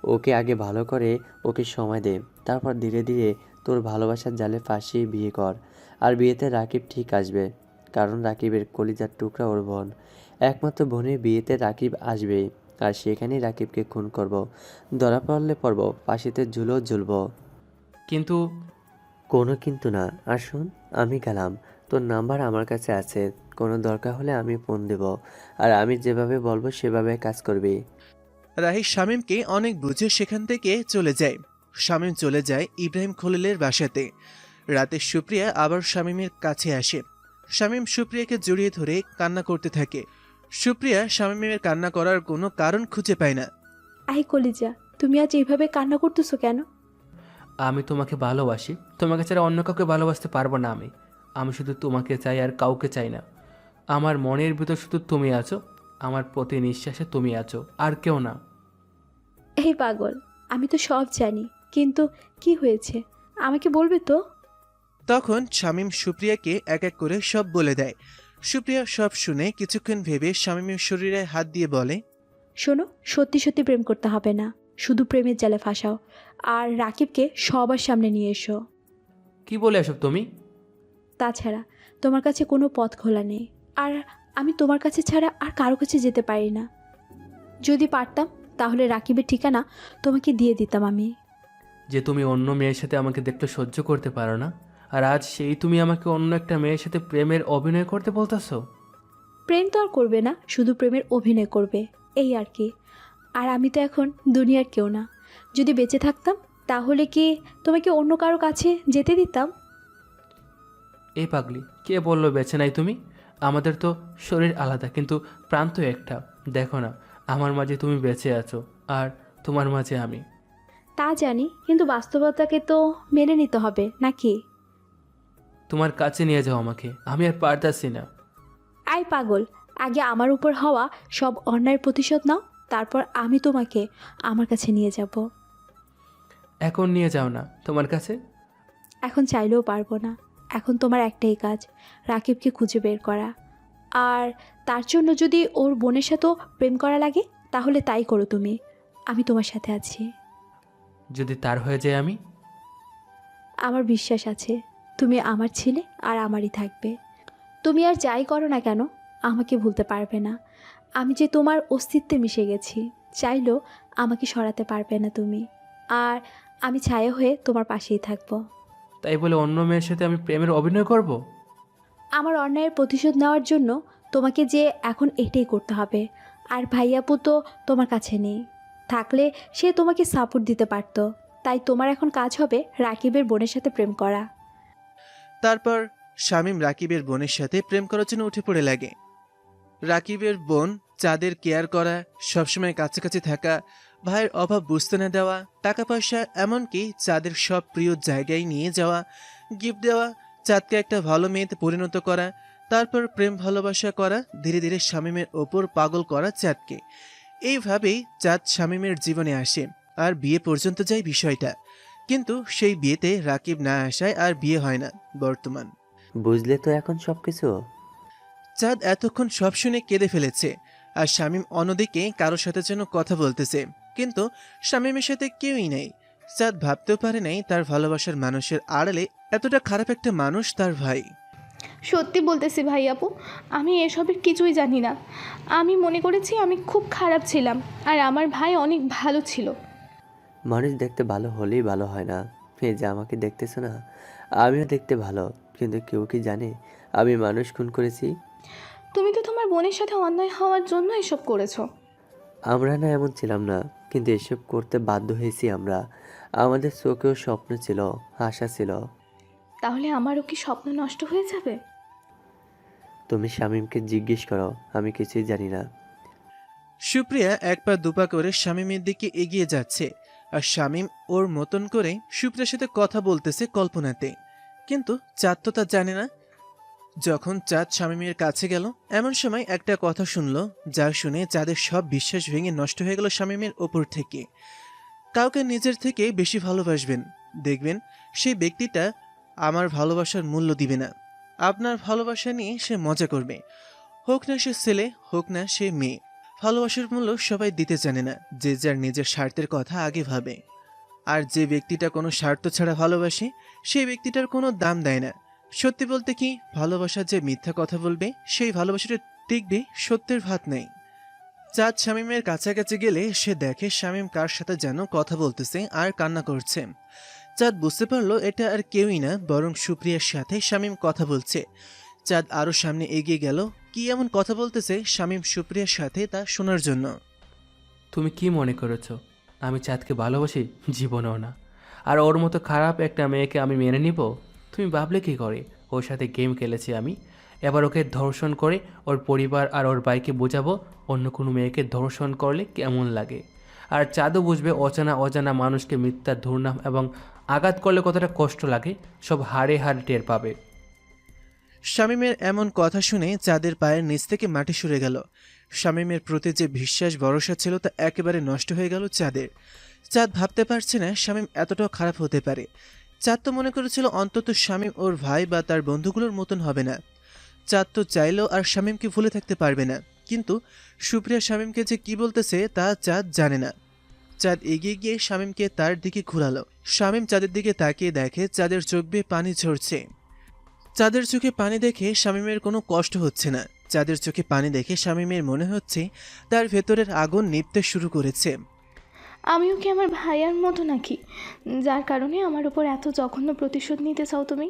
ওকে আগে ভালো করে ওকে সময় দে, তারপর ধীরে ধীরে তোর ভালোবাসার জালে ফাঁসিয়ে বিয়ে কর। আর বিয়েতে রাকিব ঠিক আসবে, কারণ রাকিবের কলিজার টুকরা ওর বোন। একমাত্র বোনের বিয়েতে রাকিব আসবে, আর সেখানেই রাকিবকে খুন করব। ধরা পড়লে পড়ব, ফাঁসিতে ঝুলেও ঝুলব। কিন্তু কোনো কিন্তু না। আর শোন, আমি গেলাম, তোর নাম্বার আমার কাছে আছে, কোনো দরকার হলে আমি ফোন দেব, আর আমি যেভাবে বলবো সেভাবে কাজ করবি। রাহি শামীমকে অনেক বুঝে সেখান থেকে চলে যায়। শামীম চলে যায় ইব্রাহিম খলিলের বাসাতে। রাতে সুপ্রিয়া আবার শামীমের কাছে আসে। শামীম সুপ্রিয়াকে জড়িয়ে ধরে কান্না করতে থাকে। সুপ্রিয়া শামীমের কান্না করার কোনো কারণ খুঁজে পায় না। আই কলিজা, তুমি আজ এইভাবে কান্না করতেছো কেন? আমি তোমাকে ভালোবাসি, তোমাকে ছাড়া অন্য কাউকে ভালোবাসতে পারবো না। আমি শুধু তোমাকে চাই, আর কাউকে চাই না। আমার মনের ভিতর শুধু তুমি আছো, আমার প্রতি নিঃশ্বাসে তুমি আছো, আর কেউ না। এই পাগল, আমি তো সব জানি, কিন্তু কি হয়েছে আমাকে বলবে তো? তখন শামীম সুপ্রিয়াকে এক এক করে সব বলে দেয়। সুপ্রিয়া সব শুনে কিছুক্ষণ ভেবে শামীমের শরীরে হাত দিয়ে বলে, শোনো, সত্যি সত্যি প্রেম করতে হবে না, শুধু প্রেমের জালে ফাঁসাও, আর রাকিবকে সবার সামনে নিয়ে এসো। কি বলে এসব তুমি? তাছাড়া তোমার কাছে কোনো পথ খোলা নেই, আর আমি তোমার কাছে ছাড়া আর কারো কাছে যেতে পারি না। যদি পারতাম তাহলে রাকিবের ঠিকানা তোমাকে দিয়ে দিতাম আমি। যে তুমি অন্য মেয়ের সাথে আমাকে দেখতে সহ্য করতে পারো না, আর আজ সেই তুমি আমাকে অন্য একটা মেয়ের সাথে প্রেমের অভিনয় করতে বলতেছো? প্রেম তো আর করবে না, শুধু প্রেমের অভিনয় করবে, এই আর কি। আর আমি তো এখন দুনিয়ার কেউ না। যদি বেঁচে থাকতাম তাহলে কি তোমাকে অন্য কারো কাছে যেতে দিতাম? এই পাগলি, কে বললো বেঁচে নাই তুমি? আমাদের তো শরীর আলাদা, কিন্তু প্রাণ তো একটা। দেখো না, আমার মাঝে তুমি বেঁচে আছো, আর তোমার মাঝে আমি। তা জানি, কিন্তু বাস্তবতাকে তো মেনে নিতে হবে নাকি? তোমার কাছে নিয়ে যাও আমাকে, আমি আর পারতাছি না। আই পাগল, আগে আমার উপর হওয়া সব অন্যায়ের প্রতিশোধ নাও, তারপর আমি তোমাকে আমার কাছে নিয়ে যাব। এখন নিয়ে যাও না তোমার কাছে। এখন চাইলেও পারবো না। এখন তোমার একটাই কাজ, রাকিবকে খুঁজে বের করা। আর তার জন্য যদি ওর বোনের সাথেও প্রেম করা লাগে তাহলে তাই করো তুমি, আমি তোমার সাথে আছি। যদি তার হয়ে যায় আমি? আমার বিশ্বাস আছে তুমি আমার ছেলে আর আমারই থাকবে। তুমি আর যাই করো না কেন আমাকে ভুলতে পারবে না। আমি যে তোমার অস্তিত্বে মিশে গেছি, চাইলেও আমাকে সরাতে পারবে না তুমি। আর আমি ছায়া হয়ে তোমার পাশেই থাকবো। তাই বলে অন্য মেয়ের সাথে আমি প্রেমের অভিনয় করব? আমার অন্যায়ের প্রতিশোধ নেওয়ার জন্য তোমাকে যে এখন এটাই করতে হবে। আর ভাইয়াপু তো তোমার কাছে নেই, থাকলে সে তোমাকে সাপোর্ট দিতে পারতো। তাই তোমার এখন কাজ হবে রাকিবের বোনের সাথে প্রেম করা। তারপর শামীম রাকিবের বোনের সাথে প্রেম করার জন্য উঠে পড়ে লাগে। রাকিবের বোন চাঁদের কেয়ার করা, সবসময় কাছাকাছি থাকা, ভাইয়ের অভাব বুঝতে না দেওয়া, টাকা পয়সা, এমনকি চাঁদের সব প্রিয় জায়গায় নিয়ে যাওয়া, গিফট দেওয়া, চাঁদকে একটা ভালো মেয়েতে পরিণত করা, তারপর প্রেম ভালোবাসা করা, ধীরে ধীরে শামীমের ওপর পাগল করা চাঁদকে। এইভাবেই চাঁদ শামীমের জীবনে আসে, আর বিয়ে পর্যন্ত যায় বিষয়টা। কিন্তু সেই বিয়েতে রাকিব না আসায় আর বিয়ে হয় না বর্তমান। বুঝলে তো এখন সব কিছু? চাঁদ এতক্ষণ সব শুনে কেঁদে ফেলেছে, আর শামীম অন্যদিকে কারোর সাথে যেন কথা বলতেছে, কিন্তু শামীমের সাথে কেউই নেই। চাঁদ ভাবতেও পারে নাই তার ভালোবাসার মানুষের আড়ালে এতটা খারাপ একটা মানুষ তার ভাই। সত্যি বলতেছি ভাই আপু, আমি এসবের কিছুই জানি না। আমি মনে করেছি আমি খুব খারাপ ছিলাম, আর আমার ভাই অনেক ভালো ছিল। মানুষ দেখতে ভালো হলেই ভালো হয় না। এই যে আমাকে দেখতেছো না, আমিও দেখতে ভালো, কিন্তু কেউ কি জানে আমি মানুষ খুন করেছি? তুমি তো তোমার বোনের সাথে অন্যায় হওয়ার জন্য এসব করেছো। আমরা না এমন ছিলাম না, কিন্তু এসব করতে বাধ্য হয়েছি আমরা। আমাদের চোখেও স্বপ্ন ছিল, আশা ছিল। তাহলে আমারও কি স্বপ্ন নষ্ট হয়ে যাবে? তুমি শামীমকে জিজ্ঞেস করো, আমি কিছুই জানি না। সুপ্রিয়া এক পা দুপা করে শামীমের দিকে এগিয়ে যাচ্ছে, আর শামীম ওর মতন করে সুপ্রিয়ার সাথে কথা বলতেছে কল্পনাতে। কিন্তু চাঁদ তো তা জানে না। যখন চাঁদ শামীমের কাছে গেল, এমন সময় একটা কথা শুনলো, যা শুনে চাঁদের সব বিশ্বাস ভেঙে নষ্ট হয়ে গেল শামীমের ওপর থেকে। কাউকে নিজের থেকে বেশি ভালোবাসবেন, দেখবেন সেই ব্যক্তিটা আমার ভালোবাসার মূল্য দিবে না। আপনার ভালোবাসা নিয়ে সে মজা করবে, হোক না সে ছেলে, হোক না সে মেয়ে। ভালোবাসার মূল্য সবাই দিতে জানে না, যে যার নিজের স্বার্থের কথা আগে ভাবে। আর যে ব্যক্তিটা কোনো স্বার্থ ছাড়া ভালোবাসে, সেই ব্যক্তিটার কোনো দাম দেয় না। সত্যি বলতে কি, ভালোবাসা যে মিথ্যা কথা বলবে, সেই ভালোবাসাটা টিকবে, সত্যের ভাত নেই। চাঁদ শামীমের কাছাকাছি গেলে সে দেখে শামীম কার সাথে যেন কথা বলতেছে আর কান্না করছে। চাঁদ বুঝতে পারলো এটা আর কেউই না, বরং সুপ্রিয়ার সাথে শামীম কথা বলছে। চাঁদ আরো সামনে এগিয়ে গেল, কি এমন কথা বলতেছে শামীম সুপ্রিয়ার সাথে তা শোনার জন্য। তুমি কি মনে করেছো আমি চাঁদকে ভালোবাসি? জীবনেও না। আর ওর মতো খারাপ একটা মেয়েকে আমি মেনে নিব? তুমি ভাবলে কি করে? ওর সাথে গেম খেলেছি আমি, এবার ওকে ধর্ষণ করে ওর পরিবার আর ওর ভাইকে বোঝাবো অন্য কোনো মেয়েকে ধর্ষণ করলে কেমন লাগে। আর চাঁদও বুঝবে অজানা অজানা মানুষকে মিথ্যা দুর্নাম এবং আঘাত করলে কতটা কষ্ট লাগে, সব হাড়ে হাড়ে টের পাবে। শামীমের এমন কথা শুনে চাঁদের পায়ের নিচ থেকে মাটি সরে গেল। শামীমের প্রতি যে বিশ্বাস ভরসা ছিল তা একেবারে নষ্ট হয়ে গেল চাঁদের। চাঁদ ভাবতে পারছে না শামীম এতটাও খারাপ হতে পারে। চাঁদ তো মনে করেছিল অন্তত শামীম ওর ভাই বা তার বন্ধুগুলোর মতন হবে না। চাঁদ তো চাইলেও আর শামীমকে ভুলে থাকতে পারবে না, কিন্তু সুপ্রিয়া শামীমকে যে কি বলতেছে তা চাঁদ জানে না। চাঁদ এগিয়ে গিয়ে শামীমকে তার দিকে ঘুরালো। শামীম চাঁদের দিকে তাকিয়ে দেখে চাঁদের চোখ বেয়ে পানি ঝরছে। চাঁদের চোখে পানি দেখে শামীমের কোনো কষ্ট হচ্ছে না। চাঁদের চোখে পানি দেখে শামীমের মনে হচ্ছে তার ভেতরের আগুন নিভতে শুরু করেছে। আমিও কি আমার ভাইয়ার মতো নাকি, যার কারণে আমার উপর এত জঘন্য প্রতিশোধ নিতে চাও তুমি?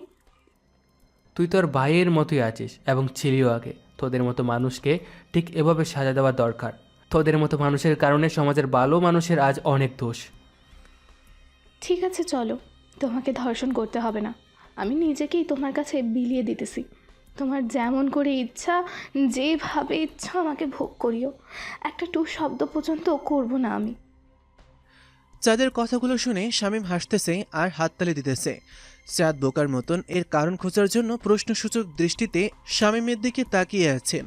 তুই তোর ভাইয়ের মতোই আছিস এবং ছিলিও আগে। তোদের মতো মানুষকে ঠিক এভাবে সাজা দেওয়া দরকার। তোদের মতো মানুষের কারণে সমাজের ভালো মানুষের আজ অনেক দোষ। ঠিক আছে চলো, তোমাকে ধর্ষণ করতে হবে না, আমি নিজেকেই তোমার কাছে বিলিয়ে দিতেছি। তোমার যেমন করে ইচ্ছা, যেভাবে ইচ্ছা আমাকে ভোগ করিও, একটা টু শব্দ পর্যন্ত করব না আমি। চাঁদের কথাগুলো শুনে শামীম হাসতেছে আর হাততালি দিতেছে। চাঁদ বোকার মতন এর কারণ খোঁজার জন্য প্রশ্নসূচক দৃষ্টিতে শামীমের দিকে তাকিয়ে আছে।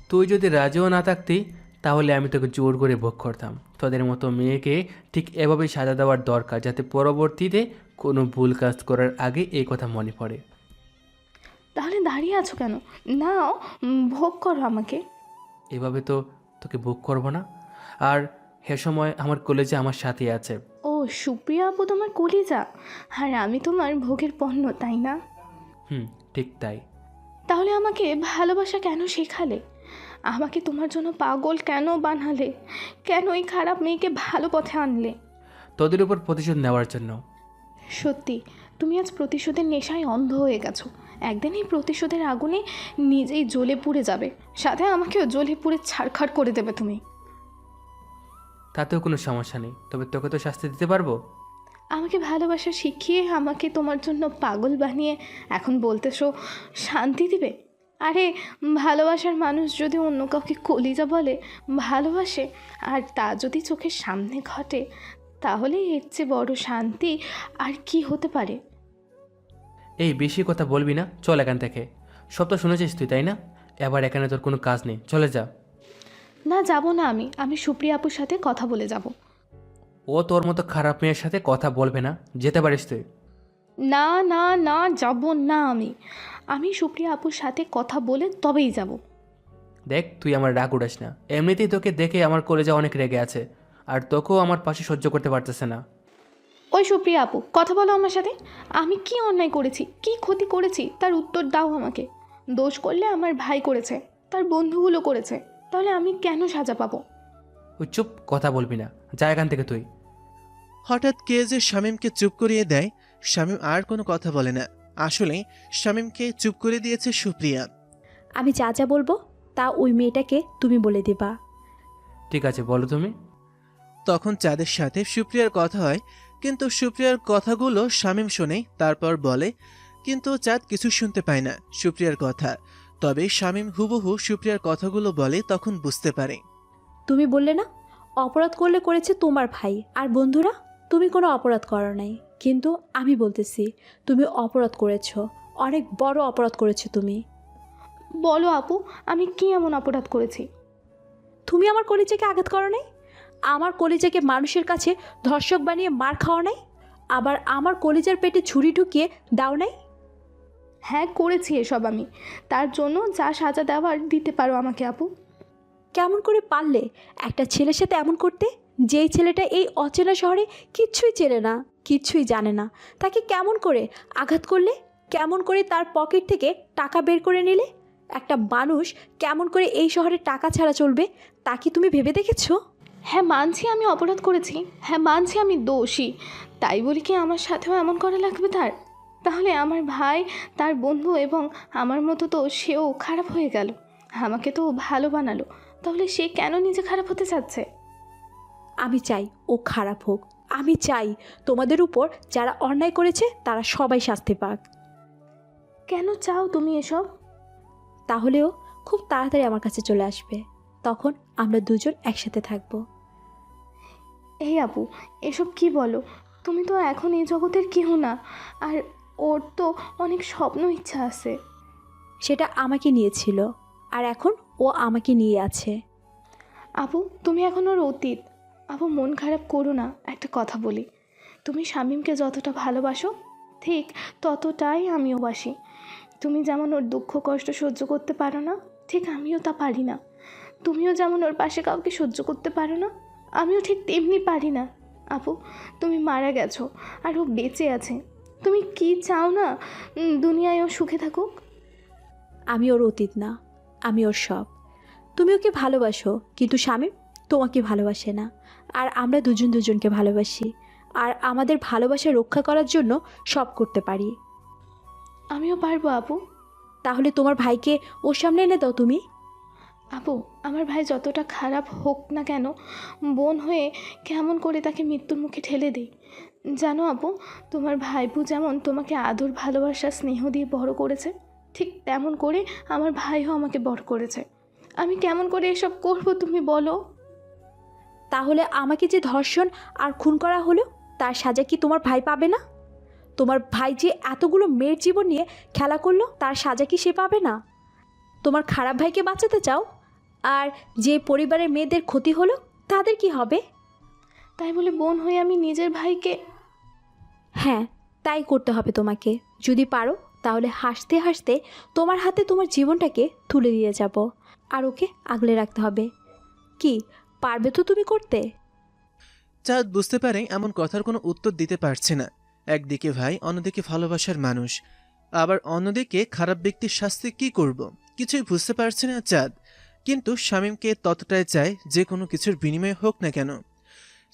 তুই যদি রাজিও না থাকতি তাহলে আমি তোকে জোর করে ভোগ করতাম। তোদের মতো মেয়েকে ঠিক এভাবেই সাজা দেওয়ার দরকার, যাতে পরবর্তীতে কোনো ভুল কাজ করার আগে এই কথা মনে পড়ে। তাহলে দাঁড়িয়ে আছো কেন? নাও, ভোগ করো আমাকে। এভাবে তো তোকে ভোগ করবো না। আর সে সময় আমার কলেজে আমার সাথে আছে। ও সুপ্রিয়া আপু তোমার কলিজা, আর আমি তোমার ভোগের পণ্য, তাই না? ঠিক তাই। তাহলে আমাকে ভালোবাসা কেন শেখালে? আমাকে তোমার জন্য পাগল কেন বানালে? কেন এই খারাপ মেয়েকে ভালো পথে আনলে? তোদের উপর প্রতিশোধ নেওয়ার জন্য। সত্যি তুমি আজ প্রতিশোধের নেশায় অন্ধ হয়ে গেছো। একদিন এই প্রতিশোধের আগুনে নিজেই জ্বলে পুড়ে যাবে, সাথে আমাকেও জ্বলে পুড়ে ছাড়খাড় করে দেবে তুমি। তাতেও কোনো সমস্যা নেই, তবে তোকে তো শাস্তি দিতে পারবো। আমাকে ভালোবাসা শিখিয়ে আমাকে তোমার জন্য পাগল বানিয়ে এখন বলতেছো শান্তি দিবে? আরে ভালোবাসার মানুষ যদি অন্য কাউকে কলিজা বলে ভালোবাসে, আর তা যদি চোখের সামনে ঘটে, তাহলে এর চেয়ে বড় শান্তি আর কি হতে পারে? এই বেশি কথা বলবি না, চল এখান থেকে। সব তো শুনেছিস তুই, তাই না? এবার এখানে তোর কোনো কাজ নেই, চলে যা। না যাব না, আমি সুপ্রিয়া আপুর সাথে কথা বলে যাব। ও তোর মতো খারাপ মেয়ের সাথে কথা বলবে না, যেতে পারিস তুই। না না না, যাব না আমি সুপ্রিয়া আপুর সাথে কথা বলে তবেই যাব। দেখ তুই আমার রাগ উড়াস না, এমনিতেই তোকে দেখে আমার কলেজে অনেক রেগে আছে, আর তোকেও আমার পাশে সহ্য করতে পারতেছে না। ওই সুপ্রিয়া আপু, কথা বলো আমার সাথে। আমি কি অন্যায় করেছি, কি ক্ষতি করেছি তার উত্তর দাও আমাকে। দোষ করলে আমার ভাই করেছে, তার বন্ধুগুলো করেছে, তাহলে আমি কেন সাজা পাবো? ওই চুপ, কথা বলবি না, যা এখান থেকে তুই। হঠাৎ কে যে শামীমকে চুপ করিয়ে দেয়। শামীম আর কোনো কথা বলে না। আসলে শামীমকে চুপ করে দিয়েছে সুপ্রিয়া। আমি যা যা বলবো তা ওই মেয়েটাকে তুমি বলে দিবা। ঠিক আছে, বলো তুমি। তখন চাঁদের সাথে সুপ্রিয়ার কথা হয়, কিন্তু সুপ্রিয়ার কথাগুলো শামীম শোনে, তারপর বলে, কিন্তু চাঁদ কিছু শুনতে পায় না সুপ্রিয়ার কথা। তবে শামীম হুবহু সুপ্রিয়ার কথাগুলো বলে, তখন বুঝতে পারে। তুমি বললে না অপরাধ করলে করেছে তোমার ভাই আর বন্ধুরা, তুমি কোনো অপরাধ করো নাই, কিন্তু আমি বলতেছি তুমি অপরাধ করেছো, অনেক বড় অপরাধ করেছো তুমি। বলো আপু, আমি কি এমন অপরাধ করেছি? তুমি আমার কলিজাকে আঘাত করো নাই, আমার কলিজাকে মানুষের কাছে ধর্ষক বানিয়ে মার খাওয়া নাই, আবার আমার কলিজার পেটে ছুরি ঢুকিয়ে দাও নাই। হ্যাঁ করেছি এসব আমি, তার জন্য যা সাজা দেওয়ার দিতে পারো আমাকে আপু। কেমন করে পারলে একটা ছেলের সাথে এমন করতে, যেই ছেলেটা এই অচেনা শহরে কিচ্ছুই চেনে না, কিচ্ছুই জানে না? তাকে কেমন করে আঘাত করলে, কেমন করে তার পকেট থেকে টাকা বের করে নিলে? একটা মানুষ কেমন করে এই শহরে টাকা ছাড়া চলবে তা কি তুমি ভেবে দেখেছো? হ্যাঁ মানছি আমি অপরাধ করেছি, হ্যাঁ মানছি আমি দোষী, তাই বলি কি আমার সাথেও এমন করা লাগবে তার? তাহলে আমার ভাই, তার বন্ধু এবং আমার মতো তো সেও খারাপ হয়ে গেল। আমাকে তো ভালো বানালো, তাহলে সে কেন নিজে খারাপ হতে চাচ্ছে? আমি চাই ও খারাপ হোক, আমি চাই তোমাদের উপর যারা অন্যায় করেছে তারা সবাই শাস্তি পাক। কেন চাও তুমি এসব? তাহলেও খুব তাড়াতাড়ি আমার কাছে চলে আসবে, তখন আমরা দুজন একসাথে থাকবো। এই আপু, এসব কি বলো? তুমি তো এখন এই জগতের কেউ না, আর ওর তো অনেক স্বপ্ন ইচ্ছা আছে। সেটা আমাকে নিয়েছিল, আর এখন ও আমাকে নিয়ে আছে। আপু, তুমি এখন ওর অতীত। আপু, মন খারাপ করো না, একটা কথা বলি। তুমি শামীমকে যতটা ভালোবাসো ঠিক ততটাই আমিও বাসি। তুমি যেমন ওর দুঃখ কষ্ট সহ্য করতে পারো না, ঠিক আমিও তা পারি না। তুমিও যেমন ওর পাশে কাউকে সহ্য করতে পারো না, আমিও ঠিক তেমনি পারি না। আপু, তুমি মারা গেছো আর ও বেঁচে আছে। তুমি কি চাও না দুনিয়ায় ও সুখে থাকুক? আমি ওর অতীত না, আমি ওর সব। তুমি ওকে ভালোবাসো, কিন্তু শামীম তোমাকে ভালোবাসে না। আর আমরা দুজন দুজনকে ভালোবাসি, আর আমাদের ভালোবাসা রক্ষা করার জন্য সব করতে পারি। আমিও পারবো আপু। তাহলে তোমার ভাইকে ওর সামনে এনে দাও তুমি। আপু, আমার ভাই যতটা খারাপ হোক না কেন, বোন হয়ে কেমন করে তাকে মৃত্যুর মুখে ঠেলে দেই। জানো আপু, তোমার ভাইপু যেমন তোমাকে আদর ভালোবাসা স্নেহ দিয়ে বড় করেছে, ঠিক তেমন করে আমার ভাইও আমাকে বড় করেছে। আমি কেমন করে এসব করব তুমি বলো? তাহলে আমাকে যে ধর্ষণ আর খুন করা হলো তার সাজা কি তোমার ভাই পাবে না? তোমার ভাই যে এতগুলো মেয়ের জীবন নিয়ে খেলা করলো তার সাজা কি সে পাবে না? তোমার খারাপ ভাইকে বাঁচাতে চাও, আর যে পরিবারের মেয়েদের ক্ষতি হলো তাদের কি হবে? তাই বলে বোন হয়ে আমি নিজের ভাইকে... হ্যাঁ, তাই করতে হবে তোমাকে। যদি পারো তাহলে হাসতে হাসতে তোমার হাতে তোমার জীবনটাকে তুলে দিয়ে যাব, আর ওকে আগলে রাখতে হবে। কি পারবে তো তুমি করতে? চাঁদ বুঝতে পারে এমন কথার কোনো উত্তর দিতে পারছে না। একদিকে ভাই, অন্যদিকে ভালোবাসার মানুষ, আবার অন্যদিকে খারাপ ব্যক্তির শাস্তি কি করব কিছুই বুঝতে পারছে না চাঁদ। কিন্তু শামীমকে ততটাই চায় যে কোনো কিছুর বিনিময়ে হোক না কেন।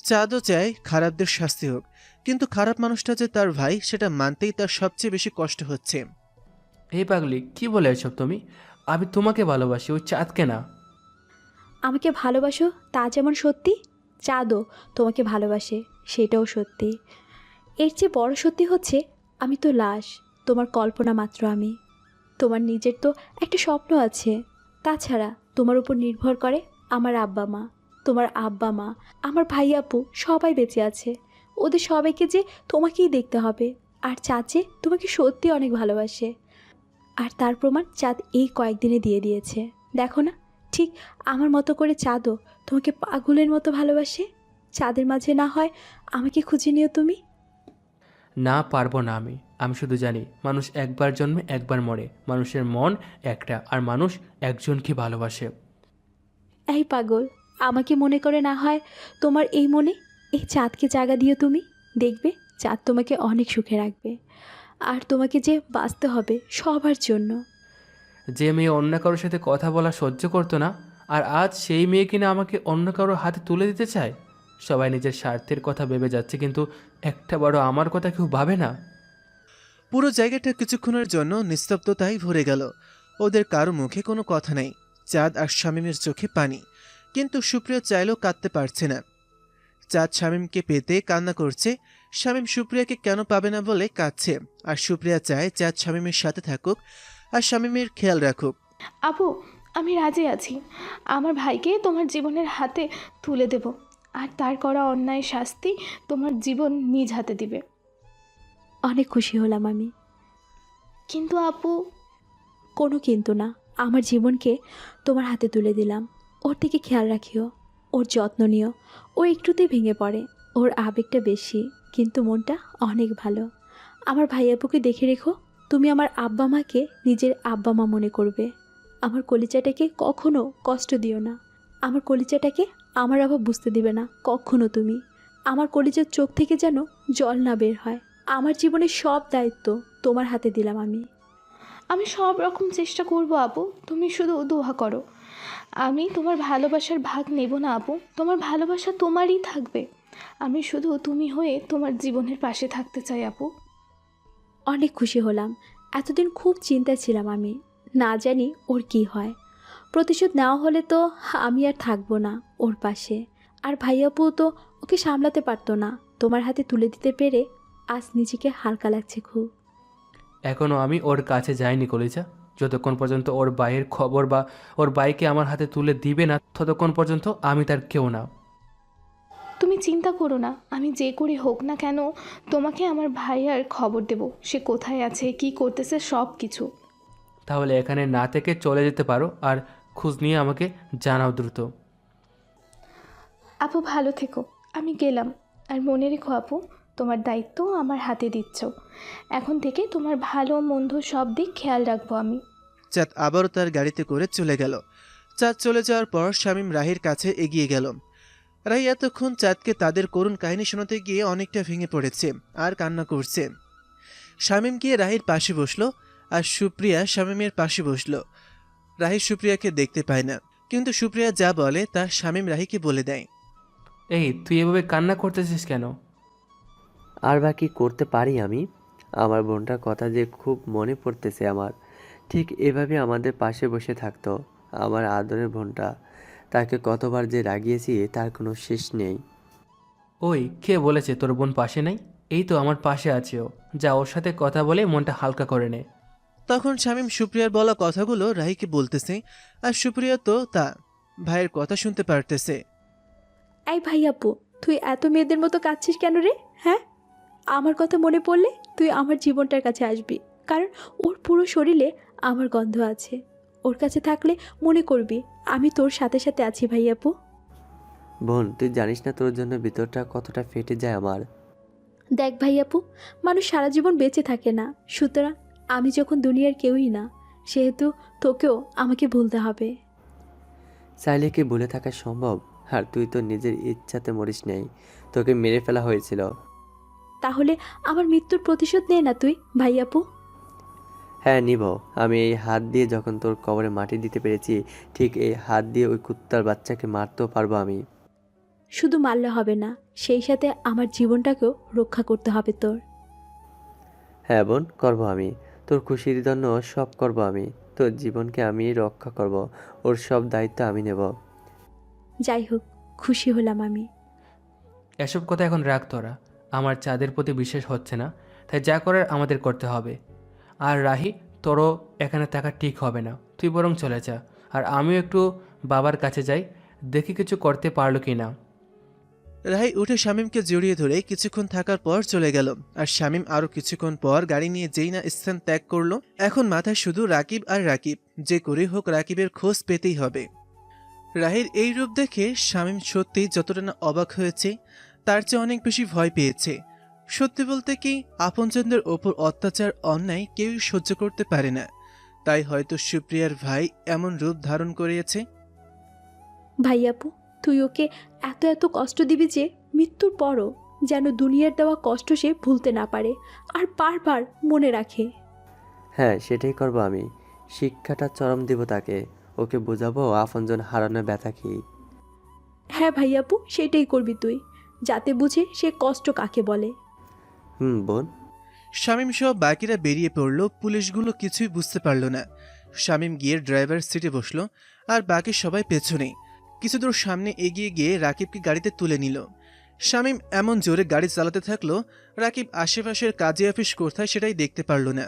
চাঁদও চায় খারাপদের শাস্তি হোক, কিন্তু খারাপ মানুষটা যে তার ভাই সেটা মানতেই তার সবচেয়ে বেশি কষ্ট হচ্ছে। এই পাগলি, কি বলে এসব তুমি? আমি তোমাকে ভালোবাসি, ওই চাঁদকে না। আমাকে ভালোবাসো তা যেমন সত্যি, চাঁদও তোমাকে ভালোবাসে সেটাও সত্যি। এর চেয়ে বড় সত্যি হচ্ছে আমি তো লাশ, তোমার কল্পনা মাত্র আমি। তোমার নিজের তো একটা স্বপ্ন আছে। তাছাড়া তোমার উপর নির্ভর করে আমার আব্বা মা, তোমার আব্বা মা, আমার ভাই আপু সবাই বেঁচে আছে। ওদের সবাইকে যে তোমাকেই দেখতে হবে। আর চাঁদ যে তোমাকে সত্যি অনেক ভালোবাসে, আর তার প্রমাণ চাঁদ এই কয়েকদিনে দিয়ে দিয়েছে। দেখো না, ঠিক আমার মতো করে চাঁদও তোমাকে পাগলের মতো ভালোবাসে। চাঁদের মাঝে না হয় আমাকে খুঁজে নিও তুমি। না, পারবো না। আমি শুধু জানি মানুষ একবার জন্মে একবার মরে, মানুষের মন একটা, আর মানুষ একজনকে ভালোবাসে। এই পাগল, আমাকে মনে করে না হয় তোমার এই মনে এই চাঁদকে জায়গা দিও তুমি। দেখবে চাঁদ তোমাকে অনেক সুখে রাখবে। আর তোমাকে যে বাঁচতে হবে সবার জন্য। যে মেয়ে অন্য কারোর সাথে কথা বলা সহ্য করতো না, আর আজ সেই মেয়ে কিনা আমাকে অন্য কারোর হাতে তুলে দিতে চায়। সবাই নিজের স্বার্থের কথা ভেবে যাচ্ছে, কিন্তু একটা বড় আমার কথা কেউ ভাবে না। পুরো জায়গাটা কিছুক্ষণের জন্য নিস্তব্ধতায় ভরে গেল। ওদের কারো মুখে কোনো কথা নেই। চাঁদ আর শামীমের চোখে পানি, কিন্তু সুপ্রিয়া চাইলেও কাঁদতে পারছে না। চাঁদ শামীমকে পেতে কান্না করছে, শামীম সুপ্রিয়াকে কেন পাবে না বলে কাঁদছে। আর সুপ্রিয়া চায় চাঁদ শামীমের সাথে থাকুক আর শামীমের খেয়াল রাখুক। আপু, আমি রাজি আছি। আমার ভাইকে তোমার জীবনের হাতে তুলে দেব, আর তার করা অন্যায় শাস্তি তোমার জীবন নিজ হাতে দিবে। অনেক খুশি হলাম আমি। কিন্তু আপু... কোনো কিন্তু না, আমার জীবনকে তোমার হাতে তুলে দিলাম। ওর দিকে খেয়াল রাখিও, ওর যত্ন নিও। ও একটুতেই ভেঙে পড়ে, ওর আবেগটা বেশি, কিন্তু মনটা অনেক ভালো। আমার ভাইয়াপুকে দেখে রেখো। তুমি আমার আব্বা মাকে নিজের আব্বা মা মনে করবে। আমার কলিজাটাকে কখনো কষ্ট দিও না। আমার কলিজাটাকে আমার আবার বুঝতে দিবে না কখনো তুমি। আমার কলিজার চোখ থেকে যেন জল না বের হয়। আমার জীবনের সব দায়িত্ব তোমার হাতে দিলাম আমি। আমি সব রকম চেষ্টা করব আপু, তুমি শুধু দোয়া করো। আমি তোমার ভালোবাসার ভাগ নেব না আপু, তোমার ভালোবাসা তোমারই থাকবে। আমি শুধু তুমি হয়ে তোমার জীবনের পাশে থাকতে চাই আপু। অনেক খুশি হলাম। এতদিন খুব চিন্তায় ছিলাম আমি, না জানি ওর কি হয়। প্রতিশোধ নেওয়া হলে তো আমি আর থাকবো না ওর পাশে। আর ভাইয়াপু তো ওকে সামলাতে পারতো না, তোমার হাতে তুলে দিতে পেরে আজ নিজেকে হালকা লাগছে খুব। এখনও আমি ওর কাছে যাইনি কলিজা। যতক্ষণ পর্যন্ত ওর ভাইয়ের খবর বা ওর ভাইকে আমার হাতে তুলে দিবে না, ততক্ষণ পর্যন্ত আমি তার কেউ না। তুমি চিন্তা করো না, আমি যে করে হোক না কেন তোমাকে আমার ভাইয়ার খবর দেব। সে কোথায় আছে, কি করতেছে, সব কিছু। তাহলে এখানে না থেকে চলে যেতে পারো, আর খোঁজ নিয়ে আমাকে জানাও দ্রুত। আপু ভালো থেকো, আমি গেলাম। আর মনে রেখো আপু, তোমার দায়িত্ব আমার হাতে দিচ্ছ। এখন থেকে তোমার ভালো মন্দ সব দিক খেয়াল রাখবো আমি। চাঁদ আবারও তার গাড়িতে করে চলে গেল। চাঁদ চলে যাওয়ার পর শামীম রাহির কাছে এগিয়ে গেল। রাহি এতক্ষণ চাঁদকে তাদের করুণ কাহিনী শোনাতে গিয়ে অনেকটা ভেঙে পড়েছে আর কান্না করছে। শামীম গিয়ে রাহির পাশে বসলো, আর সুপ্রিয়া শামীমের পাশে বসলো। রাহি সুপ্রিয়াকে দেখতে পায় না, কিন্তু সুপ্রিয়া যা বলে তা শামীম রাহিকে বলে দেয়। এই, তুই এভাবে কান্না করতেছিস কেন? আর বা কি করতে পারি আমি? আমার বোনটার কথা যে খুব মনে পড়তেছে আমার। ঠিক এভাবে আমাদের পাশে বসে থাকতো আমার আদরের বোনটা। তাকে কতবার যে রাগিয়েছি তার কোনো শেষ নেই। ওই, কে বলেছে তোর বোন পাশে নেই? এই তো আমার পাশে আছে ও। যা, ওর সাথে কথা বলে মনটা হালকা করে নে। তখন শামীম সুপ্রিয়ার বলা কথাগুলো রাহিকে বলতেছে, আর সুপ্রিয়া তো তা ভাইয়ের কথা শুনতে পারতেছে। এই ভাইয়াপু, তুই এত মেয়েদের মতো কাঁদছিস কেন রে? হ্যাঁ, আমার কথা মনে পড়লে তুই আমার জীবনটার কাছে আসবি, কারণ ওর পুরো শরীরে আমার গন্ধ আছে। ওর কাছে থাকলে মনে করবি আমি তোর সাথে সাথে আছি ভাইয়াপু। বোন, তুই জানিস না তোর জন্য ভিতরটা কতটা ফেটে যায় আমার। দেখ ভাইয়াপু, মানুষ সারা জীবন বেঁচে থাকে না, সুতরাং আমি যখন দুনিয়ার কেউই না, সেহেতু তোকেও আমাকে ভুলতে হবে। চাইলে কি ভুলে থাকা সম্ভব? আর তুই তো নিজের ইচ্ছাতে মরিস নাই, তোকে মেরে ফেলা হয়েছিল। তাহলে আমার মৃত্যুর প্রতিশোধ নে না তুই ভাইয়াপু। হ্যাঁ, নিব। আমি এই হাত দিয়ে যখন তোর কবরে মাটি দিতে পেরেছি, ঠিক এই হাত দিয়ে ওই কুত্তার বাচ্চাকে মারতেও পারবো আমি। শুধু মারলে হবে না, সেই সাথে আমার জীবনটাকেও রক্ষা করতে হবে তোর। হ্যাঁ বোন, করবো আমি। তোর খুশির জন্য সব করব আমি। তোর জীবনকে আমি রক্ষা করব, ওর সব দায়িত্ব আমি নেব। যাই হোক, খুশি হলাম আমি। এসব কথা এখন রাখ তোরা। আমার চাঁদের প্রতি বিশ্বাস হচ্ছে না, তাই যা করার আমাদের করতে হবে। আর রাহি, তোরও এখানে থাকা ঠিক হবে না, তুই বরং চলে যা। আর আমিও একটু বাবার কাছে যাই, দেখি কিছু করতে পারলো কি না। রাহি উঠে শামীমকে জড়িয়ে ধরে কিছুক্ষণ থাকার পর চলে গেল। আর শামীম আরো কিছুক্ষণ পর গাড়ি নিয়ে যেই না স্থান ত্যাগ করলো, এখন মাথায় শুধু রাকিব আর রাকিব। যে করে হোক রাকিবের খোঁজ পেতেই হবে। রাহির এই রূপ দেখে শামীম সত্যি যতটা না অবাক হয়েছে, তার চেয়ে অনেক বেশি ভয় পেয়েছে। সত্যি বলতে কি, আপনজনদের ওপর অত্যাচার অন্যায় কেউই সহ্য করতে পারে না। তাই হয়তো সুপ্রিয়ার ভাই এমন রূপ ধারণ করিয়েছে। ভাইয়াপু, তুই ওকে এত এত কষ্ট দিবি যে মৃত্যুর পরও যেন দুনিয়ার দেওয়া কষ্ট সে ভুলতে না পারে, আর বারবার মনে রাখে। হ্যাঁ, সেটাই করব আমি। শিক্ষাটা চরম দিব তাকে। ওকে বোঝাবো আপনজন হারানোর ব্যথা কি। হ্যাঁ ভাইয়াপু, সেটাই করবি তুই, যাতে বুঝে সে কষ্ট কাকে বলে। বোন। শামীম সহ বাকিরা বেরিয়ে পড়ল। পুলিশগুলো কিছুই বুঝতে পারল না। শামীম গিয়ে ড্রাইভার সিটে বসলো, আর বাকি সবাই পেছনে। কিছু দূর সামনে এগিয়ে গিয়ে রাকিবকে গাড়িতে তুলে নিল। শামীম এমন জোরে গাড়ি চালাতে থাকলো, রাকিব আশেপাশের কাজী অফিস কোথায় সেটাই দেখতে পারল না।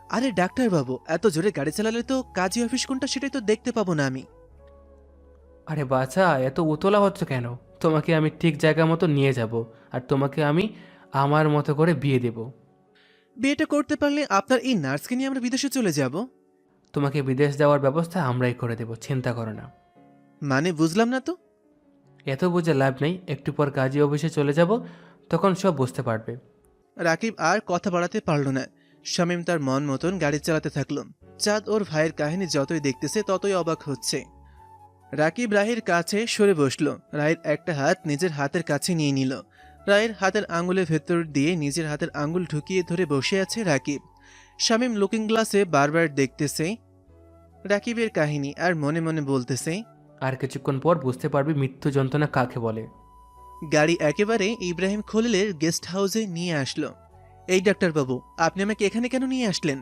আরে ডাক্তারবাবু, এত জোরে গাড়ি চালালে তো কাজী অফিস কোনটা সেটাই তো দেখতে পাবো না আমি। আরে বাছা, এত উতলা হচ্ছে কেন? তোমাকে আমি ঠিক জায়গা মতো নিয়ে যাব, আর তোমাকে আমি আমার মতো করে বিয়ে দেব। বিয়েটা করতে পারলে আপনার এই নার্সকে নিয়ে আমরা বিদেশে চলে যাব। তোমাকে বিদেশ যাওয়ার ব্যবস্থা আমরাই করে দেব, চিন্তা করো না। মানে বুঝলাম না তো। এত বুঝে লাভ নেই, একটু পর কাজী অফিসে চলে যাব, তখন সব বুঝতে পারবে। রাকিব আর কথা বাড়াতে পারল না। শামীম তার মন মতন গাড়ি চালাতে থাকলো। চাঁদ ওর ভাইয়ের কাহিনী যতই দেখতেছে ততই অবাক হচ্ছে। রাকিব রাহির কাছে সরে বসলো। রাহির একটা হাত নিজের হাতের কাছে নিয়ে নিল। রাহির হাতের আঙুলের ভেতর দিয়ে নিজের হাতের আঙুল ঢুকিয়ে ধরে বসে আছে রাকিব। শামীম লুকিং গ্লাসে বারবার দেখতেছে রাকিবের কাহিনী, আর মনে মনে বলতেছে, আর কিছুক্ষণ পর বুঝতে পারবি মৃত্যু যন্ত্রণা কাকে বলে। গাড়ি একেবারে ইব্রাহিম খলিলের গেস্ট হাউসে নিয়ে আসলো। এই ডাক্তারবাবু, আপনি আমাকে এখানে কেন নিয়ে আসলেন?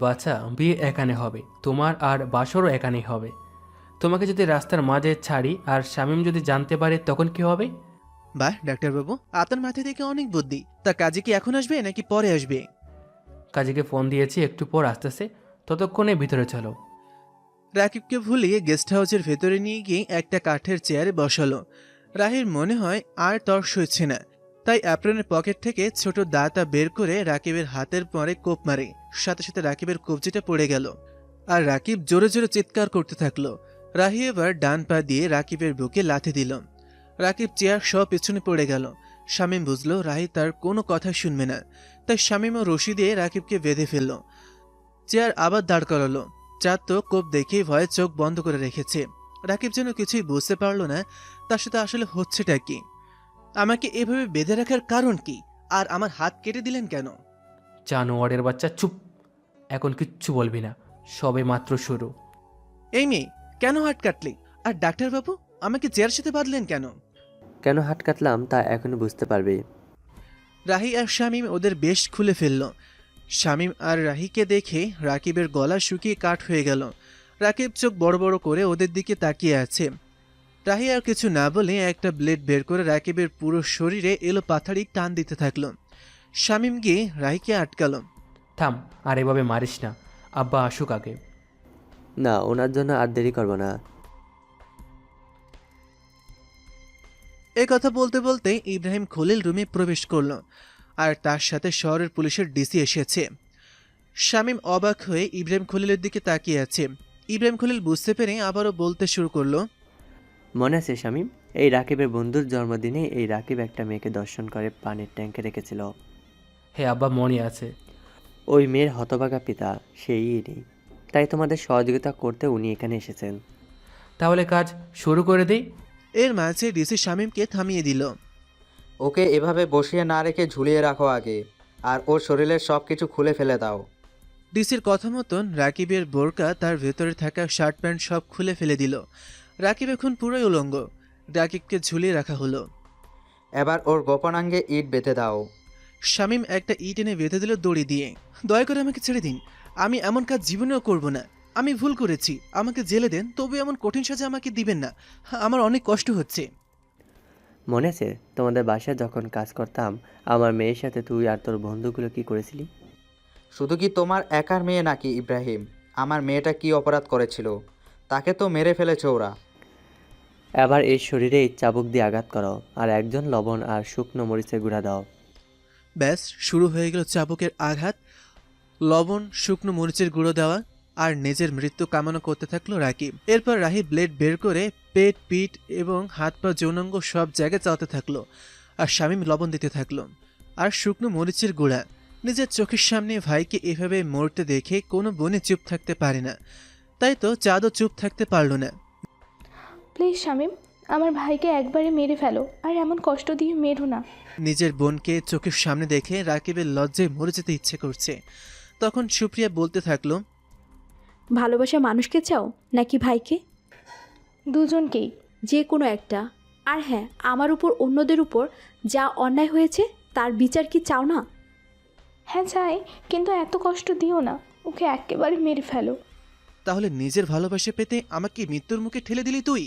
বাছা, বিয়ে এখানে হবে, তোমার আর বাসরও এখানেই হবে। তোমাকে যদি রাস্তার মাঝে ছাড়ি আর শামীম যদি জানতে পারে তখন কি হবে? বাহ ডাক্তারবাবু, আপনার মাথা থেকে অনেক বুদ্ধি। তা কাজে কি এখন আসবে নাকি পরে আসবে? কাজীকে ফোন দিয়েছি, একটু পর আসতেছে, ততক্ষণে ভিতরে চলো। রাকিবকে ভুলিয়ে গেস্ট হাউসের ভেতরে নিয়ে গিয়ে একটা কাঠের চেয়ারে বসালো। রাহির মনে হয় আর তর্স হচ্ছে না, তাই অ্যাপ্রনের পকেট থেকে ছোট দাঁতা বের করে রাকিবের হাতের পরে কোপ মারে। সাথে সাথে রাকিবের কবজিটা পড়ে গেল আর রাকিব জোরে জোরে চিৎকার করতে থাকলো। রাহি এবার ডান পা দিয়ে রাকিবের বুকে লাথি দিল। রাকিব চেয়ার সহ পেছনে পড়ে গেল। শামীম বুঝলো রাহি তার কোনো কথা শুনবে না, তাই শামীমও রশি দিয়ে রাকিবকে বেঁধে ফেলল। চেয়ার আবার দাঁড় করালো। চাঁদ তো কোপ দেখেই ভয়ে চোখ বন্ধ করে রেখেছে। রাকিব যেন কিছুই বুঝতে পারলো না তার সাথে আসলে হচ্ছেটা কি। আমাকে এভাবে বেঁধে রাখার কারণ কি, আর আমার হাত কেটে দিলেন কেন? জানোয়ারের বাচ্চা, চুপ! এখন কিচ্ছু বলবি না, সবে মাত্র শুরু। এই মেয়ে, কেন হাত কাটলি? আর ডাক্তারবাবু, আমাকে চেয়ার সাথে বাঁধলেন কেন? কেন হাত কাটলাম তা এখনই বুঝতে পারবি। রাহি আর শামীম ওদের বেশ খুলে ফেলল। শামীম আর রাহিকে দেখে রাকিবের গলা শুকিয়ে কাঠ হয়ে গেল। রাকিব চোখ বড় বড় করে ওদের দিকে তাকিয়ে আছে। রাহি আর কিছু না বলে একটা ব্লেড বের করে রাকিবের পুরো শরীরে এলো পাথাড়ি টান দিতে থাকলো। শামীম গিয়ে রাহিকে আটকালো। থাম, আর এভাবে মারিস না, আব্বা আসুক আগে। না, ওনার জন্য আর দেরি করবো না। এ কথা বলতে বলতে ইব্রাহিম খলিল রুমে প্রবেশ করলো, আর তার সাথে শহরের পুলিশের ডিসি এসেছে। শামীম অবাক হয়ে ইব্রাহিম খলিলের দিকে তাকিয়ে আছে। ইব্রাহিম খলিল বুঝতে পেরে আবারও বলতে শুরু করলো। মনে আছে শামীম, এই রাকিবের বন্ধুর জন্মদিনে এই রাকিব একটা মেয়েকে দর্শন করে পানির ট্যাঙ্কে রেখেছিল। হ্যাঁ আব্বা, মনে আছে। ওই মেয়ের হতভাগা পিতা সেই নেই, তাই তোমাদের সহযোগিতা করতে উনি এখানে এসেছেন। তাহলে কাজ শুরু করে দিই। এর মাঝে ডিসি শামীমকে থামিয়ে দিল। ওকে এভাবে বসিয়ে না রেখে ঝুলিয়ে রাখো আগে, আর ওর শরীরের সব কিছু খুলে ফেলে দাও। ডিসির কথা মতন রাকিবের বোরকা তার ভেতরে থাকা শার্ট প্যান্ট সব খুলে ফেলে দিল। রাকিব এখন পুরোই উলঙ্গ। রাকিবকে ঝুলিয়ে রাখা হলো। এবার ওর গোপনাঙ্গে ইট বেঁধে দাও। শামীম একটা ইট এনে বেঁধে দিল দড়ি দিয়ে। দয়া করে আমাকে ছেড়ে দিন, আমি এমন কাজ জীবনেও করব না। আমি ভুল করেছি, আমাকে জেলে দেন, তবে এমন কঠিন সাজা আমাকে দিবেন না। আমার অনেক কষ্ট হচ্ছে। মনে আছে তোমাদের বাসায় যখন কাজ করতাম, আমার মেয়ের সাথে তুই আর তোর বন্ধুগুলো কি করেছিলি? শুধু কি তোমার একার মেয়ে নাকি ইব্রাহিম? আমার মেয়েটা কি অপরাধ করেছিল? তাকে তো মেরে ফেলেছে ওরা। এবার এই শরীরে এই চাবুক দিয়ে আঘাত করো, আর একজন লবণ আর শুকনো মরিচের গুঁড়া দাও। ব্যাস শুরু হয়ে গেল চাবুকের আঘাত, লবণ, শুকনো মরিচের গুঁড়ো দেওয়া, আর নিজের মৃত্যু কামনা করতে থাকলো রাকিব। এরপর রাহি ব্লেড বের করে পেট, পিঠ এবং হাত পা যৌনাঙ্গ সব জায়গায় চালাতে থাকলো, আর শামীম লবণ দিতে থাকলো আর শুকনো মরিচের গুঁড়া। নিজের চোখের সামনে ভাইকে এভাবে মরতে দেখে কোনো বোনে চুপ থাকতে পারে না, তাই তো চাঁদও চুপ থাকতে পারল না। প্লিজ শামীম, আমার ভাইকে একবারে মেরে ফেলো, আর এমন কষ্ট দিয়ে মেরো না। নিজের বোনকে চোখের সামনে দেখে রাকিবের লজ্জায় মরে যেতে ইচ্ছে করছে। তখন সুপ্রিয়া বলতে থাকলো, ভালোবাসা মানুষকে চাও নাকি ভাইকে? দুজনকেই। যে কোনো একটা। আর হ্যাঁ, আমার উপর অন্যদের উপর যা অন্যায় হয়েছে তার বিচার কি চাও না? হ্যাঁ চাই, কিন্তু এত কষ্ট দিও না, ওকে একেবারে মেরে ফেলো। তাহলে নিজের ভালোবাসা পেতে আমাকে মৃত্যুর মুখে ঠেলে দিলি তুই?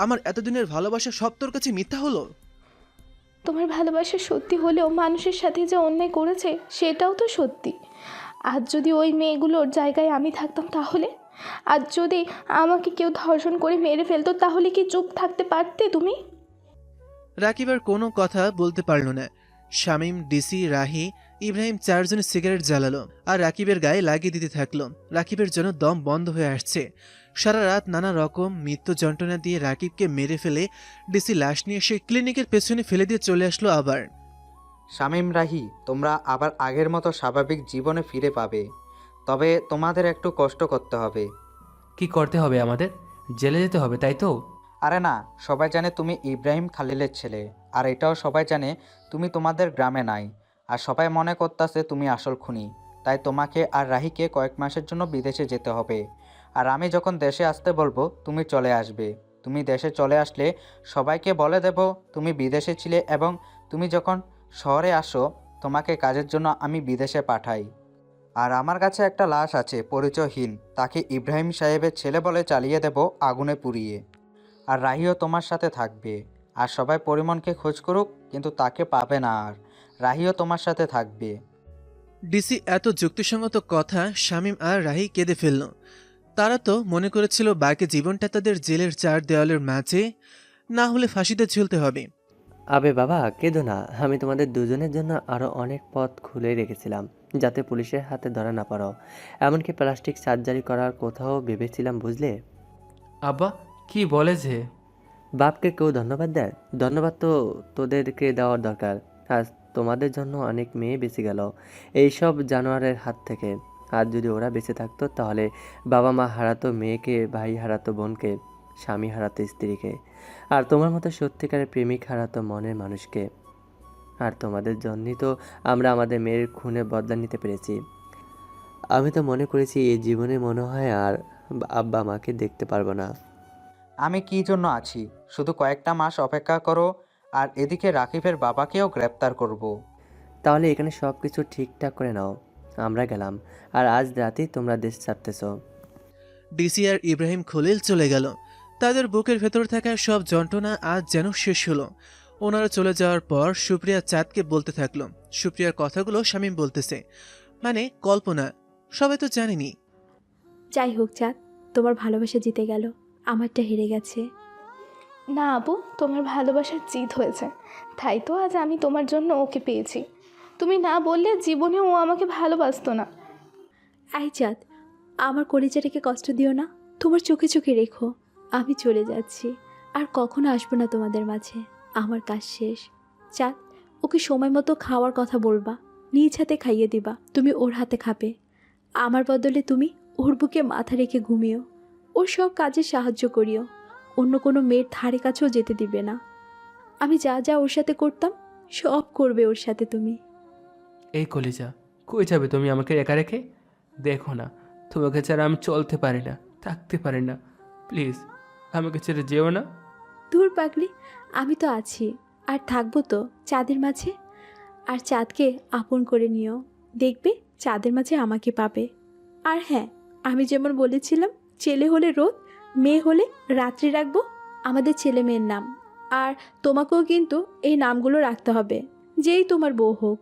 আমার এতদিনের ভালোবাসা সব তোর কাছে মিথ্যা হলো? তোমার ভালোবাসা সত্যি হলেও মানুষের সাথে যে অন্যায় করেছে সেটাও তো সত্যি। আজ যদি ওই মেয়েগুলোর জায়গায় আমি থাকতাম তাহলে, আজ যদি আমাকে কেউ ধর্ষণ করে মেরে ফেলতো তাহলে কি চুপ থাকতে পারতে তুমি? রাকিব আর কোনো কথা বলতে পারল না। শামীম, ডিসি, রাহি, ইব্রাহিম চারজনে সিগারেট জ্বালালো আর রাকিবের গায়ে লাগিয়ে দিতে থাকলো। রাকিবের জন্য দম বন্ধ হয়ে আসছে। সারা রাত নানা রকম মৃত্যু যন্ত্রণা দিয়ে রাকিবকে মেরে ফেলে ডিসি লাশ নিয়ে সে ক্লিনিকের পেছনে ফেলে দিয়ে চলে আসলো আবার। শামীম, রাহি, তোমরা আবার আগের মতো স্বাভাবিক জীবনে ফিরে পাবে, তবে তোমাদের একটু কষ্ট করতে হবে। কি করতে হবে আমাদের? জেলে যেতে হবে, তাই তো? আরে না, সবাই জানে তুমি ইব্রাহিম খালিলের ছেলে, আর এটাও সবাই জানে তুমি তোমাদের গ্রামে নাই, আর সবাই মনে করতেছে তুমি আসল খুনি। তাই তোমাকে আর রাহিকে কয়েক মাসের জন্য বিদেশে যেতে হবে, আর আমি যখন দেশে আসতে বলবো তুমি চলে আসবে। তুমি দেশে চলে আসলে সবাইকে বলে দেব তুমি বিদেশে ছিলে, এবং তুমি যখন শহরে আসো তোমাকে কাজের জন্য আমি বিদেশে পাঠাই। আর আমার কাছে একটা লাশ আছে পরিচয়হীন, তাকে ইব্রাহিম সাহেবের ছেলে বলে চালিয়ে দেব আগুনে পুড়িয়ে। আর রাহিও তোমার সাথে থাকবে। আর সবাই পরিমণকে খোঁজ করুক, কিন্তু তাকে পাবে না। আর রাহিও তোমার সাথে থাকবে। ডিসি এত যুক্তিসঙ্গত কথা শামীম আর রাহি কেঁদে ফেলল। তারা তো মনে করেছিল বাকি জীবনটা তাদের জেলের চার দেওয়ালের মাঝে, না হলে ফাঁসিতে ঝুলতে হবে। আবে বাবা কেঁদো না, আমি তোমাদের দুজনের জন্য আরও অনেক পথ খুলে রেখেছিলাম যাতে পুলিশের হাতে ধরা না পড়ো। এমনকি প্লাস্টিক সার্জারি করার কোথাও ভেবেছিলাম, বুঝলে? আব্বা কি বলে যে? বাপকে কেউ ধন্যবাদ দেয়? ধন্যবাদ তো তোদেরকে দেওয়ার দরকার। আজ তোমাদের জন্য অনেক মেয়ে বেঁচে গেল এইসব জানোয়ারের হাত থেকে। আর যদি ওরা বেঁচে থাকতো তাহলে বাবা মা হারাতো মেয়েকে, ভাই হারাতো বোনকে, স্বামী হারাতো স্ত্রীকে, আর তোমার মতো সত্যিকারের প্রেমিক হারাতো মনের মানুষকে। আর তোমাদের জন্যই তো আমরা আমাদের মেয়ের খুনে বদলা নিতে পেরেছি। আমি তো মনে করেছি এই জীবনে মনে হয় আর আব্বা মাকে দেখতে পারবো না। আমি কি জন্য আছি? শুধু কয়েকটা মাস অপেক্ষা করো, আর এদিকে রাকিবের বাবাকেও গ্রেপ্তার করব। তাহলে এখানে সব কিছু ঠিকঠাক করে নাও, আমরা গেলাম। আর আজ রাতেই তোমরা দেশ ছাড়তেছ। ডিসি আর ইব্রাহিম খলিল চলে গেল। তাদের বুকের ভেতর থাকা সব যন্ত্রণা আজ যেন শেষ হলো। ওনারা চলে যাওয়ার পর সুপ্রিয়া চাঁদকে বলতে থাকলো। সুপ্রিয়ার কথাগুলো শামীম বলতেছে, মানে কল্পনা, সবাই তো জানেনি। যাই হোক চাঁদ, তোমার ভালোবাসা জিতে গেল, আমারটা হেরে গেছে। না আপু, তোমার ভালোবাসার জিত হয়েছে, তাই তো আজ আমি তোমার জন্য ওকে পেয়েছি। তুমি না বললে জীবনে ও আমাকে ভালোবাসতো না। আই চাঁদ, আমার কলিজাটাকে কষ্ট দিও না, তোমার চোখে চোখে রেখো। আমি চলে যাচ্ছি, আর কখনো আসবো না তোমাদের মাঝে। আমার কাজ শেষ। চাঁদ, ওকে সময় মতো খাওয়ার কথা বলবা, নিজ হাতে খাইয়ে দিবা, তুমি ওর হাতে খাবে। আমার বদলে তুমি ওর বুকে মাথা রেখে ঘুমিও, ওর সব কাজে সাহায্য করিও। অন্য কোনো মেয়ের ধারে কাছেও যেতে দিবে না। আমি যা যা ওর সাথে করতাম সব করবে ওর সাথে তুমি। এই কলিজা, কই যাবে তুমি আমাকে একা রেখে? দেখো না, তোমাকে ছাড়া আমি চলতে পারি না, থাকতে পারি না। প্লিজ আমাকে ছেড়ে যেও না। দূর পাগলি, আমি তো আছি, আর থাকবো তো চাঁদের মাঝে। আর চাঁদকে আপন করে নিও, দেখবে চাঁদের মাঝে আমাকে পাবে। আর হ্যাঁ, আমি যেমন বলেছিলাম, ছেলে হলে রোদ, মেয়ে হলে রাত্রি রাখবো আমাদের ছেলে মেয়ের নাম। আর তোমাকেও কিন্তু এই নামগুলো রাখতে হবে, যেই তোমার বউ হোক।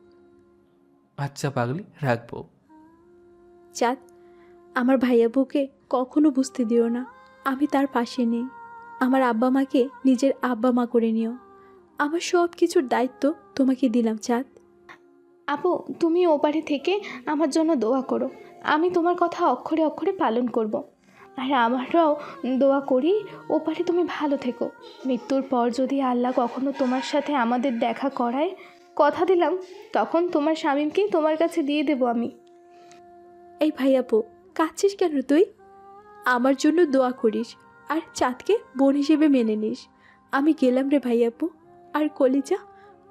আচ্ছা পাগলি, রাখবো। চাঁদ, আমার ভাইয়া বউকে কখনো বুঝতে দিও না আমি তার পাশে নেই। আমার আব্বা মাকে নিজের আব্বা মা করে নিও। আমার সব কিছুর দায়িত্ব তোমাকে দিলাম চাঁদ। আপু, তুমি ওপারে থেকে আমার জন্য দোয়া করো, আমি তোমার কথা অক্ষরে অক্ষরে পালন করব। আর আমারও দোয়া করি ওপারে তুমি ভালো থেকো। মৃত্যুর পর যদি আল্লাহ কখনো তোমার সাথে আমাদের দেখা করায়, কথা দিলাম তখন তোমার স্বামীকেই তোমার কাছে দিয়ে দেব আমি। এই ভাইয়াপু, কাঁদছিস কেন তুই? আমার জন্য দোয়া করিস, আর চাঁদকে বোন হিসেবে মেনে নিস। আমি গেলাম রে ভাইয়াপু। আর কলিজা,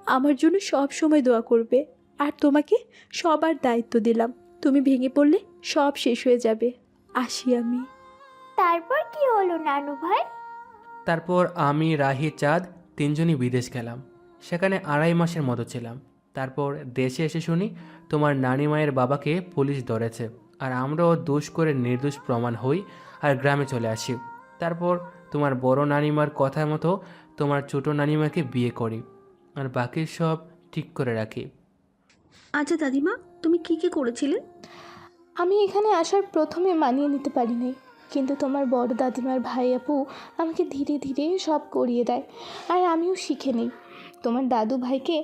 আমার জন্য সব সময় দোয়া করবে। আর তোমাকে সবার দায়িত্ব দিলাম, তুমি ভেঙে পড়লে সব শেষ হয়ে যাবে। আসি আমি। তারপর কি হলো নানু ভাই? তারপর আমি, রাহি, চাঁদ তিনজনই বিদেশ গেলাম। সেখানে 2.5 মাসের মতো ছিলাম। তারপর দেশে এসে শুনি তোমার নানি মায়ের বাবাকে পুলিশ ধরেছে, আর আমরাও দোষ করে নির্দোষ প্রমাণ হই আর গ্রামে চলে আসি। তারপর তোমার বড় নানিমার কথা মতো তোমার ছোট নানিমাকে বিয়ে করি, আর বাকি সব ঠিক করে রাখি। আচ্ছা দাদিমা, তুমি কি কি করেছিলে? আমি এখানে আসার প্রথমে মানিয়ে নিতে পারিনি, কিন্তু তোমার বড় দাদিমার ভাই আপু আমাকে ধীরে ধীরে সব করিয়ে দেয়, আর আমিও শিখে নিই। তোমার দাদু ভাইকে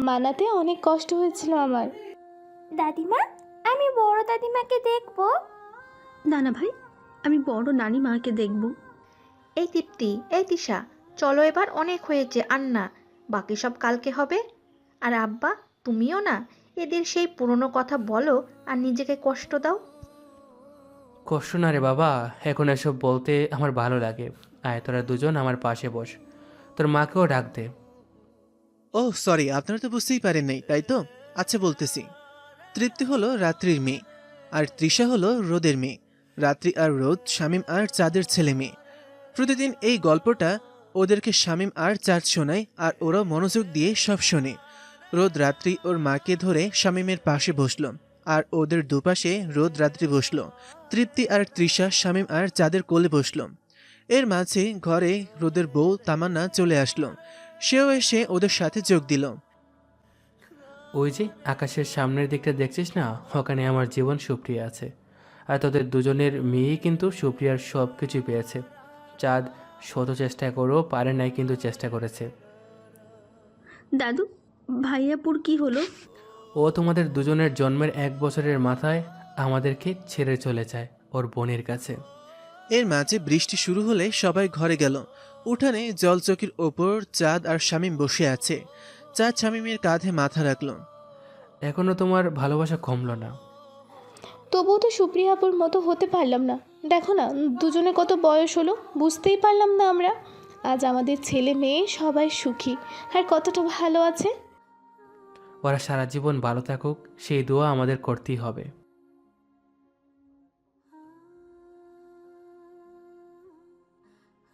মানাতে অনেক কষ্ট হয়েছিল আমার। দাদিমা, আমি বড় দাদিমাকে দেখবো? না না ভাই, আমি বড় নানি মাকে দেখব। এই দীপ্তি, এই তিশা, চলো এবার, অনেক হয়েছে আর না, বাকি সব কালকে হবে। আর আব্বা, তুমিও না এদের সেই পুরনো কথা বলো আর নিজেকে কষ্ট দাও। কষ্ট না রে বাবা, এখন এসব বলতে আমার ভালো লাগে। আয় তোরা দুজন আমার পাশে বস, তোর মাকেও ডাক দে। ওহ সরি, আপনারা তো বুঝতেই পারেন নাই, তাই তো? আচ্ছা বলতেছি। তৃপ্তি হলো রাত্রির মেয়ে, আর তৃষা হলো রোদের মেয়ে। রাত্রি আর রোদ শামীম আর চাঁদের ছেলে মেয়ে। প্রতিদিন এই গল্পটা ওদেরকে শামীম আর চাঁদ শোনায়, আর ওরা মনোযোগ দিয়ে সব শোনে। রোদ রাত্রি ওর মাকে ধরে শামীমের পাশে বসল, আর ওদের দুপাশে রোদ রাত্রি বসলো। তৃপ্তি আর তৃষা, শামীম আর চাঁদের কোলে বসলো। এর মাঝে ঘরে রোদের বউ তামান্না চলে আসলো। সেও এসে ওদের সাথে যোগ দিল। ওই যে আকাশের সামনের দিকটা দেখছিস না, ওখানে আমার জীবন সুপ্রিয়া আছে। আর তোদের দুজনের মেয়েই কিন্তু সুপ্রিয়ার সব কিছুই পেয়েছে। চাঁদ শত চেষ্টা করেও পারে নাই, কিন্তু চেষ্টা করেছে। দাদু, ভাইয়াপুর কি হলো? ও তোমাদের দুজনের জন্মের 1 বছরের মাথায় আমাদেরকে ছেড়ে চলে যায় ওর বোনের কাছে। এর মাঝে বৃষ্টি শুরু হলে সবাই ঘরে গেল। উঠানে জলচকির ওপর চাঁদ আর শামীম বসে আছে। চাঁদ শামীমের কাঁধে মাথা রাখলো। এখনো তোমার ভালোবাসা কমলো না? তবুও তো সুপ্রিয়াপুর মতো হতে পারলাম না। দেখো না, দুজনে কত বয়স হলো, বুঝতেই পারলাম না আমরা। আজ আমাদের ছেলে মেয়ে সবাই সুখী আর কতটা ভালো আছে। ওরা সারা জীবন ভালো থাকুক, সেই দোয়া আমাদের করতেই হবে।